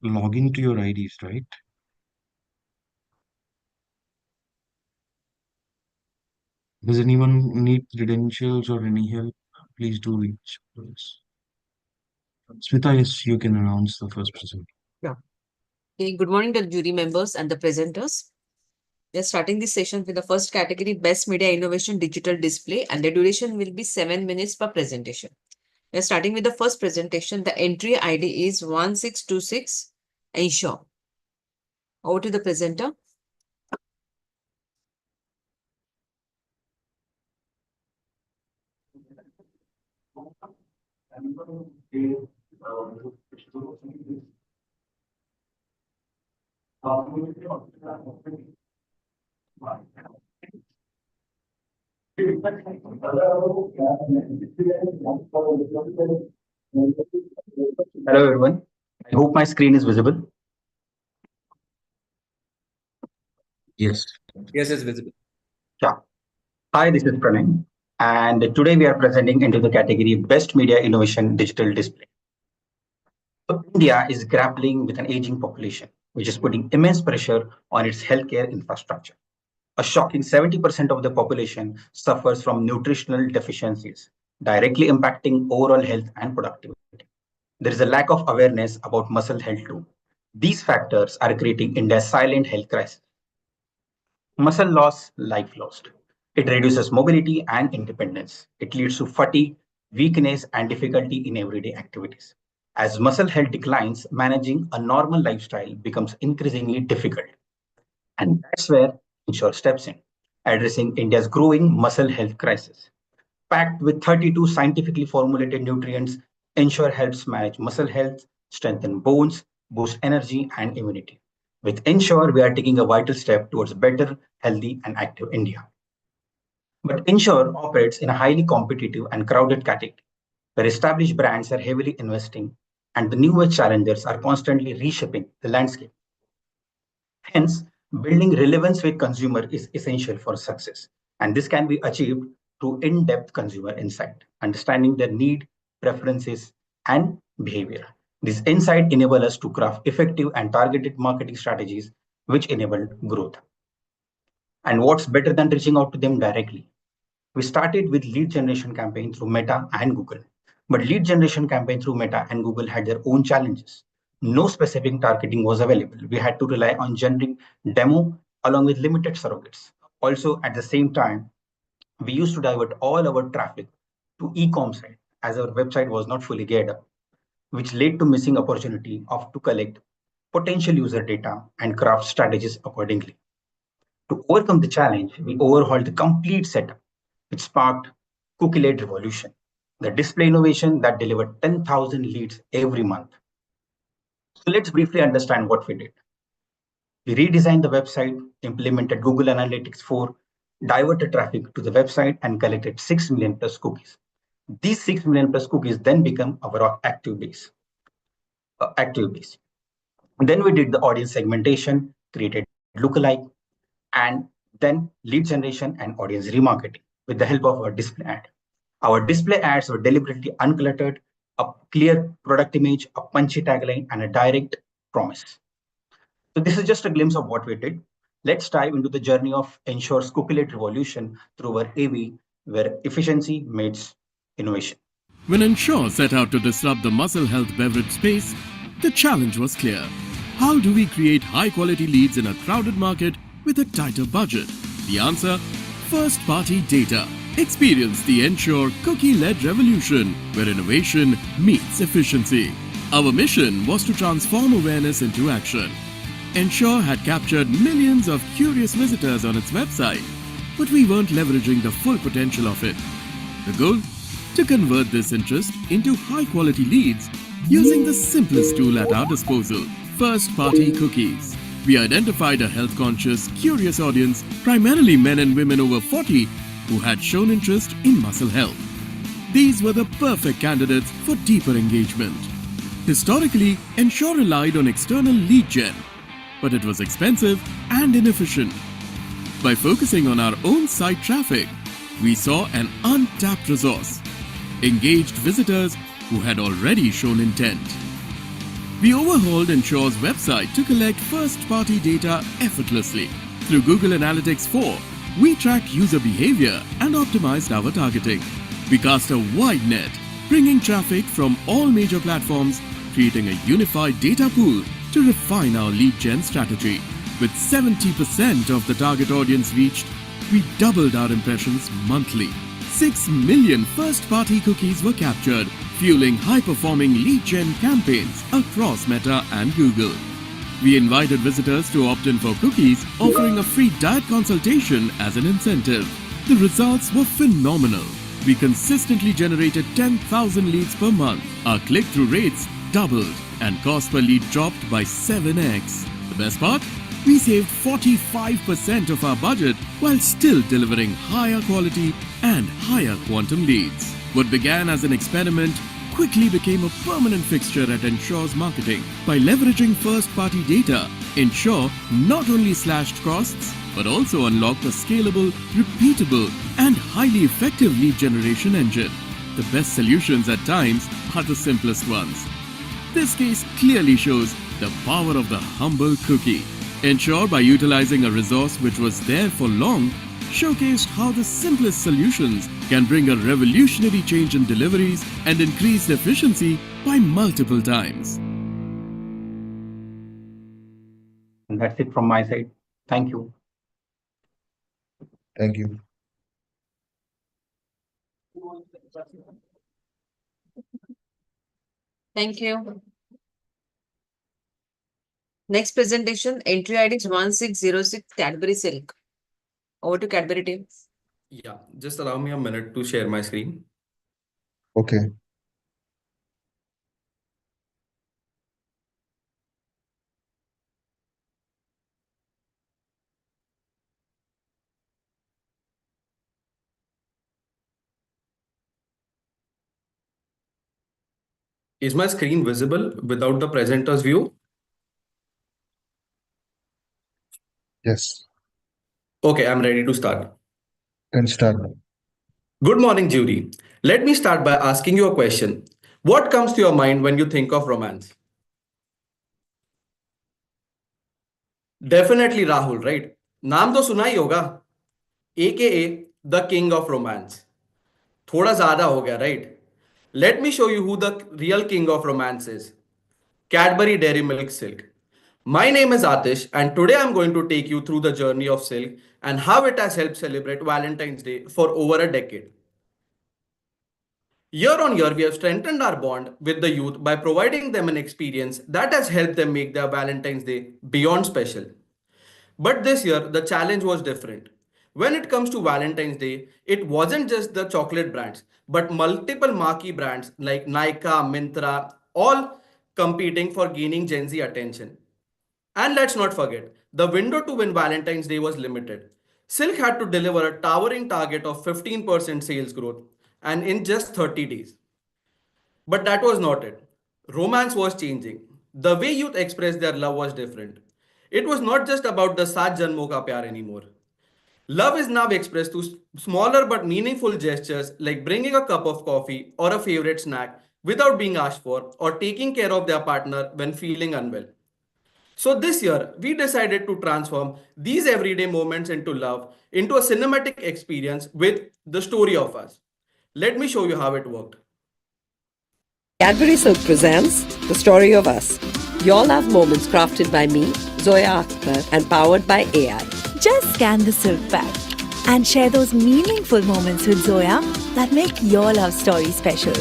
log into your IDs, right? Does anyone need credentials or any help? Please do reach us. Smita, yes, you can announce the first presenter. Yeah. Okay, good morning to the jury members and the presenters. We are starting this session with the first category, Best Media Innovation Digital Display, and the duration will be 7 minutes per presentation. We are starting with the first presentation. The entry ID is 1626. Ensure. Over to the presenter. Hello everyone. I hope my screen is visible. Yes. Yes, it's visible. Yeah. Hi, this is Pranay, and today we are presenting into the category Best Media Innovation Digital Display. So India is grappling with an aging population, which is putting immense pressure on its healthcare infrastructure. A shocking 70% of the population suffers from nutritional deficiencies, directly impacting overall health and productivity. There is a lack of awareness about muscle health too. These factors are creating India's silent health crisis. Muscle loss, life lost. It reduces mobility and independence. It leads to fatigue, weakness, and difficulty in everyday activities. As muscle health declines, managing a normal lifestyle becomes increasingly difficult. And that's where Ensure steps in, addressing India's growing muscle health crisis. Packed with 32 scientifically formulated nutrients, Ensure helps manage muscle health, strengthen bones, boost energy and immunity. With Ensure, we are taking a vital step towards better, healthy, and active India. But Ensure operates in a highly competitive and crowded category, where established brands are heavily investing and the newer challengers are constantly reshaping the landscape. Hence, building relevance with consumer is essential for success. And this can be achieved through in-depth consumer insight, understanding their need, preferences, and behavior. This insight enable us to craft effective and targeted marketing strategies which enable growth. And what's better than reaching out to them directly? We started with lead generation campaign through Meta and Google. But lead generation campaign through Meta and Google had their own challenges. No specific targeting was available. We had to rely on generic demo along with limited surrogates. Also, at the same time, we used to divert all our traffic to e-com site as our website was not fully geared up, which led to missing opportunity of to collect potential user data and craft strategies accordingly. To overcome the challenge, we overhauled the complete setup, which sparked cookie-led revolution, the display innovation that delivered 10,000 leads every month. So let's briefly understand what we did. We redesigned the website, implemented Google Analytics 4, diverted traffic to the website, and collected 6 million plus cookies. These 6 million plus cookies then become our active base. Then we did the audience segmentation, created lookalike, and then lead generation and audience remarketing with the help of our display ad. Our display ads were deliberately uncluttered, a clear product image, a punchy tagline, and a direct promise. So this is just a glimpse of what we did. Let's dive into the journey of Ensure's cookie-led revolution through our AV, where efficiency meets innovation. When Ensure set out to disrupt the muscle health beverage space, the challenge was clear. How do we create high-quality leads in a crowded market with a tighter budget? The answer? First-party data. Experience the Ensure cookie-led revolution, where innovation meets efficiency. Our mission was to transform awareness into action. Ensure had captured millions of curious visitors on its website, but we weren't leveraging the full potential of it. The goal? To convert this interest into high-quality leads using the simplest tool at our disposal, first-party cookies. We identified a health-conscious, curious audience, primarily men and women over 40, who had shown interest in muscle health. These were the perfect candidates for deeper engagement. Historically, Ensure relied on external lead gen, but it was expensive and inefficient. By focusing on our own site traffic, we saw an untapped resource: engaged visitors who had already shown intent. We overhauled Ensure's website to collect first-party data effortlessly. Through Google Analytics 4, we track user behavior and optimized our targeting. We cast a wide net, bringing traffic from all major platforms, creating a unified data pool to refine our lead gen strategy. With 70% of the target audience reached, we doubled our impressions monthly. 6 million first-party cookies were captured, fueling high-performing lead gen campaigns across Meta and Google. We invited visitors to opt in for cookies, offering a free diet consultation as an incentive. The results were phenomenal. We consistently generated 10,000 leads per month. Our click-through rates doubled and cost per lead dropped by 7x. The best part? We saved 45% of our budget while still delivering higher quality and higher quantum leads. What began as an experiment quickly became a permanent fixture at Ensure's marketing. By leveraging first-party data, Ensure not only slashed costs, but also unlocked a scalable, repeatable, and highly effective lead generation engine. The best solutions at times are the simplest ones. This case clearly shows the power of the humble cookie. Ensure, by utilizing a resource which was there for long, showcased how the simplest solutions can bring a revolutionary change in deliveries and increased efficiency by multiple times. And that's it from my side. Thank you. Thank you. Thank you. Next presentation, entry ID is 1606 Cadbury Silk. Over to Cadbury team. Yeah, just allow me a minute to share my screen. Okay. Is my screen visible without the presenter's view? Yes. Okay, I'm ready to start. Can start now. Good morning, jury. Let me start by asking you a question. What comes to your mind when you think of romance? Definitely Rahul, right? नाम तो सुना ही होगा. AKA the king of romance. थोड़ा ज़्यादा हो गया, right? Let me show you who the real king of romance is. Cadbury Dairy Milk Silk. My name is Atish, and today I'm going to take you through the journey of Silk and how it has helped celebrate Valentine's Day for over a decade. Year on year, we have strengthened our bond with the youth by providing them an experience that has helped them make their Valentine's Day beyond special. But this year, the challenge was different. When it comes to Valentine's Day, it wasn't just the chocolate brands, but multiple marquee brands like Nykaa, Myntra, all competing for gaining Gen Z attention. And let's not forget, the window to win Valentine's Day was limited. Silk had to deliver a towering target of 15% sales growth, and in just 30 days. But that was not it. Romance was changing. The way youth expressed their love was different. It was not just about the Saat Janmo Ka Pyar anymore. Love is now expressed through smaller but meaningful gestures like bringing a cup of coffee or a favorite snack without being asked for, or taking care of their partner when feeling unwell. So this year, we decided to transform these everyday moments into love into a cinematic experience with the story of us. Let me show you how it worked. Cadbury Silk presents The Story of Us. Your love moments crafted by me, Zoya Akhtar, and powered by AI. Just scan the silk pack and share those meaningful moments with Zoya that make your love story special.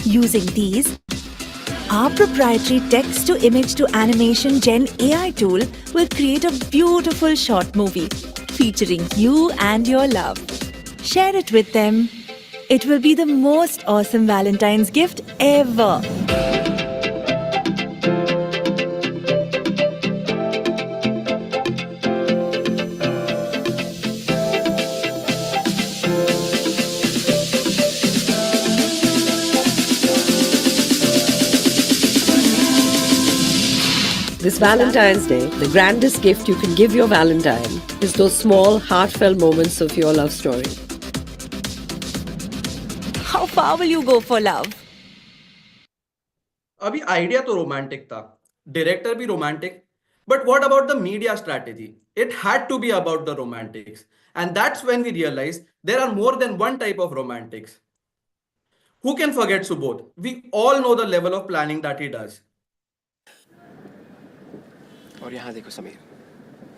Using these, our proprietary text to image to animation Gen AI tool will create a beautiful short movie featuring you and your love. Share it with them. It will be the most awesome Valentine's gift ever. This Valentine's Day, the grandest gift you can give your Valentine is those small, heartfelt moments of your love story. How far will you go for love? अभी idea तो romantic था, director भी romantic, but what about the media strategy? It had to be about the romantics, and that's when we realized there are more than one type of romantics. Who can forget Subodh? We all know the level of planning that he does. और यहाँ देखो समीर,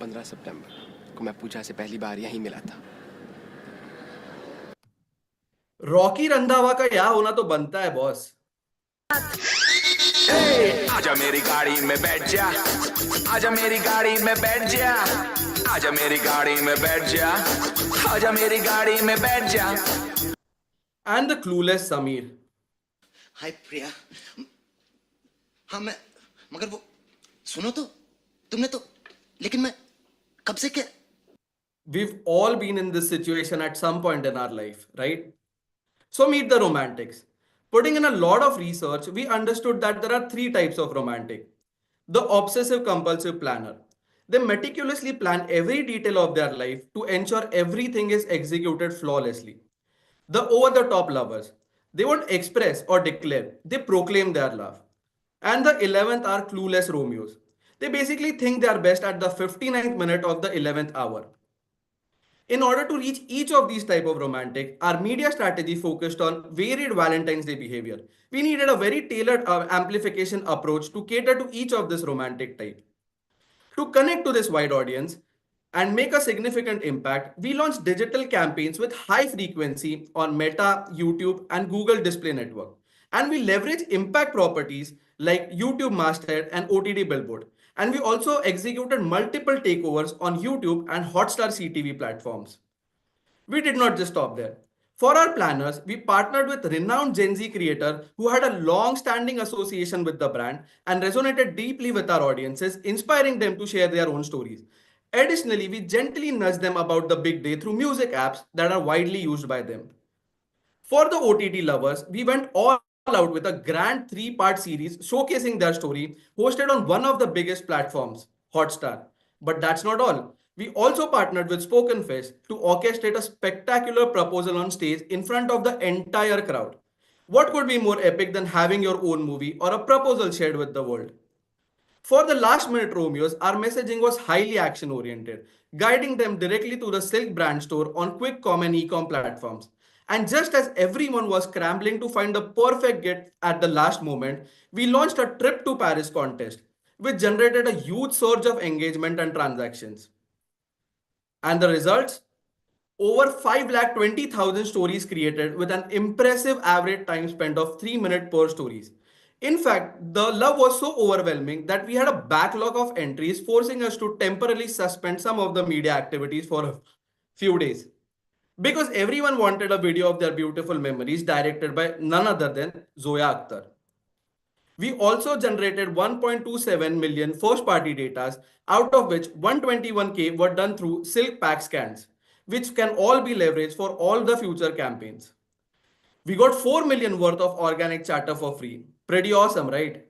15 सितंबर को मैं पूजा से पहली बार यहीं मिला था। रॉकी रंधावा का यहाँ होना तो बनता है बॉस। आजा मेरी गाड़ी में बैठ जा, आजा मेरी गाड़ी में बैठ जा, आजा मेरी गाड़ी में बैठ जा, आजा मेरी गाड़ी में बैठ जा। And the clueless Sameer. हाय प्रिया, हाँ मैं, मगर वो सुनो तो, तुमने तो, लेकिन मैं कब से क्या? We've all been in this situation at some point in our life, right? So meet the romantics. Putting in a lot of research, we understood that there are three types of romantic. The obsessive compulsive planner. They meticulously plan every detail of their life to ensure everything is executed flawlessly. The over-the-top lovers. They won't express or declare, they proclaim their love. And the 11th are clueless Romeos. They basically think they are best at the 59th minute of the 11th hour. In order to reach each of these type of romantic, our media strategy focused on varied Valentine's Day behavior. We needed a very tailored amplification approach to cater to each of this romantic type. To connect to this wide audience and make a significant impact, we launched digital campaigns with high frequency on Meta, YouTube, and Google Display Network. And we leverage impact properties like YouTube Masthead and OTT Billboard. And we also executed multiple takeovers on YouTube and Hotstar CTV platforms. We did not just stop there. For our planners, we partnered with renowned Gen Z creator who had a long-standing association with the brand and resonated deeply with our audiences, inspiring them to share their own stories. Additionally, we gently nudged them about the big day through music apps that are widely used by them. For the OTT lovers, we went all out with a grand 3-part series showcasing their story, hosted on one of the biggest platforms, Hotstar. But that's not all. We also partnered with Spoken Fest to orchestrate a spectacular proposal on stage in front of the entire crowd. What could be more epic than having your own movie or a proposal shared with the world? For the last minute Romeos, our messaging was highly action oriented, guiding them directly to the Silk brand store on quick com and e-com platforms. And just as everyone was scrambling to find the perfect gift at the last moment, we launched a trip to Paris contest, which generated a huge surge of engagement and transactions. And the results? Over 5,20,000 stories created with an impressive average time spent of 3 minutes per stories. In fact, the love was so overwhelming that we had a backlog of entries, forcing us to temporarily suspend some of the media activities for a few days. Because everyone wanted a video of their beautiful memories directed by none other than Zoya Akhtar. We also generated 1.27 million first-party data, out of which 121K were done through Silk Pack scans, which can all be leveraged for all the future campaigns. We got 4 million worth of organic chatter for free. Pretty awesome, right?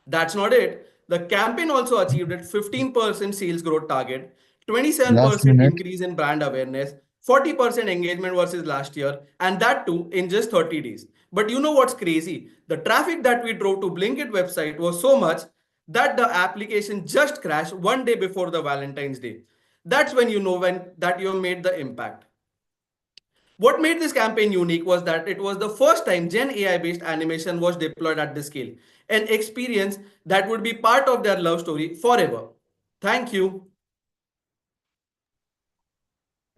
That's not it. The campaign also achieved a 15% sales growth target, Last 27% minute. increase in brand awareness, 40% engagement versus last year, and that too in just 30 days. But you know what's crazy? The traffic that we drove to Blinkit website was so much that the application just crashed one day before the Valentine's Day. That's when you know that you made the impact. What made this campaign unique was that it was the first time Gen AI-based animation was deployed at this scale, an experience that would be part of their love story forever. Thank you.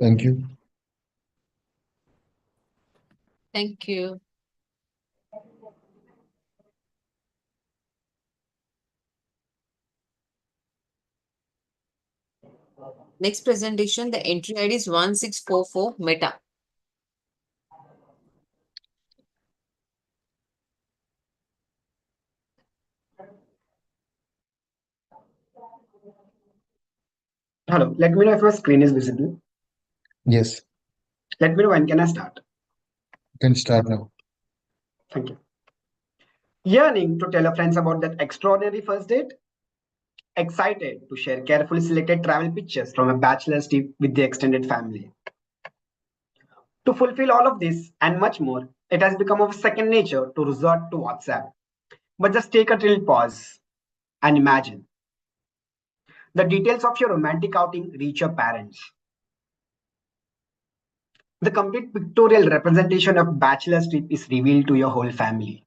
Thank you. Thank you. Next presentation, the entry ID is 1644 Meta. Hello, let me know if your screen is visible. Yes, Let me know when can I start. you can start now. Thank you. Yearning to tell your friends about that extraordinary first date? excited to share carefully selected travel pictures from a bachelor's trip with the extended family. To fulfill all of this and much more, it has become of second nature to resort to WhatsApp. But just take a little pause and imagine. The details of your romantic outing reach your parents. The complete pictorial representation of bachelor's trip is revealed to your whole family.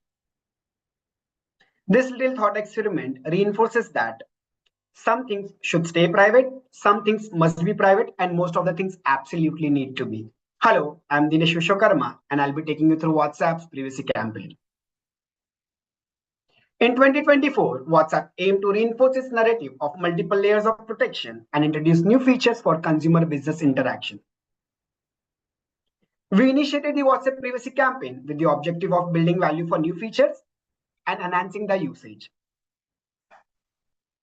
This little thought experiment reinforces that some things should stay private, some things must be private, and most of the things absolutely need to be. Hello, I'm Dinesh Vishwakarma, and I'll be taking you through WhatsApp's privacy campaign. In 2024, WhatsApp aimed to reinforce its narrative of multiple layers of protection and introduce new features for consumer-business interaction. We initiated the WhatsApp privacy campaign with the objective of building value for new features and enhancing the usage.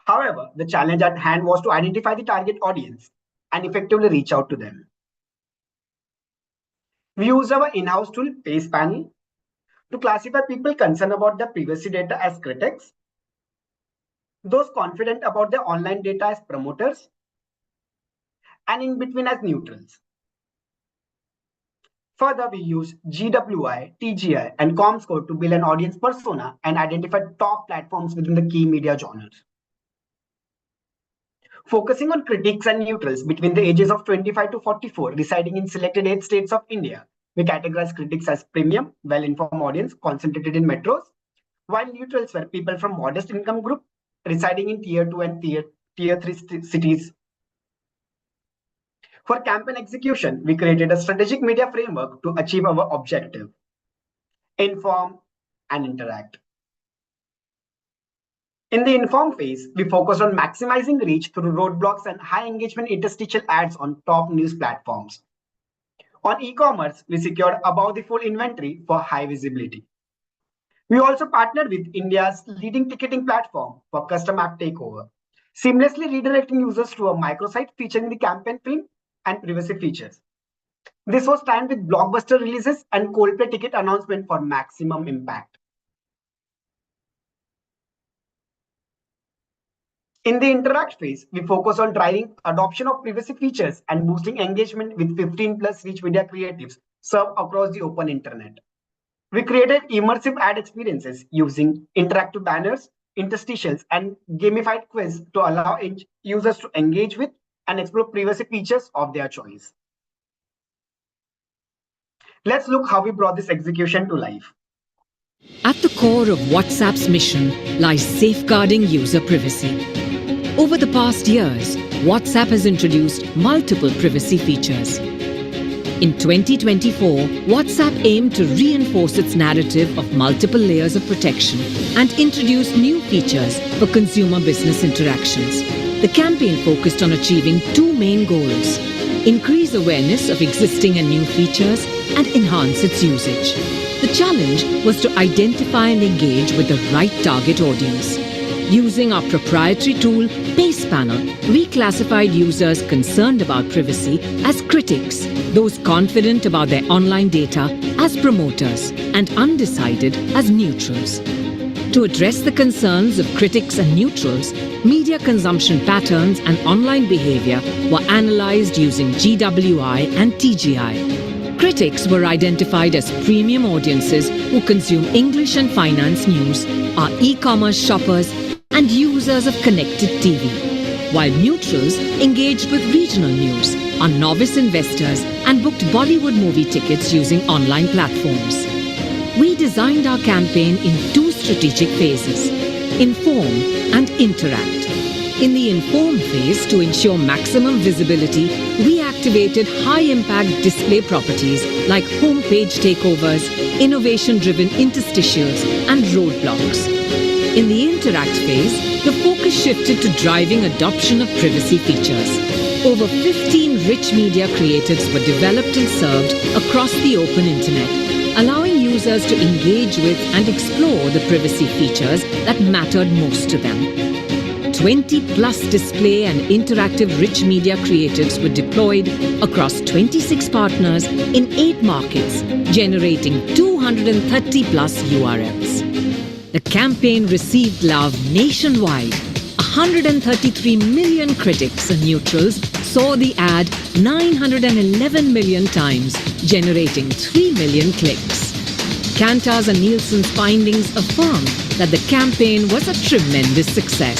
However, the challenge at hand was to identify the target audience and effectively reach out to them. We used our in-house tool, Pace Panel, to classify people concerned about their privacy data as critics, those confident about their online data as promoters, and in between as neutrals. Further, we use GWI, TGI, and Comscore to build an audience persona and identify top platforms within the key media genres. Focusing on critics and neutrals between the ages of 25 to 44 residing in selected 8 states of India, we categorize critics as premium, well-informed audience concentrated in metros, while neutrals were people from modest income group residing in tier 2 and tier 3 cities. For campaign execution, we created a strategic media framework to achieve our objective: inform and interact. In the inform phase, we focused on maximizing reach through roadblocks and high engagement interstitial ads on top news platforms. On e-commerce, we secured above the full inventory for high visibility. We also partnered with India's leading ticketing platform for custom app takeover, seamlessly redirecting users to a microsite featuring the campaign film and privacy features. This was timed with blockbuster releases and Coldplay ticket announcement for maximum impact. In the interact phase, we focus on driving adoption of privacy features and boosting engagement with 15+ rich media creatives served across the open internet. We created immersive ad experiences using interactive banners, interstitials, and gamified quiz to allow users to engage with and explore privacy features of their choice. Let's look how we brought this execution to life. At the core of WhatsApp's mission lies safeguarding user privacy. Over the past years, WhatsApp has introduced multiple privacy features. In 2024, WhatsApp aimed to reinforce its narrative of multiple layers of protection and introduce new features for consumer business interactions. The campaign focused on achieving two main goals: increase awareness of existing and new features and enhance its usage. The challenge was to identify and engage with the right target audience. Using our proprietary tool, Pace Panel, we classified users concerned about privacy as critics, those confident about their online data as promoters, and undecided as neutrals. To address the concerns of critics and neutrals, media consumption patterns and online behavior were analyzed using GWI and TGI. Critics were identified as premium audiences who consume English and finance news, are e-commerce shoppers, and users of connected TV, while neutrals engaged with regional news, are novice investors, and booked Bollywood movie tickets using online platforms. We designed our campaign in two strategic phases: inform and interact. In the inform phase, to ensure maximum visibility, we activated high-impact display properties like homepage takeovers, innovation-driven interstitials, and roadblocks. In the interact phase, the focus shifted to driving adoption of privacy features. Over 15 rich media creatives were developed and served across the open internet, allowing users to engage with and explore the privacy features that mattered most to them. 20+ display and interactive rich media creatives were deployed across 26 partners in 8 markets, generating 230+ URLs. The campaign received love nationwide. 133 million critics and neutrals saw the ad 911 million times, generating 3 million clicks. Kantar's and Nielsen's findings affirm that the campaign was a tremendous success.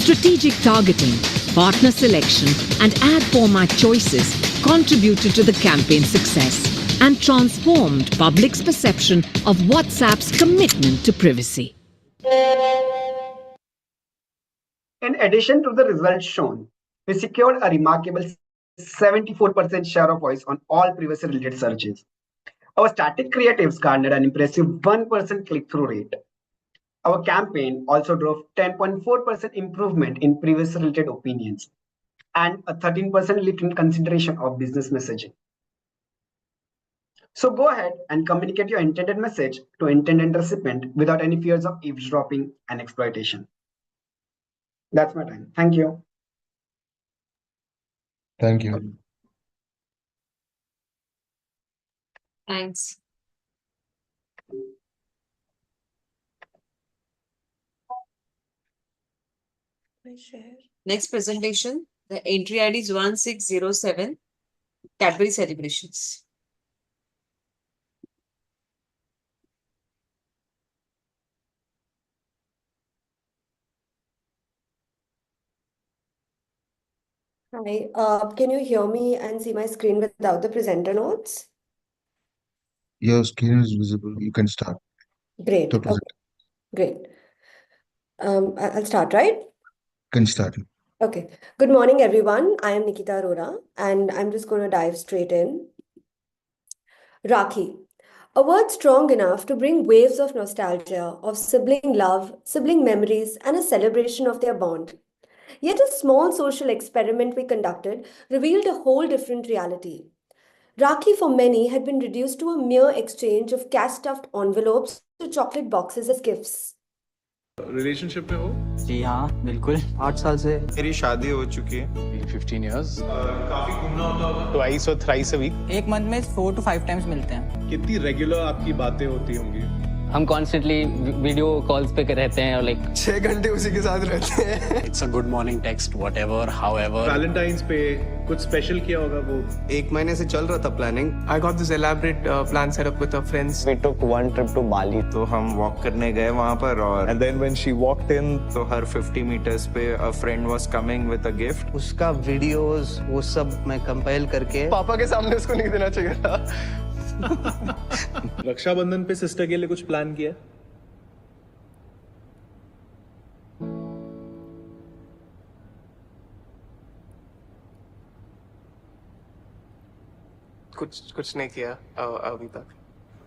Strategic targeting, partner selection, and ad format choices contributed to the campaign's success and transformed public's perception of WhatsApp's commitment to privacy. In addition to the results shown, we secured a remarkable 74% share of voice on all privacy-related searches. Our static creatives garnered an impressive 1% click-through rate. Our campaign also drove 10.4% improvement in privacy-related opinions and a 13% lift in consideration of business messaging. So go ahead and communicate your intended message to intended recipient without any fears of eavesdropping and exploitation. That's my time. Thank you. Thank you. Thanks. Next presentation, the entry ID is 1607, Cadbury Celebrations. Hi, can you hear me and see my screen without the presenter notes? Your screen is visible. You can start. Great. To Okay, present. great. I'll start, right? Can start. Okay. Good morning, everyone. I am Nikita Arora, and I'm just going to dive straight in. Rakhi, a word strong enough to bring waves of nostalgia, of sibling love, sibling memories, and a celebration of their bond. Yet a small social experiment we conducted revealed a whole different reality. Rakhi for many had been reduced to a mere exchange of cash stuffed envelopes to chocolate boxes as gifts. Relationship में हो? जी हाँ बिल्कुल 8 साल से मेरी शादी हो चुकी है 15 years काफी घूमना होता होगा twice or thrice a week एक मंथ में 4 to 5 टाइम्स मिलते हैं कितनी रेगुलर आपकी बातें होती होंगी हम कॉन्स्टेंटली वीडियो कॉल्स पे रहते हैं और लाइक 6 घंटे उसी के साथ रहते हैं it's a good morning text whatever however Valentine's पे कुछ स्पेशल किया होगा वो 1 महीने से चल रहा था planning I got this elaborate plan set up with our friends we took one trip to Bali तो हम वॉक करने गए वहां पर और and then when she walked in तो हर 50 मीटर्स पे a friend was coming with a gift उसका वीडियोस वो सब मैं कंपाइल करके पापा के सामने उसको नहीं देना चाहिए था रक्षाबंधन पे सिस्टर के लिए कुछ प्लान किया कुछ नहीं किया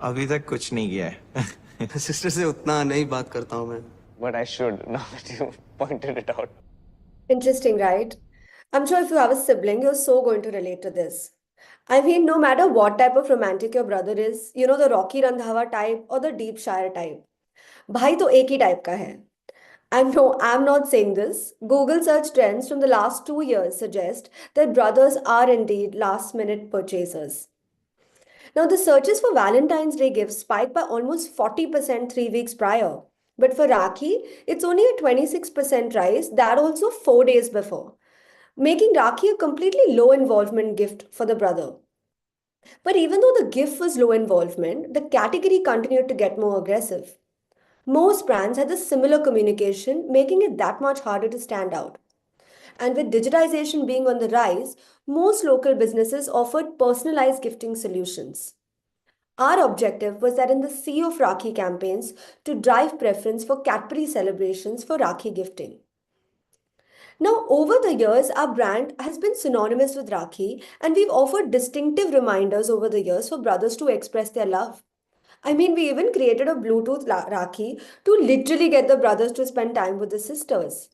अभी तक कुछ नहीं किया है सिस्टर से उतना नहीं बात करता हूँ मैं but I should now that you pointed it out Interesting, right? I'm sure if you have a sibling, you're so going to relate to this. I mean, no matter what type of romantic your brother is, you know, the Rocky Randhawa type or the deep Shire type. भाई तो एक ही type का है. And no, I'm not saying this. Google search trends from the last 2 years suggest that brothers are indeed last minute purchasers. Now, the searches for Valentine's Day gifts spiked by almost 40% 3 weeks prior. But for Rakhi, it's only a 26% rise, that also 4 days before, making Rakhi a completely low involvement gift for the brother. But even though the gift was low involvement, the category continued to get more aggressive. Most brands had a similar communication, making it that much harder to stand out. And with digitization being on the rise, most local businesses offered personalized gifting solutions. Our objective was that in the sea of Rakhi campaigns to drive preference for Cadbury celebrations for Rakhi gifting. Now, over the years, our brand has been synonymous with Rakhi, and we've offered distinctive reminders over the years for brothers to express their love. I mean, we even created a Bluetooth Rakhi to literally get the brothers to spend time with the sisters.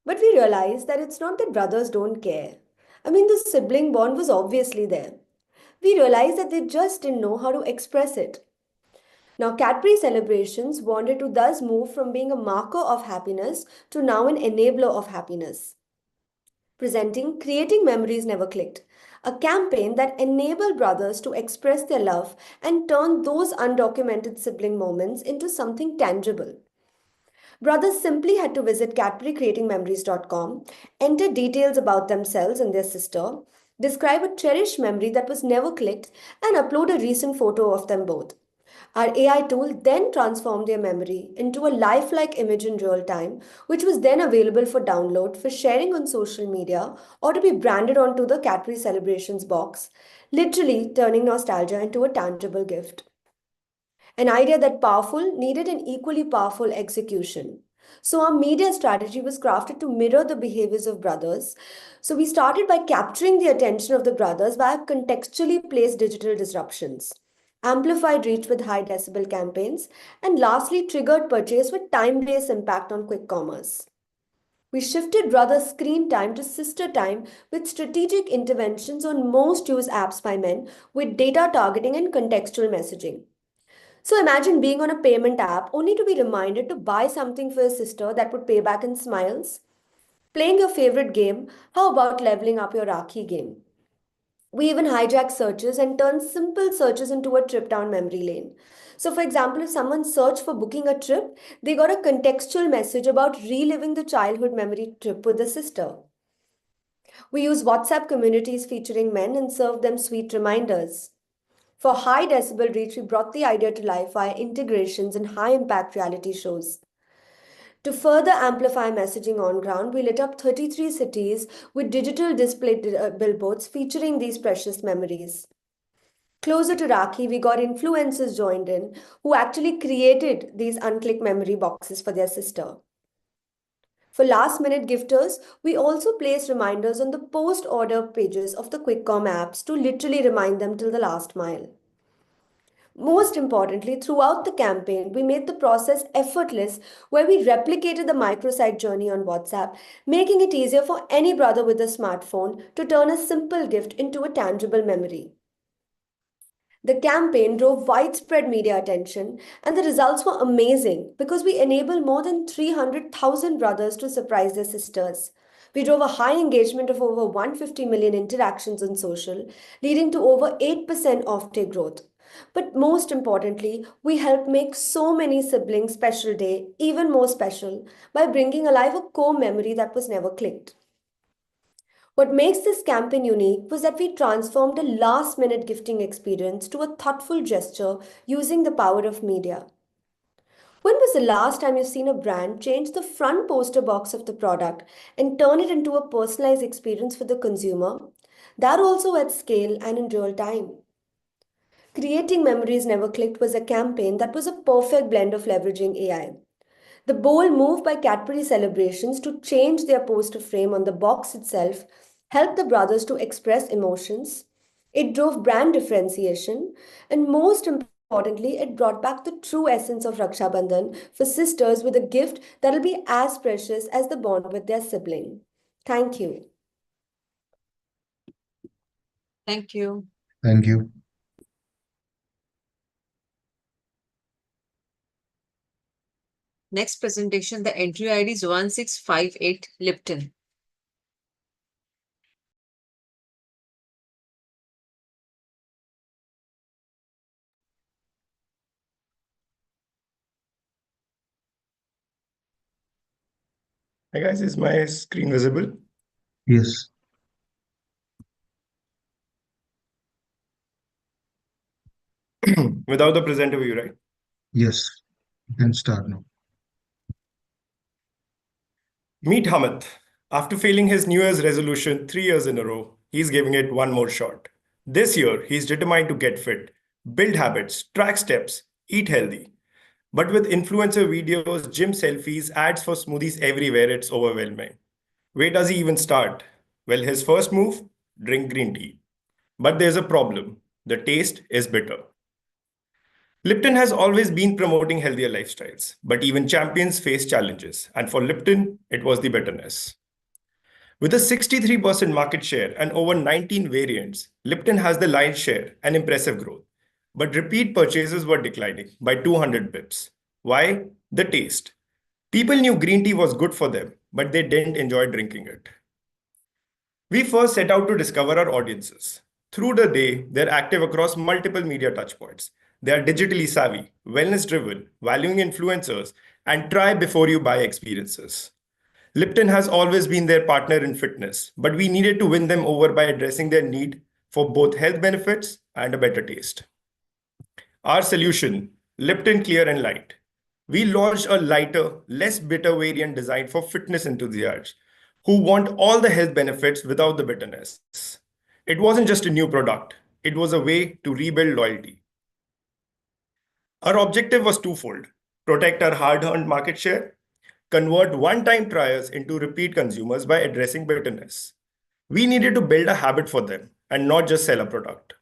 But we realized that it's not that brothers don't care. I mean, the sibling bond was obviously there. We realized that they just didn't know how to express it. Now, Cadbury celebrations wanted to thus move from being a marker of happiness to now an enabler of happiness. Presenting Creating Memories Never Clicked, a campaign that enabled brothers to express their love and turn those undocumented sibling moments into something tangible. Brothers simply had to visit CadburyCreatingMemories.com, enter details about themselves and their sister, describe a cherished memory that was never clicked, and upload a recent photo of them both. Our AI tool then transformed their memory into a lifelike image in real time, which was then available for download, for sharing on social media, or to be branded onto the Cadbury Celebrations box, literally turning nostalgia into a tangible gift. An idea that powerful needed an equally powerful execution. So our media strategy was crafted to mirror the behaviors of brothers. So we started by capturing the attention of the brothers via contextually placed digital disruptions, amplified reach with high decibel campaigns, and lastly triggered purchase with time-based impact on quick commerce. We shifted brothers' screen time to sister time with strategic interventions on most used apps by men with data targeting and contextual messaging. So imagine being on a payment app only to be reminded to buy something for your sister that would pay back in smiles. Playing your favorite game, how about leveling up your Rakhi game? We even hijack searches and turn simple searches into a trip down memory lane. So, for example, if someone searched for booking a trip, they got a contextual message about reliving the childhood memory trip with the sister. We use WhatsApp communities featuring men and serve them sweet reminders. For high decibel reach, we brought the idea to life via integrations and high impact reality shows. To further amplify messaging on ground, we lit up 33 cities with digital display billboards featuring these precious memories. Closer to Rakhi, we got influencers joined in who actually created these unclick memory boxes for their sister. For last minute gifters, we also placed reminders on the post order pages of the QuickCom apps to literally remind them till the last mile. Most importantly, throughout the campaign, we made the process effortless where we replicated the microsite journey on WhatsApp, making it easier for any brother with a smartphone to turn a simple gift into a tangible memory. The campaign drove widespread media attention, and the results were amazing because we enabled more than 300,000 brothers to surprise their sisters. We drove a high engagement of over 150 million interactions on social, leading to over 8% offtake growth. But most importantly, we helped make so many siblings' special day even more special by bringing alive a core memory that was never clicked. What makes this campaign unique was that we transformed a last minute gifting experience to a thoughtful gesture using the power of media. When was the last time you've seen a brand change the front poster box of the product and turn it into a personalized experience for the consumer? That also at scale and in real time. Creating Memories Never Clicked was a campaign that was a perfect blend of leveraging AI. The bold move by Cadbury Celebrations to change their poster frame on the box itself helped the brothers to express emotions. It drove brand differentiation, and most importantly, it brought back the true essence of Raksha Bandhan for sisters with a gift that'll be as precious as the bond with their sibling. Thank you. Thank you. Thank you. Next presentation, the entry ID is 1658 Lipton. Hi guys, is my screen visible? Yes. Without the presenter view, right? Yes. You can start now. Meet Hamid. After failing his New Year's resolution 3 years in a row, he's giving it one more shot. This year, he's determined to get fit, build habits, track steps, eat healthy. But with influencer videos, gym selfies, ads for smoothies everywhere, it's overwhelming. Where does he even start? Well, his first move, drink green tea. But there's a problem. The taste is bitter. Lipton has always been promoting healthier lifestyles, but even champions face challenges, and for Lipton, it was the bitterness. With a 63% market share and over 19 variants, Lipton has the lion's share and impressive growth. But repeat purchases were declining by 200 bips. Why? The taste. People knew green tea was good for them, but they didn't enjoy drinking it. We first set out to discover our audiences. Through the day, they're active across multiple media touchpoints. They are digitally savvy, wellness driven, valuing influencers, and try before you buy experiences. Lipton has always been their partner in fitness, but we needed to win them over by addressing their need for both health benefits and a better taste. Our solution, Lipton Clear and Light. We launched a lighter, less bitter variant designed for fitness enthusiasts who want all the health benefits without the bitterness. It wasn't just a new product, it was a way to rebuild loyalty. Our objective was twofold: protect our hard earned market share, convert one time triers into repeat consumers by addressing bitterness. We needed to build a habit for them and not just sell a product.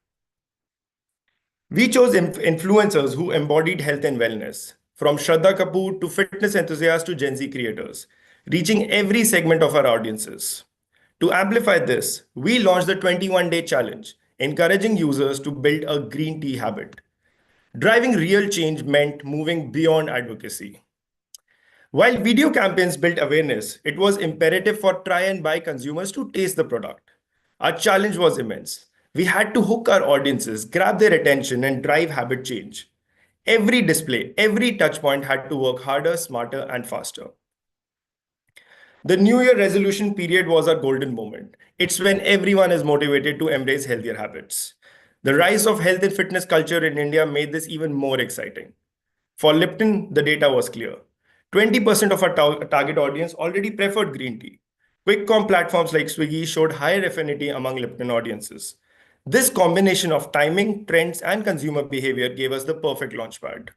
We chose influencers who embodied health and wellness, from Shraddha Kapoor to fitness enthusiasts to Gen Z creators, reaching every segment of our audiences. To amplify this, we launched the 21-day challenge, encouraging users to build a green tea habit. Driving real change meant moving beyond advocacy. While video campaigns built awareness, it was imperative for try and buy consumers to taste the product. Our challenge was immense. We had to hook our audiences, grab their attention, and drive habit change. Every display, every touchpoint had to work harder, smarter, and faster. The New Year resolution period was our golden moment. It's when everyone is motivated to embrace healthier habits. The rise of health and fitness culture in India made this even more exciting. For Lipton, the data was clear. 20% of our target audience already preferred green tea. Quick com platforms like Swiggy showed higher affinity among Lipton audiences. This combination of timing, trends, and consumer behavior gave us the perfect launchpad.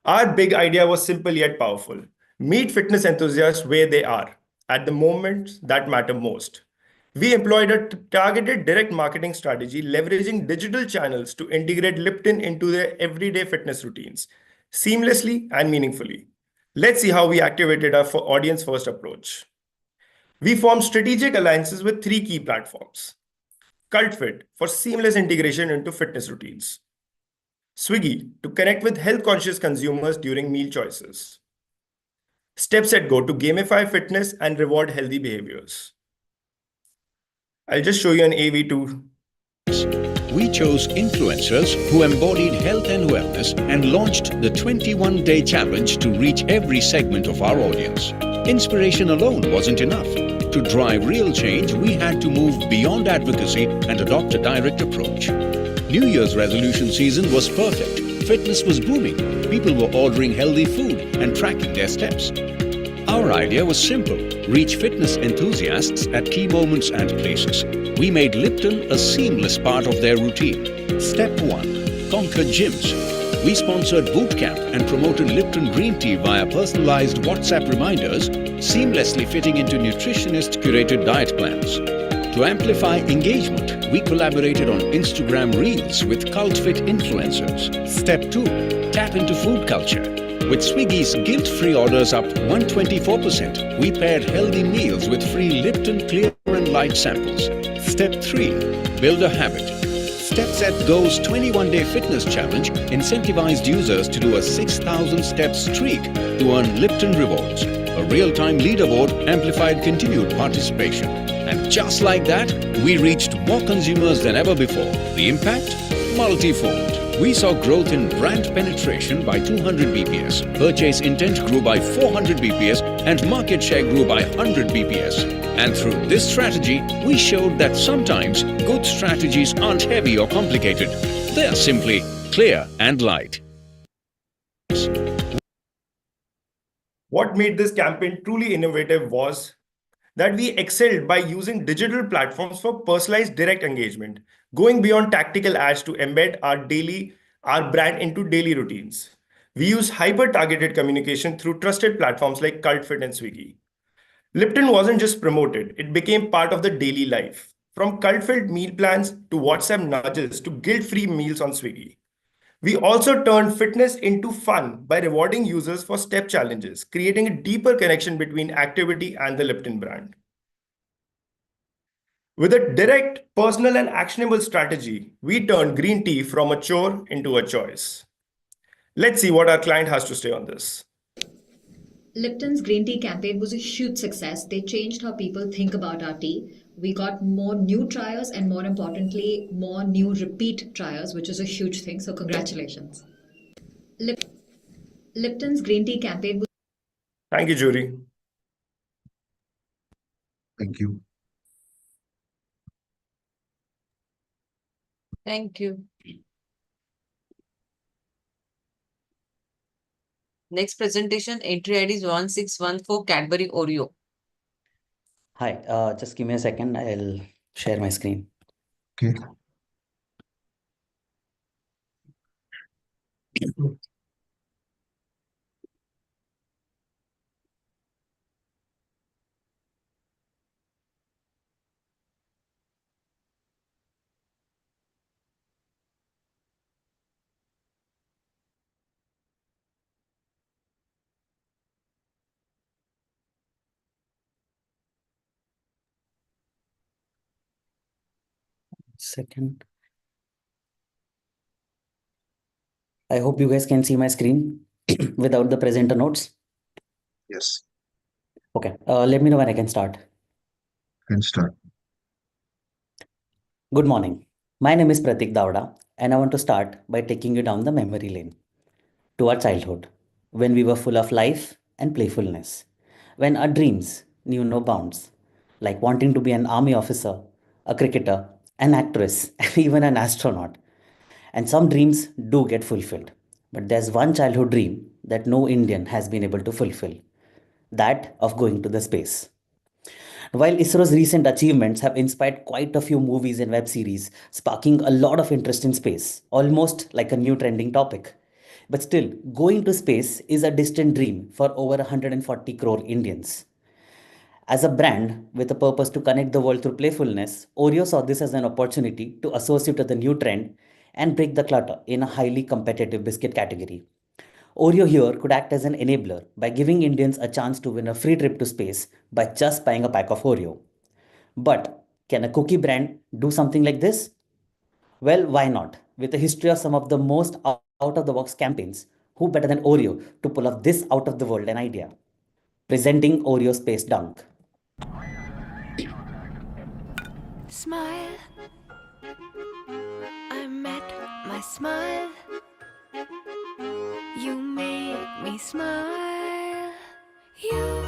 Our big idea was simple yet powerful. Meet fitness enthusiasts where they are, at the moments that matter most. We employed a targeted direct marketing strategy, leveraging digital channels to integrate Lipton into their everyday fitness routines, seamlessly and meaningfully. Let's see how we activated our audience-first approach. We formed strategic alliances with 3 key platforms. CultFit for seamless integration into fitness routines. Swiggy to connect with health-conscious consumers during meal choices. Steps at Go to gamify fitness and reward healthy behaviors. I'll just show you an AV2. We chose influencers who embodied health and wellness and launched the 21-day challenge to reach every segment of our audience. Inspiration alone wasn't enough. To drive real change, we had to move beyond advocacy and adopt a direct approach. New Year's resolution season was perfect. Fitness was booming. People were ordering healthy food and tracking their steps. Our idea was simple: reach fitness enthusiasts at key moments and places. We made Lipton a seamless part of their routine. Step 1. Conquer gyms. We sponsored boot camp and promoted Lipton green tea via personalized WhatsApp reminders, seamlessly fitting into nutritionist-curated diet plans. To amplify engagement, we collaborated on Instagram Reels with CultFit influencers. Step 2. Tap into food culture. With Swiggy's guilt-free orders up 124%, we paired healthy meals with free Lipton Clear and Light samples. Step 3. Build a habit. Steps at Go's 21-day fitness challenge incentivized users to do a 6,000 step streak to earn Lipton rewards. A real-time leaderboard amplified continued participation. And just like that, we reached more consumers than ever before. The impact? Multifold. We saw growth in brand penetration by 200 BPS, purchase intent grew by 400 BPS, and market share grew by 100 BPS. And through this strategy, we showed that sometimes good strategies aren't heavy or complicated. They are simply clear and light. What made this campaign truly innovative was that we excelled by using digital platforms for personalized direct engagement, going beyond tactical ads to embed our brand into daily routines. We use hyper-targeted communication through trusted platforms like CultFit and Swiggy. Lipton wasn't just promoted, it became part of the daily life. From CultFit meal plans to WhatsApp nudges to guilt-free meals on Swiggy. We also turned fitness into fun by rewarding users for step challenges, creating a deeper connection between activity and the Lipton brand. With a direct, personal, and actionable strategy, we turned green tea from a chore into a choice. Let's see what our client has to say on this. Lipton's green tea campaign was a huge success. They changed how people think about our tea. We got more new triers and, more importantly, more new repeat triers, which is a huge thing. So congratulations. Lipton's green tea campaign was Thank you, jury. Thank you. Thank you. Next presentation, entry ID is 1614 Cadbury Oreo. Hi, just give me a second. I'll share my screen. Okay. Second. I hope you guys can see my screen without the presenter notes. Yes. Okay, let me know when I can start. Can start. Good morning. My name is Pratik Davda, and I want to start by taking you down the memory lane to our childhood, when we were full of life and playfulness, when our dreams knew no bounds, like wanting to be an army officer, a cricketer, an actress, and even an astronaut. And some dreams do get fulfilled. But there's one childhood dream that no Indian has been able to fulfill, that of going to the space. While ISRO's recent achievements have inspired quite a few movies and web series, sparking a lot of interest in space, almost like a new trending topic. But still, going to space is a distant dream for over 140 crore Indians. As a brand with a purpose to connect the world through playfulness, Oreo saw this as an opportunity to associate with the new trend and break the clutter in a highly competitive biscuit category. Oreo here could act as an enabler by giving Indians a chance to win a free trip to space by just buying a pack of Oreo. But can a cookie brand do something like this? Well, why not? With a history of some of the most out of the box campaigns, who better than Oreo to pull off this out of the world an idea? Presenting Oreo Space Dunk. Smile. I met my smile. You made me smile. You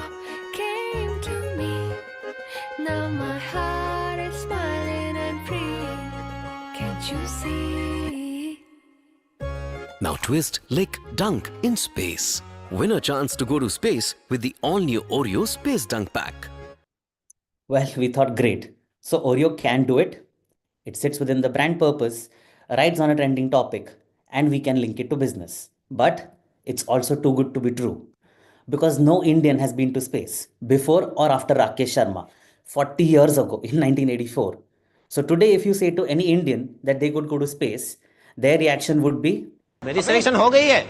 came to me. Now my heart is smiling and free. Can't you see? Now twist, lick, dunk in space. Win a chance to go to space with the all-new Oreo Space Dunk Pack. Well, we thought great. So Oreo can do it. It sits within the brand purpose, rides on a trending topic, and we can link it to business. But it's also too good to be true. Because no Indian has been to space before or after Rakesh Sharma 40 years ago in 1984. So today, if you say to any Indian that they could go to space, their reaction would be, मेरी selection हो गई है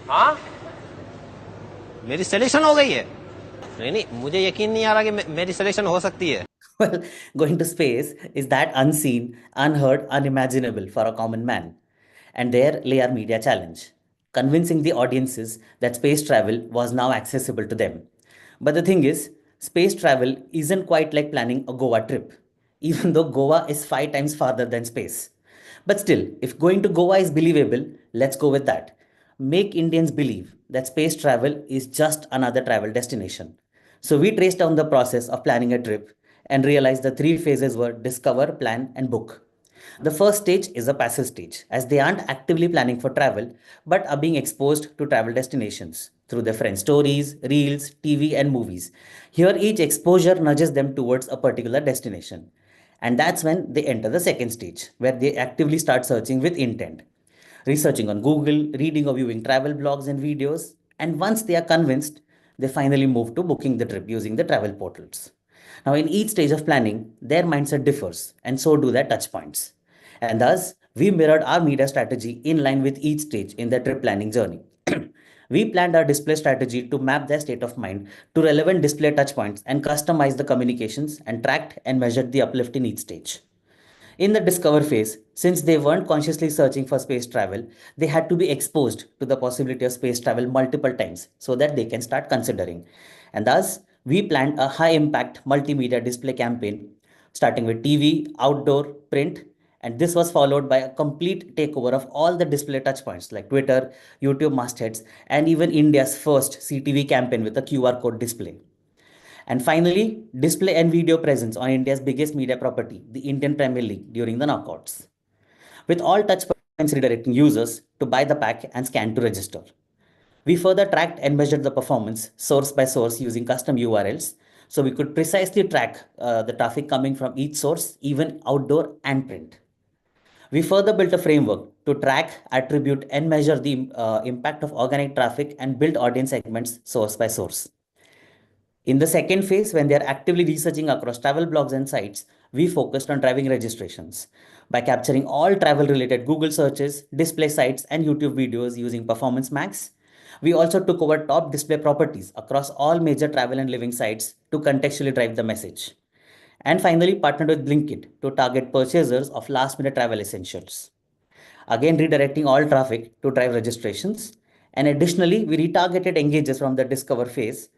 हाँ मेरी selection हो गई है नहीं नहीं मुझे यकीन नहीं आ रहा कि मेरी सिलेक्शन हो सकती है well, going to space is that unseen, unheard, unimaginable for a common man. And there lay our media challenge, convincing the audiences that space travel was now accessible to them. But the thing is, space travel isn't quite like planning a Goa trip, even though Goa is 5 times farther than space. But still, if going to Goa is believable, let's go with that. Make Indians believe that space travel is just another travel destination. So we traced down the process of planning a trip and realized the three phases were discover, plan, and book. The first stage is a passive stage, as they aren't actively planning for travel but are being exposed to travel destinations through their friends' stories, reels, TV, and movies. Here, each exposure nudges them towards a particular destination. And that's when they enter the second stage, where they actively start searching with intent, researching on Google, reading or viewing travel blogs and videos. And once they are convinced, they finally move to booking the trip using the travel portals. Now, in each stage of planning, their mindset differs, and so do their touch points. And thus, we mirrored our media strategy in line with each stage in their trip planning journey. We planned our display strategy to map their state of mind to relevant display touchpoints and customize the communications and tracked and measured the uplift in each stage. In the discover phase, since they weren't consciously searching for space travel, they had to be exposed to the possibility of space travel multiple times so that they can start considering. And thus, we planned a high impact multimedia display campaign starting with TV, outdoor, print, And this was followed by a complete takeover of all the display touchpoints like Twitter, YouTube mastheads, and even India's first CTV campaign with a QR code display. And finally, display and video presence on India's biggest media property, the Indian Premier League, during the knockouts, with all touchpoints redirecting users to buy the pack and scan to register. We further tracked and measured the performance source by source using custom URLs, so we could precisely track the traffic coming from each source, even outdoor and print. We further built a framework to track, attribute, and measure the impact of organic traffic and build audience segments source by source. In the second phase, when they are actively researching across travel blogs and sites, we focused on driving registrations by capturing all travel related Google searches, display sites, and YouTube videos using Performance Max. We also took over top display properties across all major travel and living sites to contextually drive the message. And finally, partnered with Blinkit to target purchasers of last minute travel essentials. Again, redirecting all traffic to drive registrations. And additionally, we retargeted engages from the discover phase.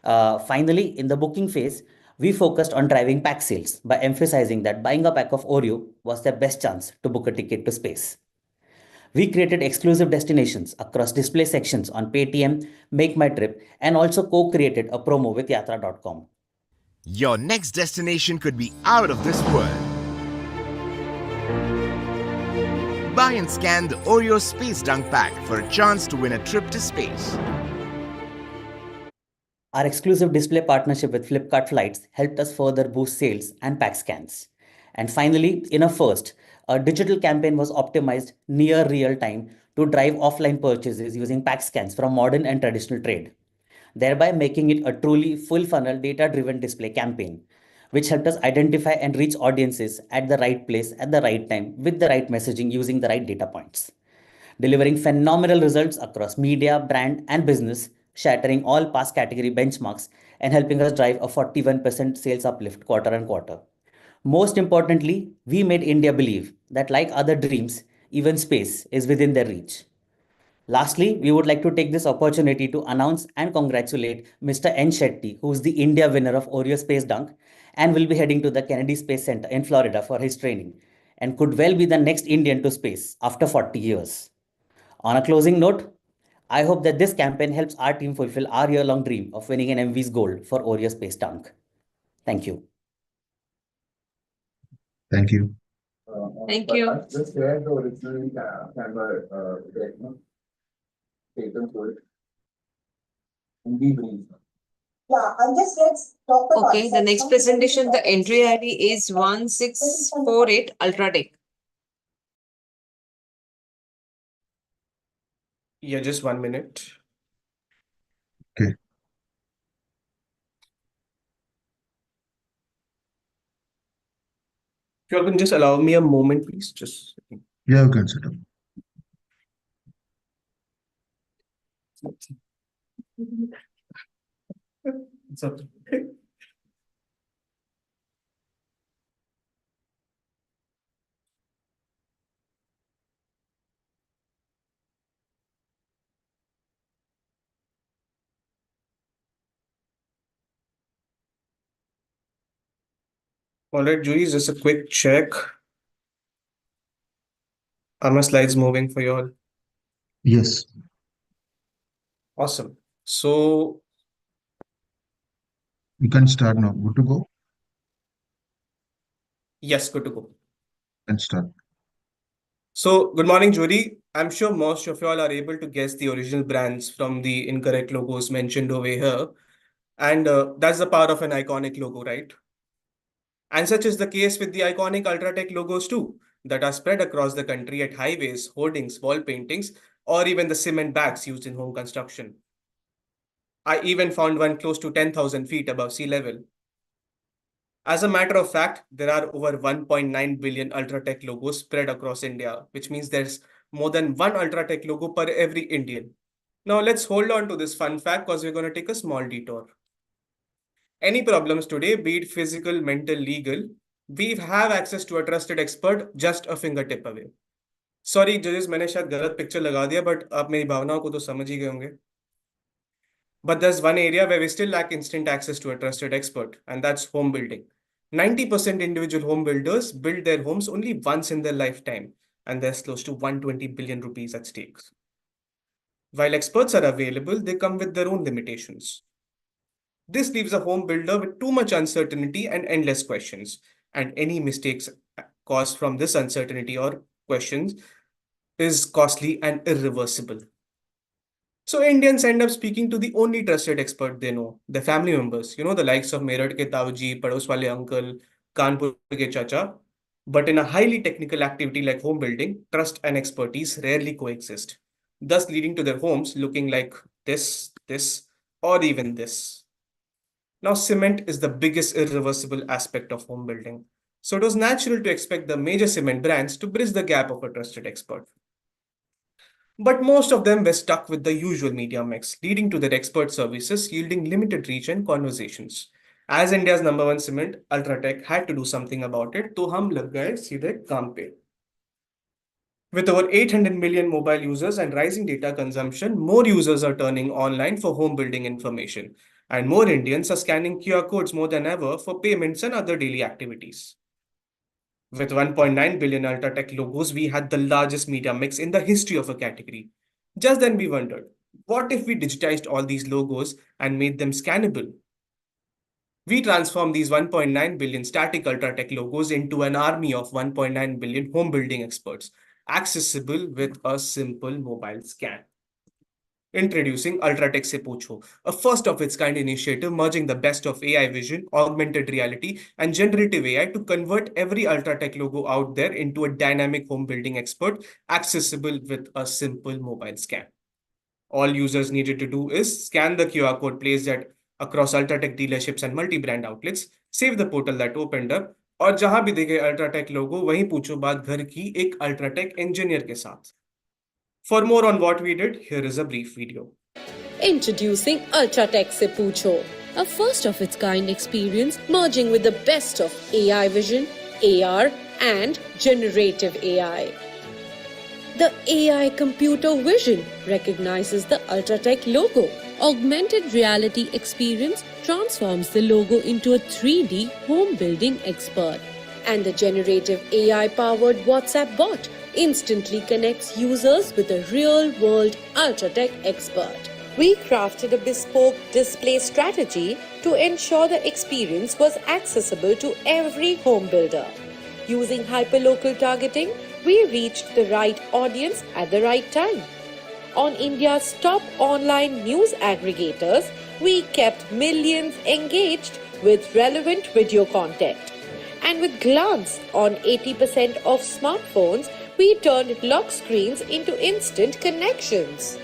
Finally, in the booking phase, we focused on driving pack sales by emphasizing that buying a pack of Oreo was their best chance to book a ticket to space. We created exclusive destinations across display sections on Paytm, Make My Trip, and also co-created a promo with Yatra.com. Your next destination could be out of this world. Buy and scan the Oreo Space Dunk Pack for a chance to win a trip to space. Our exclusive display partnership with Flipkart Flights helped us further boost sales and pack scans. And finally, in a first, a digital campaign was optimized near real time to drive offline purchases using pack scans from modern and traditional trade, thereby making it a truly full funnel data driven display campaign, which helped us identify and reach audiences at the right place at the right time with the right messaging using the right data points, delivering phenomenal results across media, brand, and business, shattering all past category benchmarks and helping us drive a 41% sales uplift quarter on quarter. Most importantly, we made India believe that, like other dreams, even space is within their reach. Lastly, we would like to take this opportunity to announce and congratulate Mr. N. Shetty, who is the India winner of Oreo Space Dunk and will be heading to the Kennedy Space Center in Florida for his training and could well be the next Indian to space after 40 years. On a closing note, I hope that this campaign helps our team fulfill our year-long dream of winning an Emvies gold for Oreo Space Dunk. Thank you. Thank you. Thank you. Just where the original camera patent for it. And be brief. Yeah, and just let's talk about Okay, the next presentation, the entry ID is 1648 Ultratech. Yeah, just 1 minute. Okay. If you all can just allow me a moment, please. Just Yeah, you can sit up. it's okay. All right, Julie, just a quick check. Are my slides moving for you all? Yes. Awesome. So You can start now. Good to go? yes, good to go. Can start. So good morning, Judy. I'm sure most of you all are able to guess the original brands from the incorrect logos mentioned over here. And that's the power of an iconic logo, right? And such is the case with the iconic Ultratech logos too, that are spread across the country at highways, hoardings, wall paintings, or even the cement bags used in home construction. I even found one close to 10,000 feet above sea level. As a matter of fact, there are over 1.9 billion Ultratech logos spread across India, which means there's more than one Ultratech logo per every Indian. Now let's hold on to this fun fact because we're going to take a small detour. Any problems today, be it physical, mental, legal, we have access to a trusted expert just a fingertip away. Sorry judges, मैंने शायद गलत picture लगा दिया, but आप मेरी भावनाओं को तो समझ ही गए होंगे. But there's one area where we still lack instant access to a trusted expert, and that's home building. 90% individual home builders build their homes only once in their lifetime, and there's close to 120 billion rupees at stake. While experts are available, they come with their own limitations. This leaves a home builder with too much uncertainty and endless questions, and any mistakes caused from this uncertainty or questions is costly and irreversible. So Indians end up speaking to the only trusted expert they know, their family members, the likes of Meerut ke Tauji, Pados wale uncle, Kanpur ke chacha. But in a highly technical activity like home building, trust and expertise rarely coexist, thus leading to their homes looking like this, or even this. Now, cement is the biggest irreversible aspect of home building. So it was natural to expect the major cement brands to bridge the gap of a trusted expert. But most of them were stuck with the usual media mix, leading to their expert services yielding limited reach and conversations. As India's number one cement, Ultratech had to do something about it, तो हम लग गए सीधे काम पे. With over 800 million mobile users and rising data consumption, more users are turning online for home building information, and more Indians are scanning QR codes more than ever for payments and other daily activities. With 1.9 billion Ultratech logos, we had the largest media mix in the history of a category. Just then we wondered, what if we digitized all these logos and made them scannable? We transformed these 1.9 billion static Ultratech logos into an army of 1.9 billion home building experts, accessible with a simple mobile scan. Introducing Ultratech Se Pucho, a first of its kind initiative merging the best of AI vision, augmented reality, and generative AI to convert every Ultratech logo out there into a dynamic home building expert accessible with a simple mobile scan. All users needed to do is scan the QR code placed at across Ultratech dealerships and multi-brand outlets, save the portal that opened up, और जहां भी दिखे Ultratech logo, वहीं पूछो बात घर की एक Ultratech engineer के साथ. For more on what we did, here is a brief video. Introducing Ultratech Se Pucho, a first of its kind experience merging with the best of AI vision, AR, and generative AI. The AI computer vision recognizes the Ultratech logo. Augmented reality experience transforms the logo into a 3D home building expert. And the generative AI powered WhatsApp bot instantly connects users with a real world Ultratech expert. We crafted a bespoke display strategy to ensure the experience was accessible to every home builder. Using hyperlocal targeting, we reached the right audience at the right time. On India's top online news aggregators, we kept millions engaged with relevant video content. And with glance on 80% of smartphones, we turned lock screens into instant connections.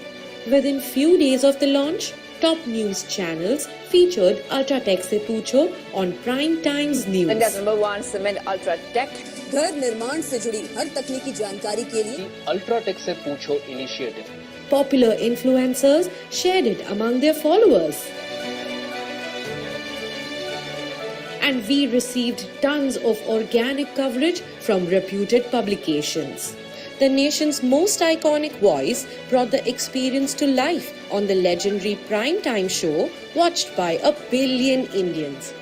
Within few days of the launch, top news channels featured Ultratech Se Pucho on Prime Times News. India's #1 cement Ultratech. घर निर्माण से जुड़ी हर तकनीकी जानकारी के लिए Ultratech Se Pucho initiative. Popular influencers shared it among their followers. And we received tons of organic coverage from reputed publications. The nation's most iconic voice brought the experience to life on the legendary primetime show watched by a billion Indians.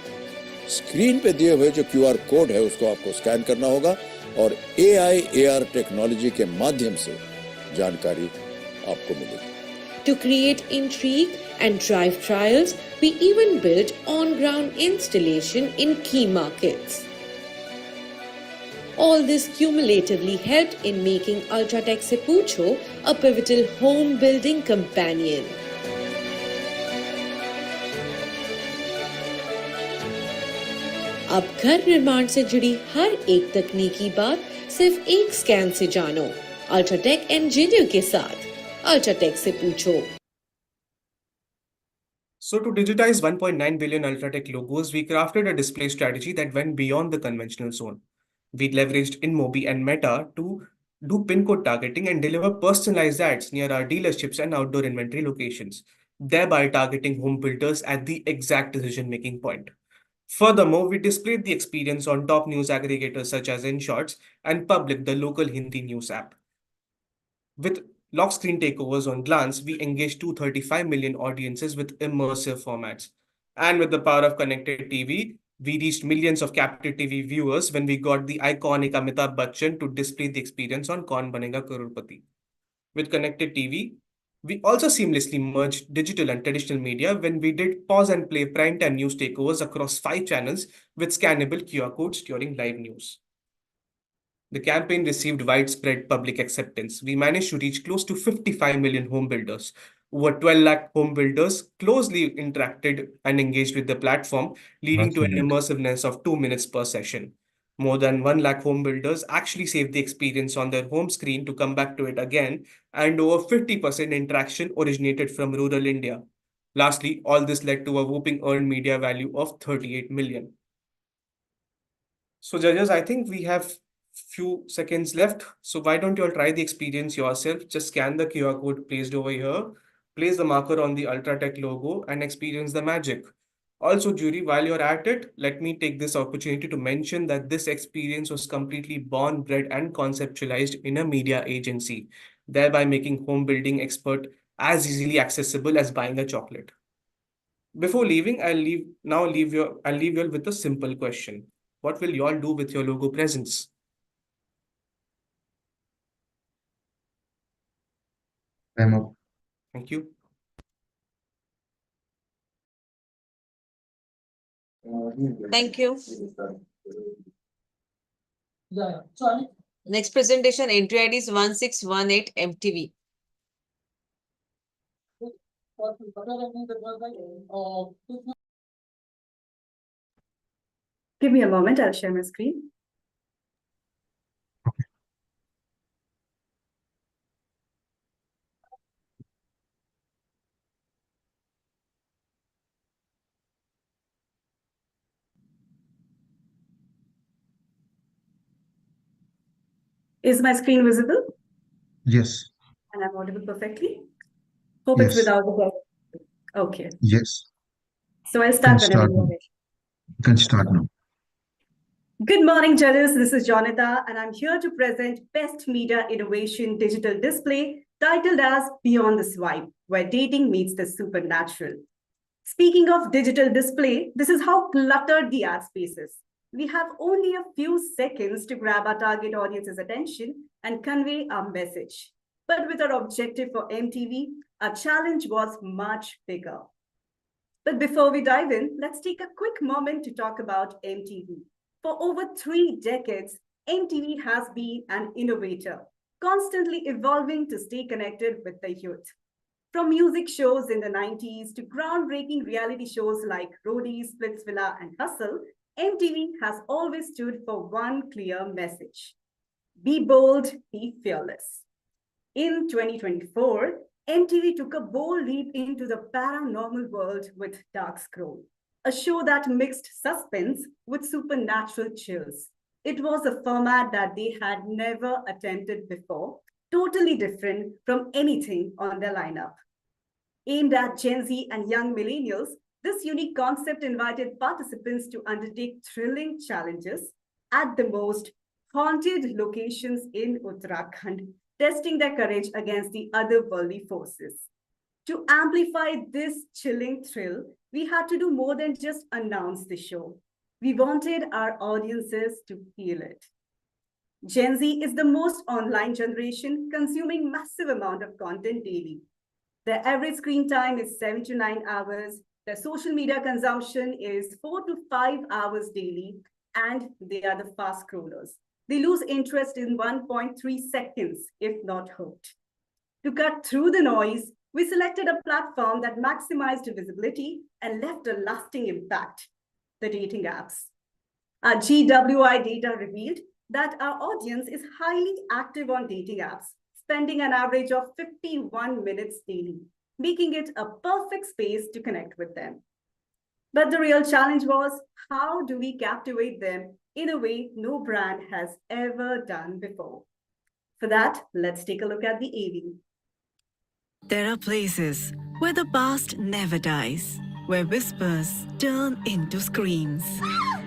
Screen पे दिए हुए जो QR code है उसको आपको scan करना होगा और एआई एआर टेक्नोलॉजी के माध्यम से जानकारी आपको मिलेगी. To create intrigue and drive trials, we even built on-ground installation in key markets. All this cumulatively helped in making Ultratech Se Pucho a pivotal home building companion. अब घर निर्माण से जुड़ी हर एक तकनीकी बात सिर्फ एक स्कैन से जानो. अल्ट्राटेक इंजीनियर के साथ अल्ट्राटेक से पूछो. So to digitize 1.9 billion Ultratech logos, we crafted a display strategy that went beyond the conventional zone. We leveraged InMobi and Meta to do pin code targeting and deliver personalized ads near our dealerships and outdoor inventory locations, thereby targeting home builders at the exact decision-making point. Furthermore, we displayed the experience on top news aggregators such as InShots and Public, the local Hindi news app. With lock screen takeovers on glance, we engaged 235 million audiences with immersive formats. And with the power of connected TV, We reached millions of captive TV viewers when we got the iconic Amitabh Bachchan to display the experience on Kaun Banega Crorepati. With connected TV, we also seamlessly merged digital and traditional media when we did pause and play primetime news takeovers across 5 channels with scannable QR codes during live news. The campaign received widespread public acceptance. We managed to reach close to 55 million home builders. Over 12 lakh home builders closely interacted and engaged with the platform, leading That's to an right. immersiveness of 2 minutes per session. More than 1 lakh home builders actually saved the experience on their home screen to come back to it again, and over 50% interaction originated from rural India. Lastly, all this led to a whopping earned media value of 38 million. So judges, I think we have few seconds left. So why don't you all try the experience yourself? Just scan the QR code placed over here, place the marker on the Ultratech logo and experience the magic. Also, jury, while you're at it, let me take this opportunity to mention that this experience was completely born, bred, and conceptualized in a media agency, thereby making home building expert as easily accessible as buying a chocolate. Before leaving, I'll leave you all with a simple question. What will you all do with your logo presence? I'm up. Thank you. Thank you. Next presentation, entry ID is 1618 MTV. Give me a moment, I'll share my screen. Is my screen visible? Yes. And I'm audible perfectly? Hope Yes. it's without the bug. Okay. Yes. So I'll You can start whenever start you are now. ready. You can start now. Good morning, judges. This is Jonatha, and I'm here to present Best Media Innovation Digital Display, titled as Beyond the Swipe, where dating meets the supernatural. Speaking of digital display, this is how cluttered the ad space is. We have only a few seconds to grab our target audience's attention and convey our message. But with our objective for MTV, our challenge was much bigger. But before we dive in, let's take a quick moment to talk about MTV. For over 3 decades, MTV has been an innovator, constantly evolving to stay connected with the youth. From music shows in the 90s to groundbreaking reality shows like Roadies, Splitsvilla, and Hustle, MTV has always stood for one clear message: be bold, be fearless. In 2024, MTV took a bold leap into the paranormal world with Dark Scroll, a show that mixed suspense with supernatural chills. It was a format that they had never attempted before, totally different from anything on their lineup. Aimed at Gen Z and young millennials, this unique concept invited participants to undertake thrilling challenges at the most haunted locations in Uttarakhand, testing their courage against the otherworldly forces. To amplify this chilling thrill, we had to do more than just announce the show. We wanted our audiences to feel it. Gen Z is the most online generation, consuming massive amount of content daily. Their average screen time is 7 to 9 hours. Their social media consumption is 4 to 5 hours daily, and they are the fast scrollers. They lose interest in 1.3 seconds, if not hooked. To cut through the noise, we selected a platform that maximized visibility and left a lasting impact: the dating apps. Our GWI data revealed that our audience is highly active on dating apps, spending an average of 51 minutes daily, making it a perfect space to connect with them. But the real challenge was, how do we captivate them in a way no brand has ever done before? For that, let's take a look at the AV. There are places where the past never dies, where whispers turn into screams,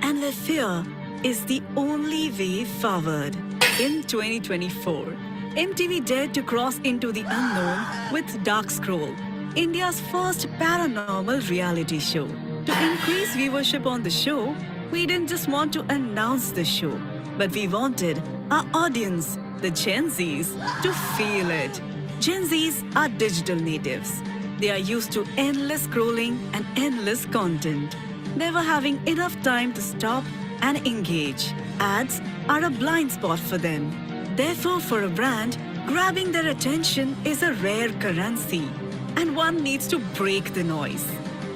and where fear is the only way forward. In 2024, MTV dared to cross into the unknown with Dark Scroll, India's first paranormal reality show. To increase viewership on the show, We didn't just want to announce the show, but we wanted our audience, the Gen Zs, to feel it. Gen Zs are digital natives. They are used to endless scrolling and endless content, never having enough time to stop and engage. Ads are a blind spot for them. Therefore, for a brand, grabbing their attention is a rare currency, and one needs to break the noise.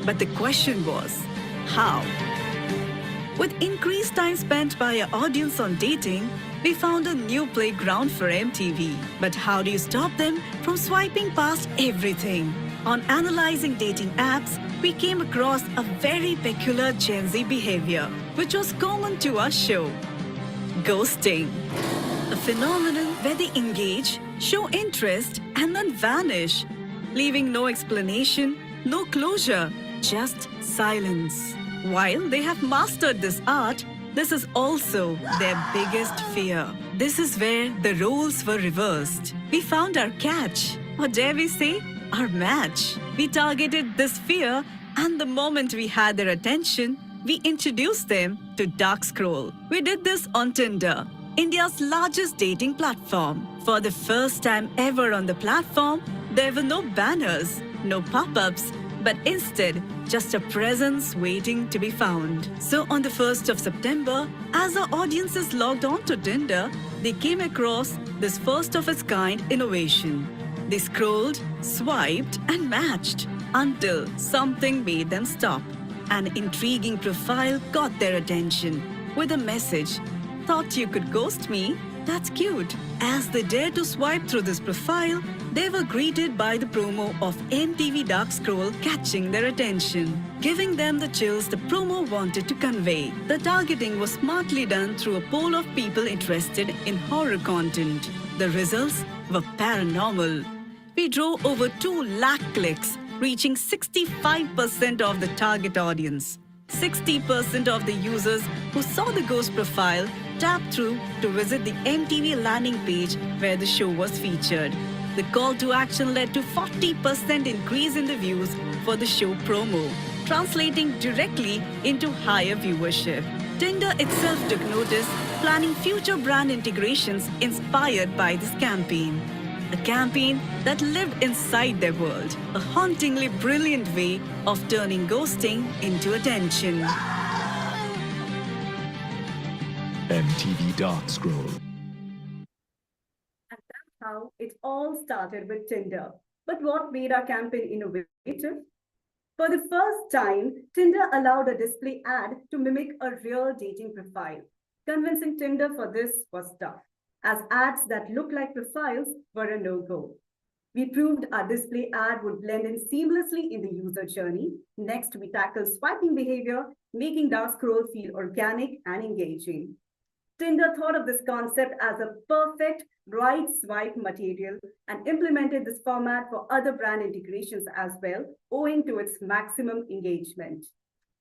But the question was, how? With increased time spent by our audience on dating, we found a new playground for MTV. But how do you stop them from swiping past everything? On analyzing dating apps, we came across a very peculiar Gen Z behavior, which was common to our show. Ghosting. A phenomenon where they engage, show interest, and then vanish, leaving no explanation, no closure, just silence. While they have mastered this art, this is also their biggest fear. This is where the roles were reversed. We found our catch, or dare we say, our match. We targeted this fear, and the moment we had their attention, we introduced them to Dark Scroll. We did this on Tinder, India's largest dating platform. For the first time ever on the platform, there were no banners, no pop-ups, but instead, just a presence waiting to be found. So on the 1st of September, as our audiences logged on to Tinder, they came across this first of its kind innovation. They scrolled, swiped, and matched until something made them stop. An intriguing profile got their attention with a message, "Thought you could ghost me? That's cute." As they dared to swipe through this profile, they were greeted by the promo of MTV Dark Scroll catching their attention, giving them the chills the promo wanted to convey. The targeting was smartly done through a poll of people interested in horror content. The results were paranormal. We drove over 2 lakh clicks, reaching 65% of the target audience. 60% of the users who saw the ghost profile tapped through to visit the MTV landing page where the show was featured. The call to action led to 40% increase in the views for the show promo, translating directly into higher viewership. Tinder itself took notice, planning future brand integrations inspired by this campaign. A campaign that lived inside their world, a hauntingly brilliant way of turning ghosting into attention. MTV Dark Scroll. And that's how it all started with Tinder. But what made our campaign innovative? For the first time, Tinder allowed a display ad to mimic a real dating profile. Convincing Tinder for this was tough, as ads that look like profiles were a no-go. We proved our display ad would blend in seamlessly in the user journey. Next, we tackled swiping behavior, making Dark Scroll feel organic and engaging. Tinder thought of this concept as a perfect right swipe material and implemented this format for other brand integrations as well, owing to its maximum engagement.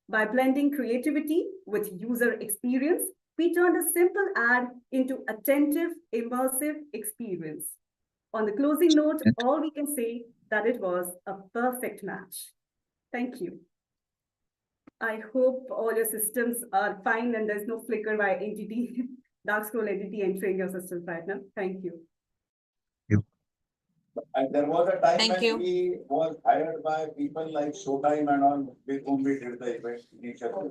By blending creativity with user experience, we turned a simple ad into attentive, immersive experience. On the closing note, all we can say that it was a perfect match. Thank you. I hope all your systems are fine and there's no flicker by entity, Dark Scroll entity entering your system right now. Thank you. And there was a time Thank when you. we was hired by people like Showtime and all, with whom we did the event initially.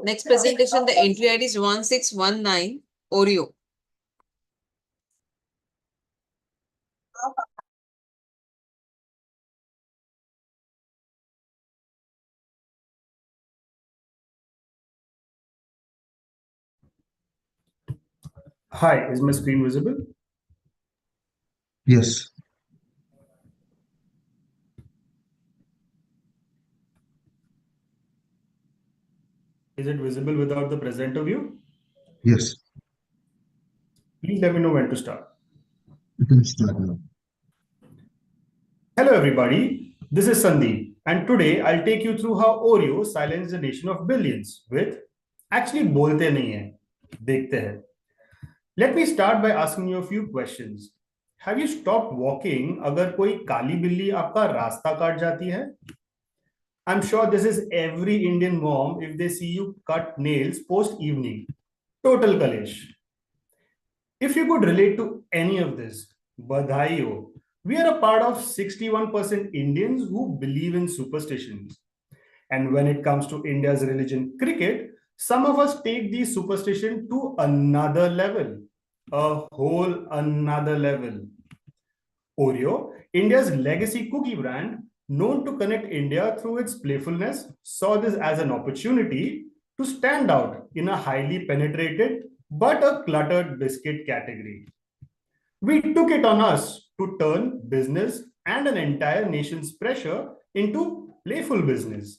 Next presentation, the entry ID is 1619, Oreo. Hi, is my screen visible? Yes. Is it visible without the presenter view? Yes. Please let me know when to start. You can start now. Hello everybody, this is Sandeep and today I'll take you through how Oreo silenced a nation of billions with actually bolte nahi hai, dekhte hai. Let me start by asking you a few questions. Have you stopped walking अगर कोई काली बिल्ली आपका रास्ता काट जाती है? I'm sure this is every Indian mom if they see you cut nails post evening. Total Kalesh. If you could relate to any of this, badhai ho. We are a part of 61% Indians who believe in superstitions. And when it comes to India's religion, cricket, some of us take the superstition to another level, a whole another level. Oreo, India's legacy cookie brand, known to connect India through its playfulness, saw this as an opportunity to stand out in a highly penetrated but a cluttered biscuit category. We took it on us to turn business and an entire nation's pressure into playful business.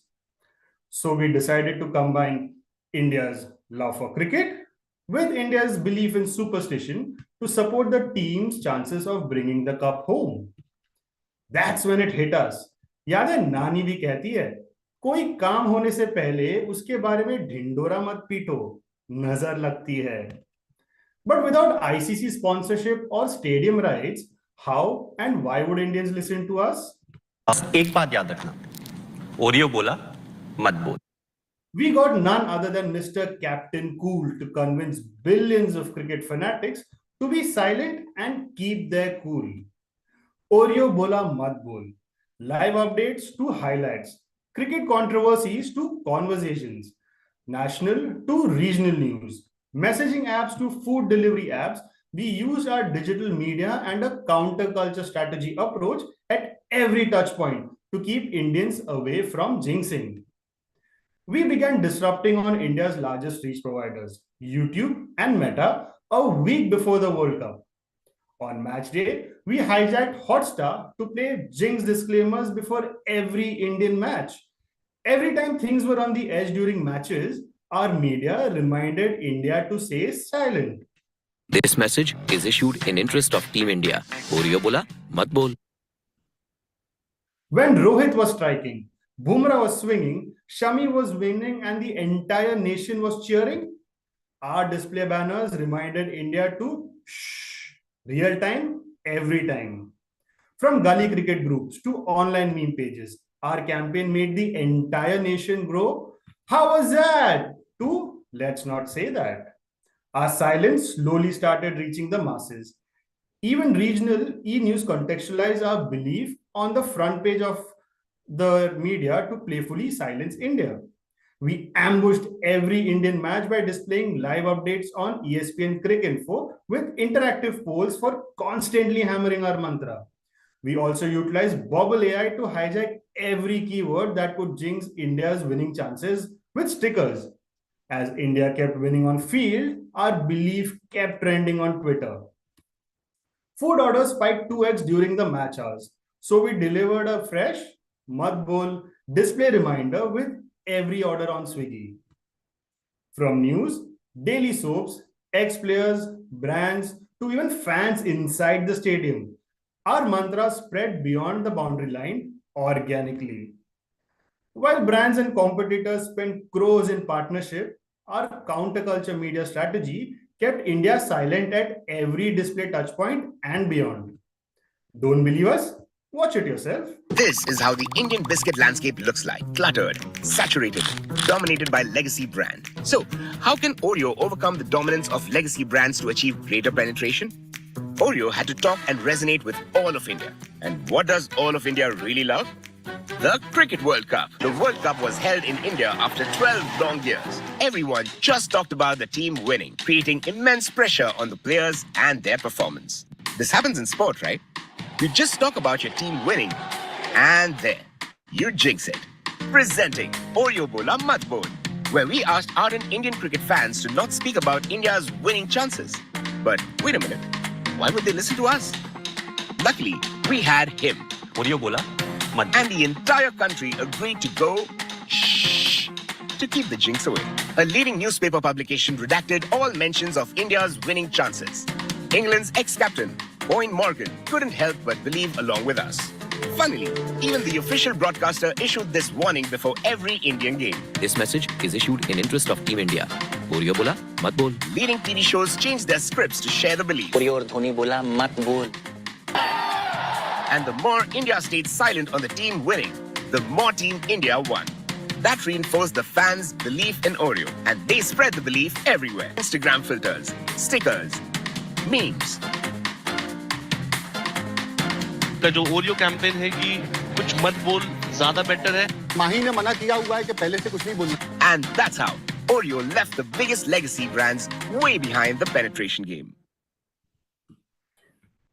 So we decided to combine India's love for cricket with India's belief in superstition to support the team's chances of bringing the cup home. That's when it hit us. याद है नानी भी कहती है कोई काम होने से पहले उसके बारे में ढिंडोरा मत पीटो नजर लगती है. But without ICC sponsorship or stadium rights, how and why would Indians listen to us? एक बात याद रखना, ओरियो बोला मत बोल. We got none other than Mr. Captain Cool to convince billions of cricket fanatics to be silent and keep their cool. Oreo bola mat bol. Live updates to highlights. Cricket controversies to conversations. National to regional news. Messaging apps to food delivery apps. We used our digital media and a counterculture strategy approach at every touch point to keep Indians away from jinxing. We began disrupting on India's largest reach providers, YouTube and Meta, a week before the World Cup. On match day, we hijacked Hotstar to play jinx disclaimers before every Indian match. Every time things were on the edge during matches, our media reminded India to stay silent. This message is issued in interest of Team India. Oreo bola, mat bol. When Rohit was striking, Bumrah was swinging, Shami was winning, and the entire nation was cheering, our display banners reminded India to shh, real time, every time. From gully cricket groups to online meme pages, our campaign made the entire nation grow. How was that? To let's not say that. Our silence slowly started reaching the masses. Even regional e-news contextualized our belief on the front page of the media to playfully silence India. We ambushed every Indian match by displaying live updates on ESPN Crick Info with interactive polls for constantly hammering our mantra. We also utilized Bobble AI to hijack every keyword that could jinx India's winning chances with stickers. As India kept winning on field, our belief kept trending on Twitter. Food orders spiked 2x during the match hours. So we delivered a fresh Mat Bol display reminder with every order on Swiggy. From news, daily soaps, ex-players, brands, to even fans inside the stadium, our mantra spread beyond the boundary line organically. While brands and competitors spent crores in partnership, our counterculture media strategy kept India silent at every display touchpoint and beyond. Don't believe us? Watch it yourself. This is how the Indian biscuit landscape looks like. Cluttered, saturated, dominated by legacy brand. So, how can Oreo overcome the dominance of legacy brands to achieve greater penetration? Oreo had to talk and resonate with all of India. And what does all of India really love? The Cricket World Cup. The World Cup was held in India after 12 long years. Everyone just talked about the team winning, creating immense pressure on the players and their performance. This happens in sport, right? You just talk about your team winning, and then you jinx it. Presenting Oreo Bola Mat Bol, where we asked ardent Indian cricket fans to not speak about India's winning chances. But wait a minute, why would they listen to us? Luckily, we had him. Oreo bola, mat. And the entire country agreed to go shh to keep the jinx away. A leading newspaper publication redacted all mentions of India's winning chances. England's ex-captain, Owen Morgan, couldn't help but believe along with us. Funnily, even the official broadcaster issued this warning before every Indian game. This message is issued in interest of Team India. Oreo bola, mat bol. Leading TV shows changed their scripts to share the belief. Oreo aur Dhoni bola mat bol. And the more India stayed silent on the team winning, the more Team India won. That reinforced the fans' belief in Oreo, and they spread the belief everywhere. Instagram filters, stickers, memes. का जो Oreo campaign है कि कुछ मत बोल ज्यादा better है माही ने मना किया हुआ है कि पहले से कुछ नहीं बोलना And that's how Oreo left the biggest legacy brands way behind the penetration game.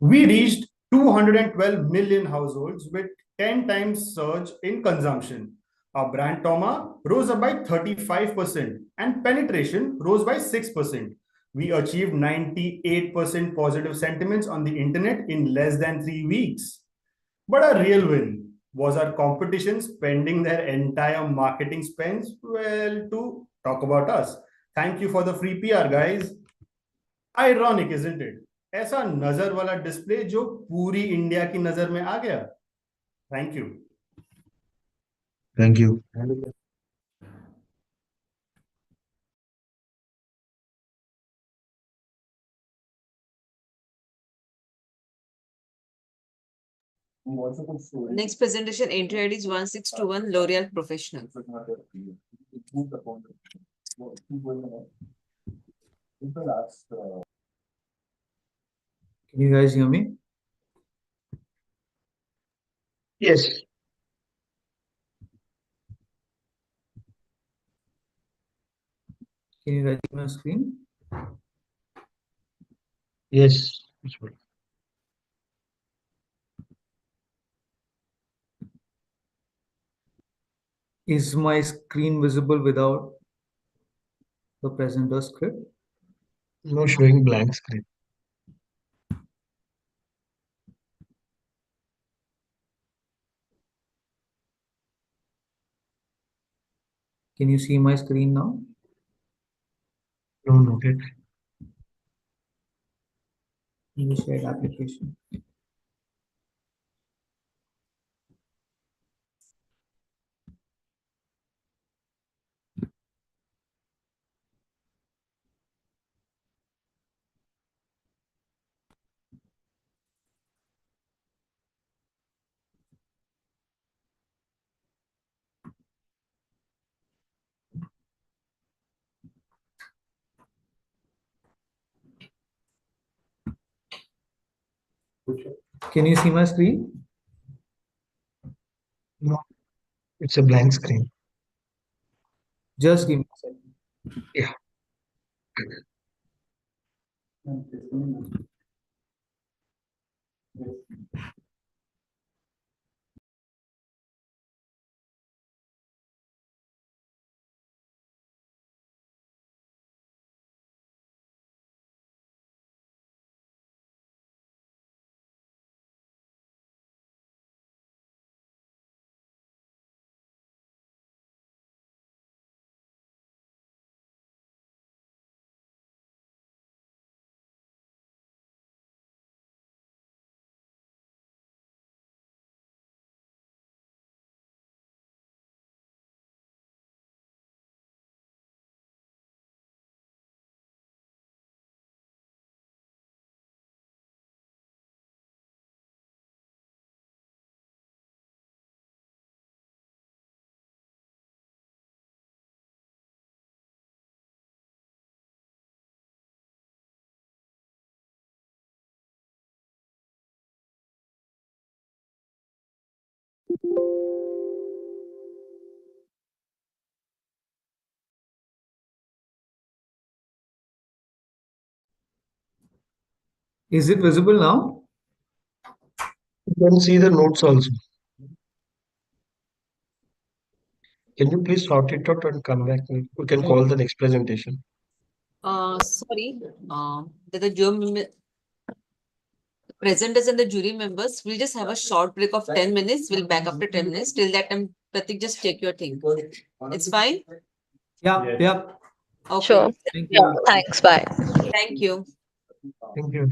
We reached 212 million households with 10 times surge in consumption. Our brand Toma rose up by 35% and penetration rose by 6%. We achieved 98% positive sentiments on the internet in less than 3 weeks. But our real win was our competition spending their entire marketing spends, well, to talk about us. Thank you for the free PR, guys. Ironic, isn't it? ऐसा नजर वाला display जो पूरी India की नजर में आ गया. Thank you. Thank you. Next presentation, entry ID is 1621, L'Oreal Professional. Can you guys hear me? Yes. Can you guys see my screen? Yes. Is my screen visible without the presenter script? No, showing blank screen. Can you see my screen now? No, not yet. In the shared application. Can you see my screen? No, it's a blank screen. Just give me a second. Yeah. Is it visible now? You can see the notes also. Can you please sort it out and come back? We can call the next presentation. Sorry, the presenters and the jury members, we'll just have a short break of 10 minutes. We'll back after 10 minutes. Till that time, Pratik, just check your thing. It's fine? Yeah, yeah. Okay. Sure. Thank Yeah, you. thanks. Bye. Thank you. Thank you.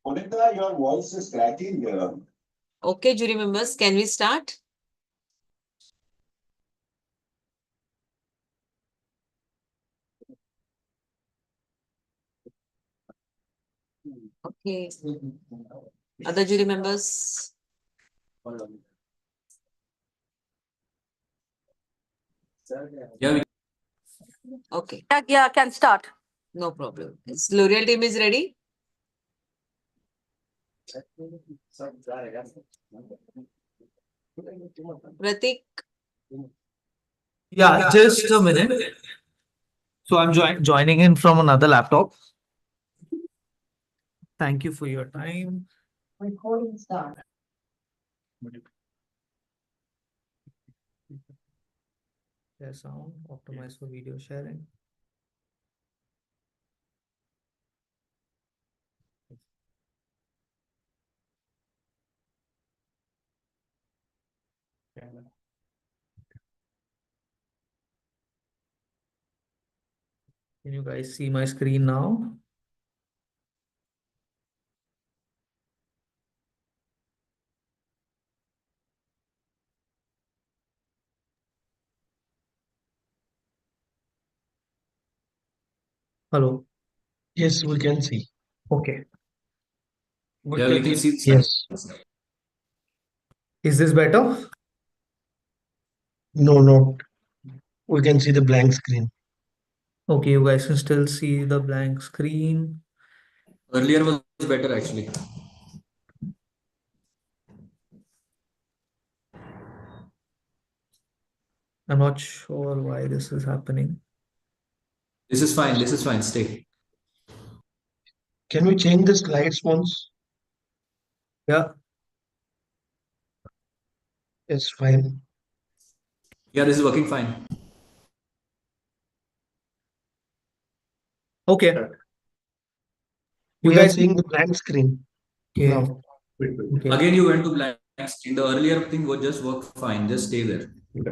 Monica, your voice is cracking here. Okay, jury members, can we start? Okay. Other jury members? Yeah, Okay, Yeah, can start. no problem. Is L'Oreal team is ready? Pratik? Yeah, just a minute. So I'm joining in from another laptop. Thank you for your time. Recording start. Share sound, optimize for video sharing. Can you guys see my screen now? Hello. Yes, we can see. Okay. yeah, we can see the Yes. Is this better? No, not. We can see the blank screen. Okay, you guys can still see the blank screen. Earlier was better actually. I'm not sure why this is happening. This is fine. This is fine. Stay. Can we change the slides once? Yeah. It's fine. Yeah, this is working fine. Okay. You We are guys. seeing the blank screen Okay. now. Okay. Again, you went to blank screen. The earlier thing would just work fine. Just stay there. You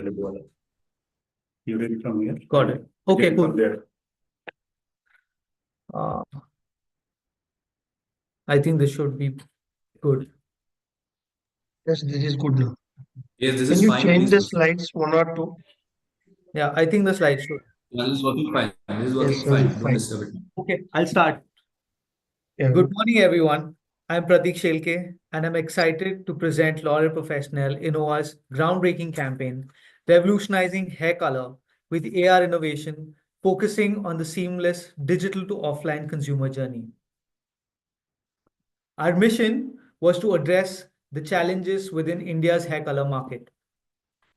did it from here. Got it. Okay, cool. From there. I think this should be good. Yes, this is good now. Yes, this Can is you fine. change Please the proceed. slides one or two? Yeah, I think the slide should. Yeah, this is working fine. This is working Yes, fine. it's Don't fine. disturb it. Okay, I'll start. Yeah. Good morning, everyone. I'm Pratik Shelke, and I'm excited to present L'Oreal Professional Innova's groundbreaking campaign, revolutionizing hair color with AR innovation, focusing on the seamless digital to offline consumer journey. Our mission was to address the challenges within India's hair color market.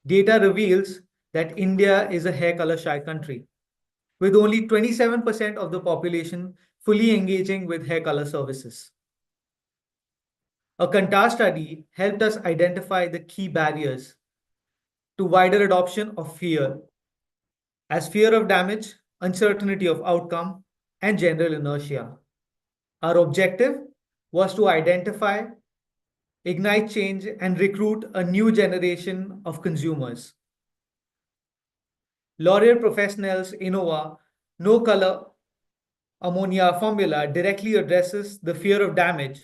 Data reveals that India is a hair color shy country, with only 27% of the population fully engaging with hair color services. A Kantar study helped us identify the key barriers to wider adoption of fear, as fear of damage, uncertainty of outcome, and general inertia. Our objective was to identify, ignite change, and recruit a new generation of consumers. L'Oreal Professionals Innova No Color Ammonia formula directly addresses the fear of damage,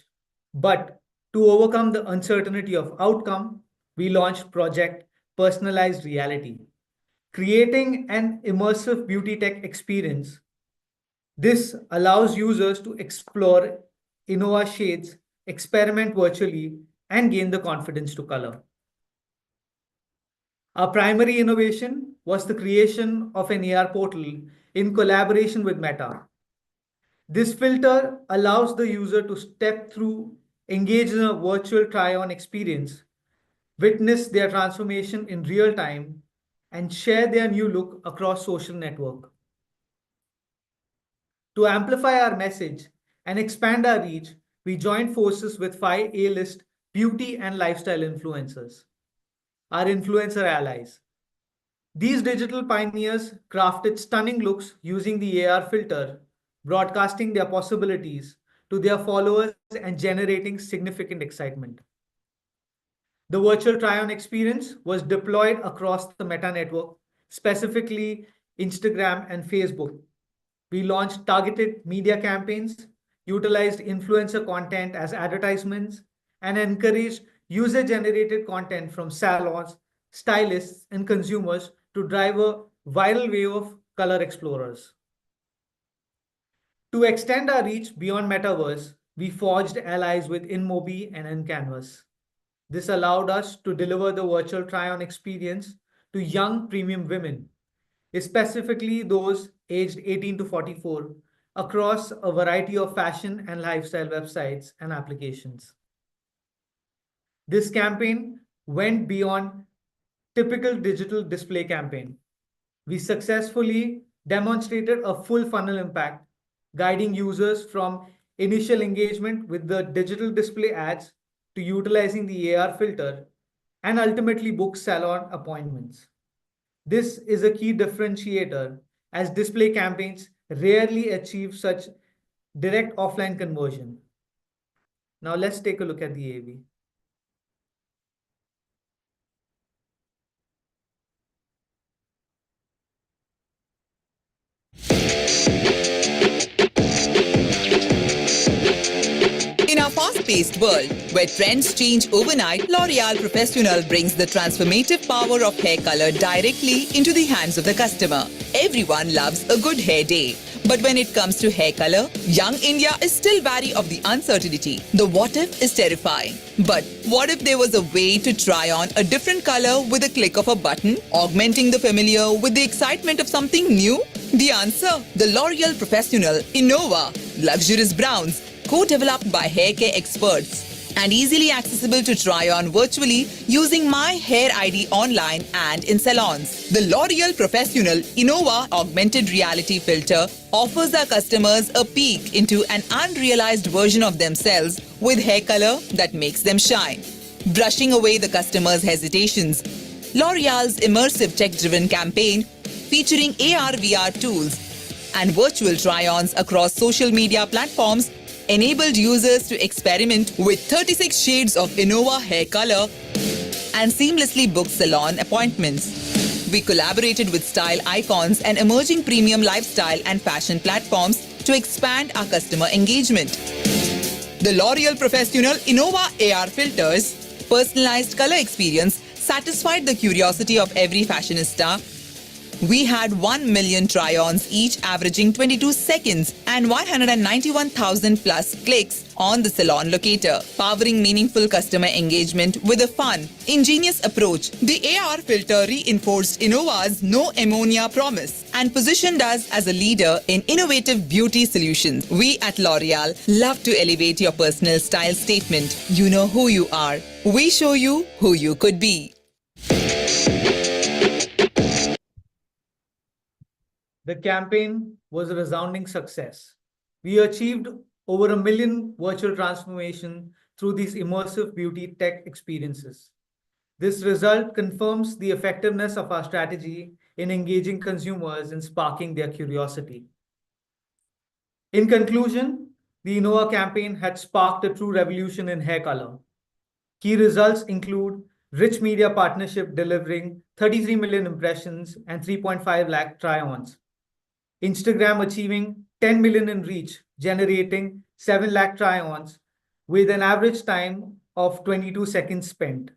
but to overcome the uncertainty of outcome, we launched Project Personalized Reality, creating an immersive beauty tech experience. This allows users to explore Innova shades, experiment virtually, and gain the confidence to color. Our primary innovation was the creation of an AR portal in collaboration with Meta. This filter allows the user to step through, engage in a virtual try-on experience, witness their transformation in real time, and share their new look across social network. To amplify our message and expand our reach, we joined forces with 5 A-list beauty and lifestyle influencers, our influencer allies. These digital pioneers crafted stunning looks using the AR filter, broadcasting their possibilities to their followers and generating significant excitement. The virtual try-on experience was deployed across the Meta network, specifically Instagram and Facebook. We launched targeted media campaigns utilized influencer content as advertisements, and encouraged user-generated content from salons, stylists, and consumers to drive a viral wave of color explorers. To extend our reach beyond metaverse, we forged allies with InMobi and InCanvas. This allowed us to deliver the virtual try-on experience to young premium women, specifically those aged 18 to 44, across a variety of fashion and lifestyle websites and applications. This campaign went beyond typical digital display campaign. We successfully demonstrated a full funnel impact, guiding users from initial engagement with the digital display ads to utilizing the AR filter and ultimately book salon appointments. This is a key differentiator as display campaigns rarely achieve such direct offline conversion. Now let's take a look at the AV. In our fast-paced world, where trends change overnight, L'Oréal Professionnel brings the transformative power of hair color directly into the hands of the customer. Everyone loves a good hair day. But when it comes to hair color, young India is still wary of the uncertainty. The what if is terrifying. But what if there was a way to try on a different color with a click of a button, augmenting the familiar with the excitement of something new? The answer, the L'Oréal Professionnel Innova Luxurious Browns, co-developed by hair care experts and easily accessible to try on virtually using My Hair ID online and in salons. The L'Oréal Professionnel Innova Augmented Reality Filter offers our customers a peek into an unrealized version of themselves with hair color that makes them shine. Brushing away the customer's hesitations, L'Oréal's immersive tech-driven campaign featuring AR/VR tools and virtual try-ons across social media platforms enabled users to experiment with 36 shades of Innova hair color and seamlessly book salon appointments. We collaborated with style icons and emerging premium lifestyle and fashion platforms to expand our customer engagement. The L'Oréal Professionnel Innova AR filters, personalized color experience, satisfied the curiosity of every fashionista. We had 1 million try-ons, each averaging 22 seconds and 191,000 plus clicks on the salon locator, powering meaningful customer engagement with a fun, ingenious approach. The AR filter reinforced Innova's no ammonia promise and positioned us as a leader in innovative beauty solutions. We at L'Oréal love to elevate your personal style statement. You know who you are. We show you who you could be. The campaign was a resounding success. We achieved over 1 million virtual transformations through these immersive beauty tech experiences. This result confirms the effectiveness of our strategy in engaging consumers and sparking their curiosity. In conclusion, the Innova campaign had sparked a true revolution in hair color. Key results include rich media partnership delivering 33 million impressions and 3.5 lakh try-ons. Instagram achieving 10 million in reach, generating 7 lakh try-ons with an average time of 22 seconds spent.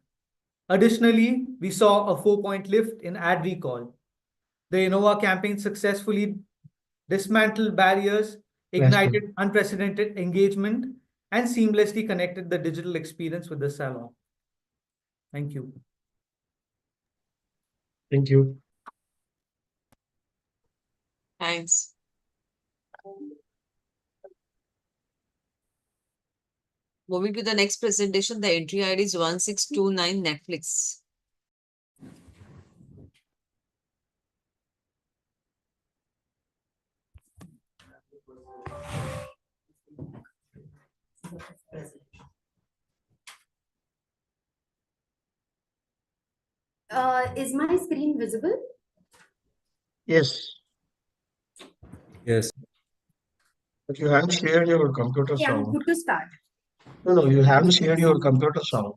Additionally, we saw a 4-point lift in ad recall. The Innova campaign successfully dismantled barriers, ignited unprecedented engagement, and seamlessly connected the digital experience with the salon. Thank you. Thank you. Thanks. Moving to the next presentation, the entry ID is 1629 Netflix. Is my screen visible? Yes. Yes. But you haven't shared your computer Yeah, sound. good to start. No, you haven't shared your computer sound.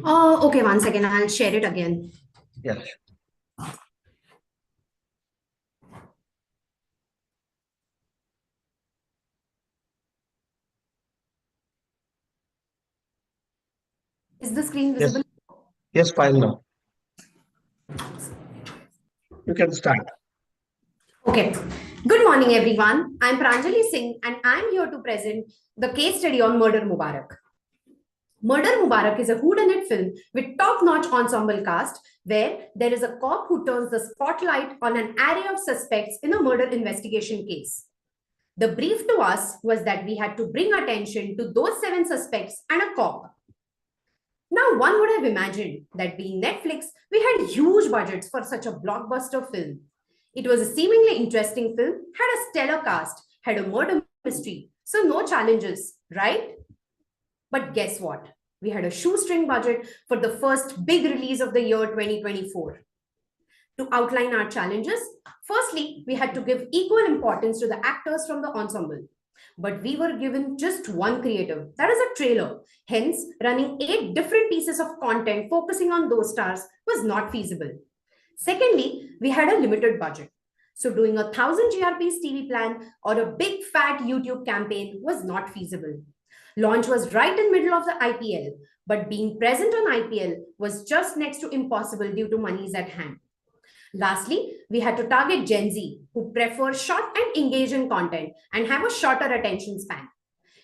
Oh, okay, 1 second. I'll share it again. Yes. Is the screen Yes. visible? Yes, fine now. You can start. Okay. Good morning, everyone. I'm Pranjali Singh, and I'm here to present the case study on Murder Mubarak. Murder Mubarak is a whodunit film with top-notch ensemble cast where there is a cop who turns the spotlight on an array of suspects in a murder investigation case. The brief to us was that we had to bring attention to those 7 suspects and a cop. Now, one would have imagined that being Netflix, we had huge budgets for such a blockbuster film. It was a seemingly interesting film, had a stellar cast, had a murder mystery, so no challenges, right? But guess what? We had a shoestring budget for the first big release of the year 2024. To outline our challenges, firstly, we had to give equal importance to the actors from the ensemble. But we were given just one creative, that is a trailer. Hence, running 8 different pieces of content focusing on those stars was not feasible. Secondly, we had a limited budget. So doing a 1000 GRPs TV plan or a big fat YouTube campaign was not feasible. Launch was right in the middle of the IPL, but being present on IPL was just next to impossible due to monies at hand. Lastly, we had to target Gen Z, who prefer short and engaging content and have a shorter attention span.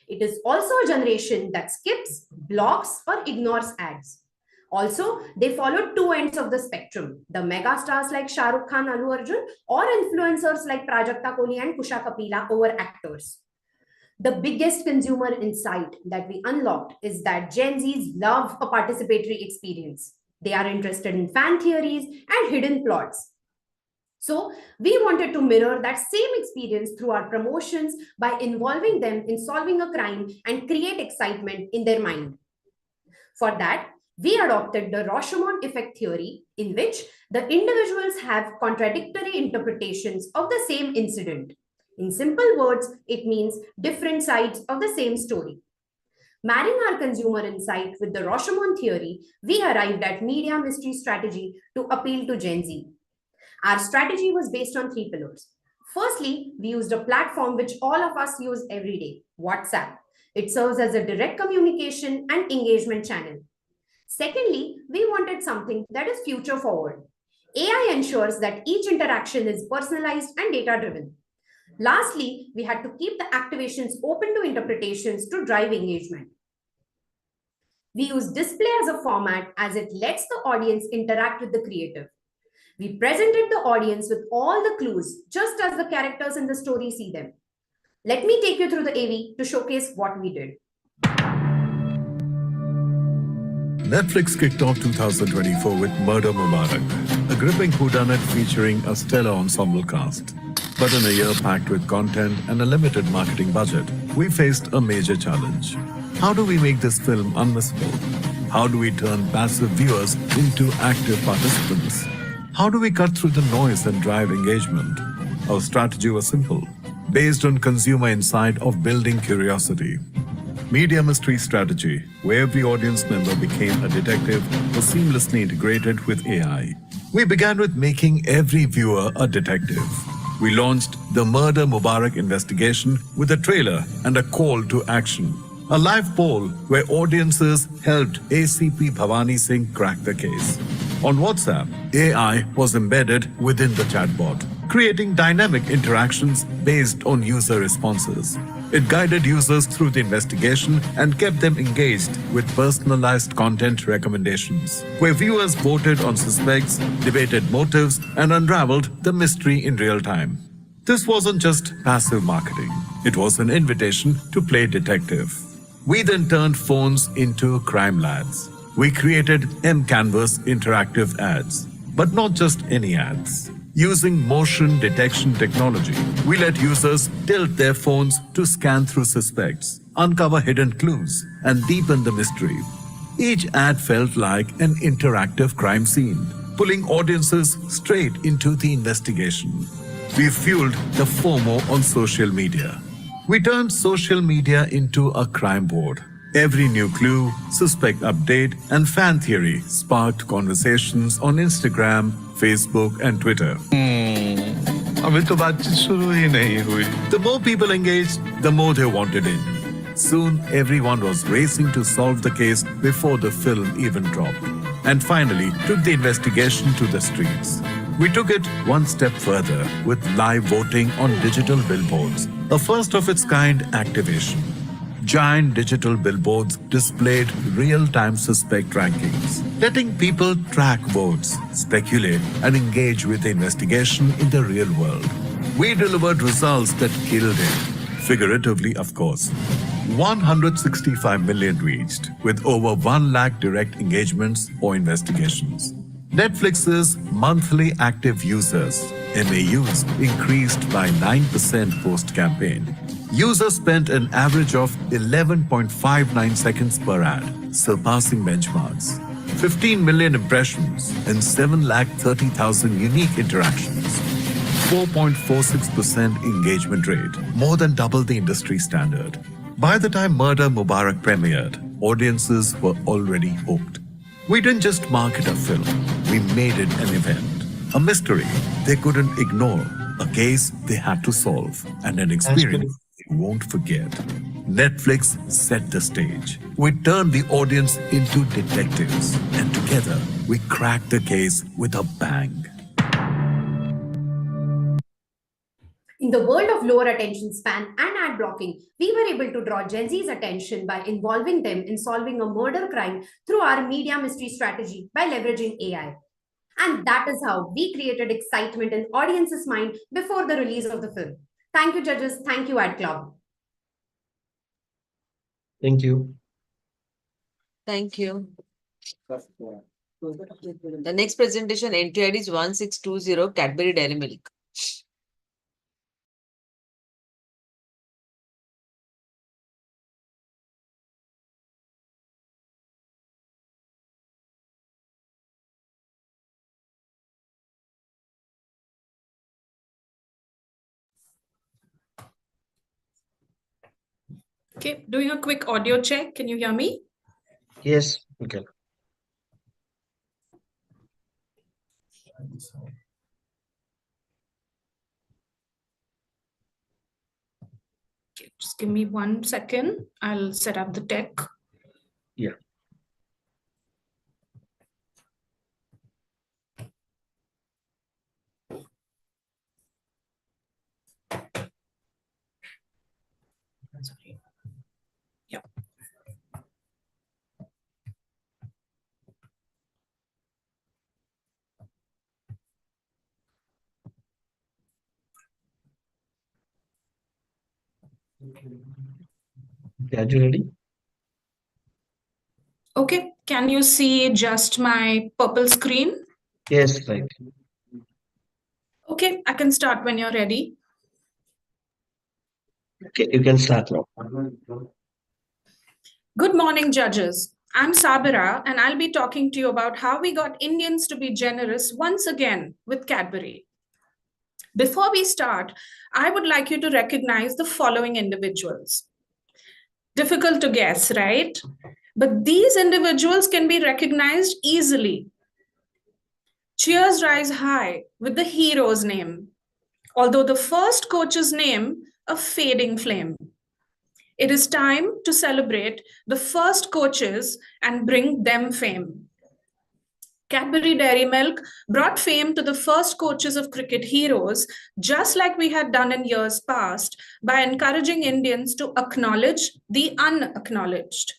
It is also a generation that skips, blocks, or ignores ads. Also, they followed 2 ends of the spectrum, the mega stars like Shah Rukh Khan, Allu Arjun, or influencers like Prajakta Kohli and Kusha Kapila over actors. The biggest consumer insight that we unlocked is that Gen Zs love a participatory experience. They are interested in fan theories and hidden plots. So we wanted to mirror that same experience through our promotions by involving them in solving a crime and create excitement in their mind. For that, we adopted the Rashomon effect theory, in which the individuals have contradictory interpretations of the same incident. In simple words, it means different sides of the same story. Marrying our consumer insight with the Rashomon theory, we arrived at media mystery strategy to appeal to Gen Z. Our strategy was based on 3 pillars. Firstly, we used a platform which all of us use every day, WhatsApp. It serves as a direct communication and engagement channel. Secondly, we wanted something that is future forward. AI ensures that each interaction is personalized and data driven. Lastly, we had to keep the activations open to interpretations to drive engagement. We use display as a format as it lets the audience interact with the creative. We presented the audience with all the clues, just as the characters in the story see them. Let me take you through the AV to showcase what we did. Netflix kicked off 2024 with Murder Mubarak, a gripping whodunit featuring a stellar ensemble cast. But in a year packed with content and a limited marketing budget, we faced a major challenge. How do we make this film unmissable? How do we turn passive viewers into active participants? How do we cut through the noise and drive engagement? Our strategy was simple, based on consumer insight of building curiosity. Media mystery strategy, where every audience member became a detective, was seamlessly integrated with AI. We began with making every viewer a detective. We launched the Murder Mubarak investigation with a trailer and a call to action. A live poll where audiences helped ACP Bhavani Singh crack the case. On WhatsApp, AI was embedded within the chatbot, creating dynamic interactions based on user responses. It guided users through the investigation and kept them engaged with personalized content recommendations, where viewers voted on suspects, debated motives, and unraveled the mystery in real time. This wasn't just passive marketing. It was an invitation to play detective. We then turned phones into crime lads. We created M-Canvas interactive ads, but not just any ads. Using motion detection technology, we let users tilt their phones to scan through suspects, uncover hidden clues, and deepen the mystery. Each ad felt like an interactive crime scene, pulling audiences straight into the investigation. We fueled the FOMO on social media. We turned social media into a crime board. Every new clue, suspect update, and fan theory sparked conversations on Instagram, Facebook, and Twitter. The more people engaged, the more they wanted in. Soon, everyone was racing to solve the case before the film even dropped, and finally took the investigation to the streets. We took it one step further with live voting on digital billboards, a first of its kind activation. Giant digital billboards displayed real-time suspect rankings, letting people track votes, speculate, and engage with the investigation in the real world. We delivered results that killed it, figuratively of course. 165 million reached, with over 1 lakh direct engagements or investigations. Netflix's monthly active users, MAUs, increased by 9% post-campaign. Users spent an average of 11.59 seconds per ad, surpassing benchmarks. 15 million impressions and 730,000 unique interactions. 4.46% engagement rate, more than double the industry standard. By the time Murder Mubarak premiered, audiences were already hooked. We didn't just market a film, we made it an event. A mystery they couldn't ignore, a case they had to solve, and an experience they won't forget. Netflix set the stage. We turned the audience into detectives, and together we cracked the case with a bang. In the world of lower attention span and ad blocking, we were able to draw Gen Z's attention by involving them in solving a murder crime through our media mystery strategy by leveraging AI. And that is how we created excitement in audience's mind before the release of the film. Thank you, judges. Thank you, Ad Club. Thank you. Thank you. The next presentation entry ID is 1620 Cadbury Dairy Milk. Okay, doing a quick audio check. Can you hear me? Yes, okay. Okay, just give me 1 second. I'll set up the tech. Yeah. Sorry. Yeah. Are you ready? Okay, can you see just my purple screen? Yes, right. Okay, I can start when you're ready. Okay, you can start now. Good morning, judges. I'm Sabira, and I'll be talking to you about how we got Indians to be generous once again with Cadbury. Before we start, I would like you to recognize the following individuals. Difficult to guess, right? But these individuals can be recognized easily. Cheers rise high with the hero's name, although the first coach's name, a fading flame. It is time to celebrate the first coaches and bring them fame. Cadbury Dairy Milk brought fame to the first coaches of cricket heroes, just like we had done in years past, by encouraging Indians to acknowledge the unacknowledged.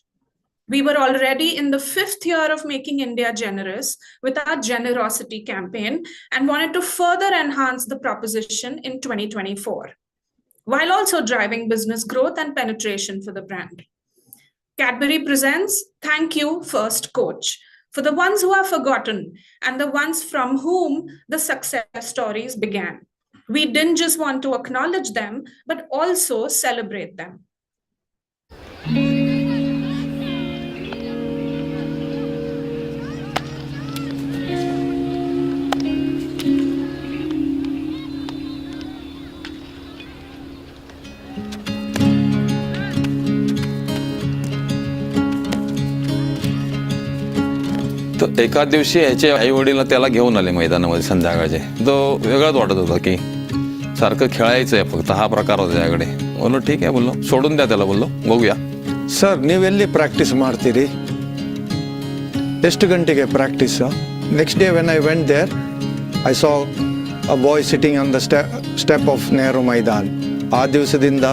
We were already in the 5th year of making India generous with our generosity campaign and wanted to further enhance the proposition in 2024, while also driving business growth and penetration for the brand. Cadbury presents Thank You First Coach, for the ones who are forgotten and the ones from whom the success stories began. We didn't just want to acknowledge them, but also celebrate them. तर एका दिवशी ह्याचे आई वडील त्याला घेऊन आले मैदानामध्ये संध्याकाळचे. तो वेगळाच वाटत होता की सारखं खेळायचंय फक्त हा प्रकार होता त्याकडे. बोललो ठीक आहे, बोललो सोडून द्या त्याला, बोललो बघूया. ಸರ್ ನೀವೆಲ್ಲಿ ಪ್ರಾಕ್ಟೀಸ್ ಮಾಡ್ತೀರಿ? ಎಷ್ಟು ಗಂಟೆಗೆ practice? Next day when I went there I saw a boy sitting on the step of Nehru Maidan. ಆ ದಿವಸದಿಂದ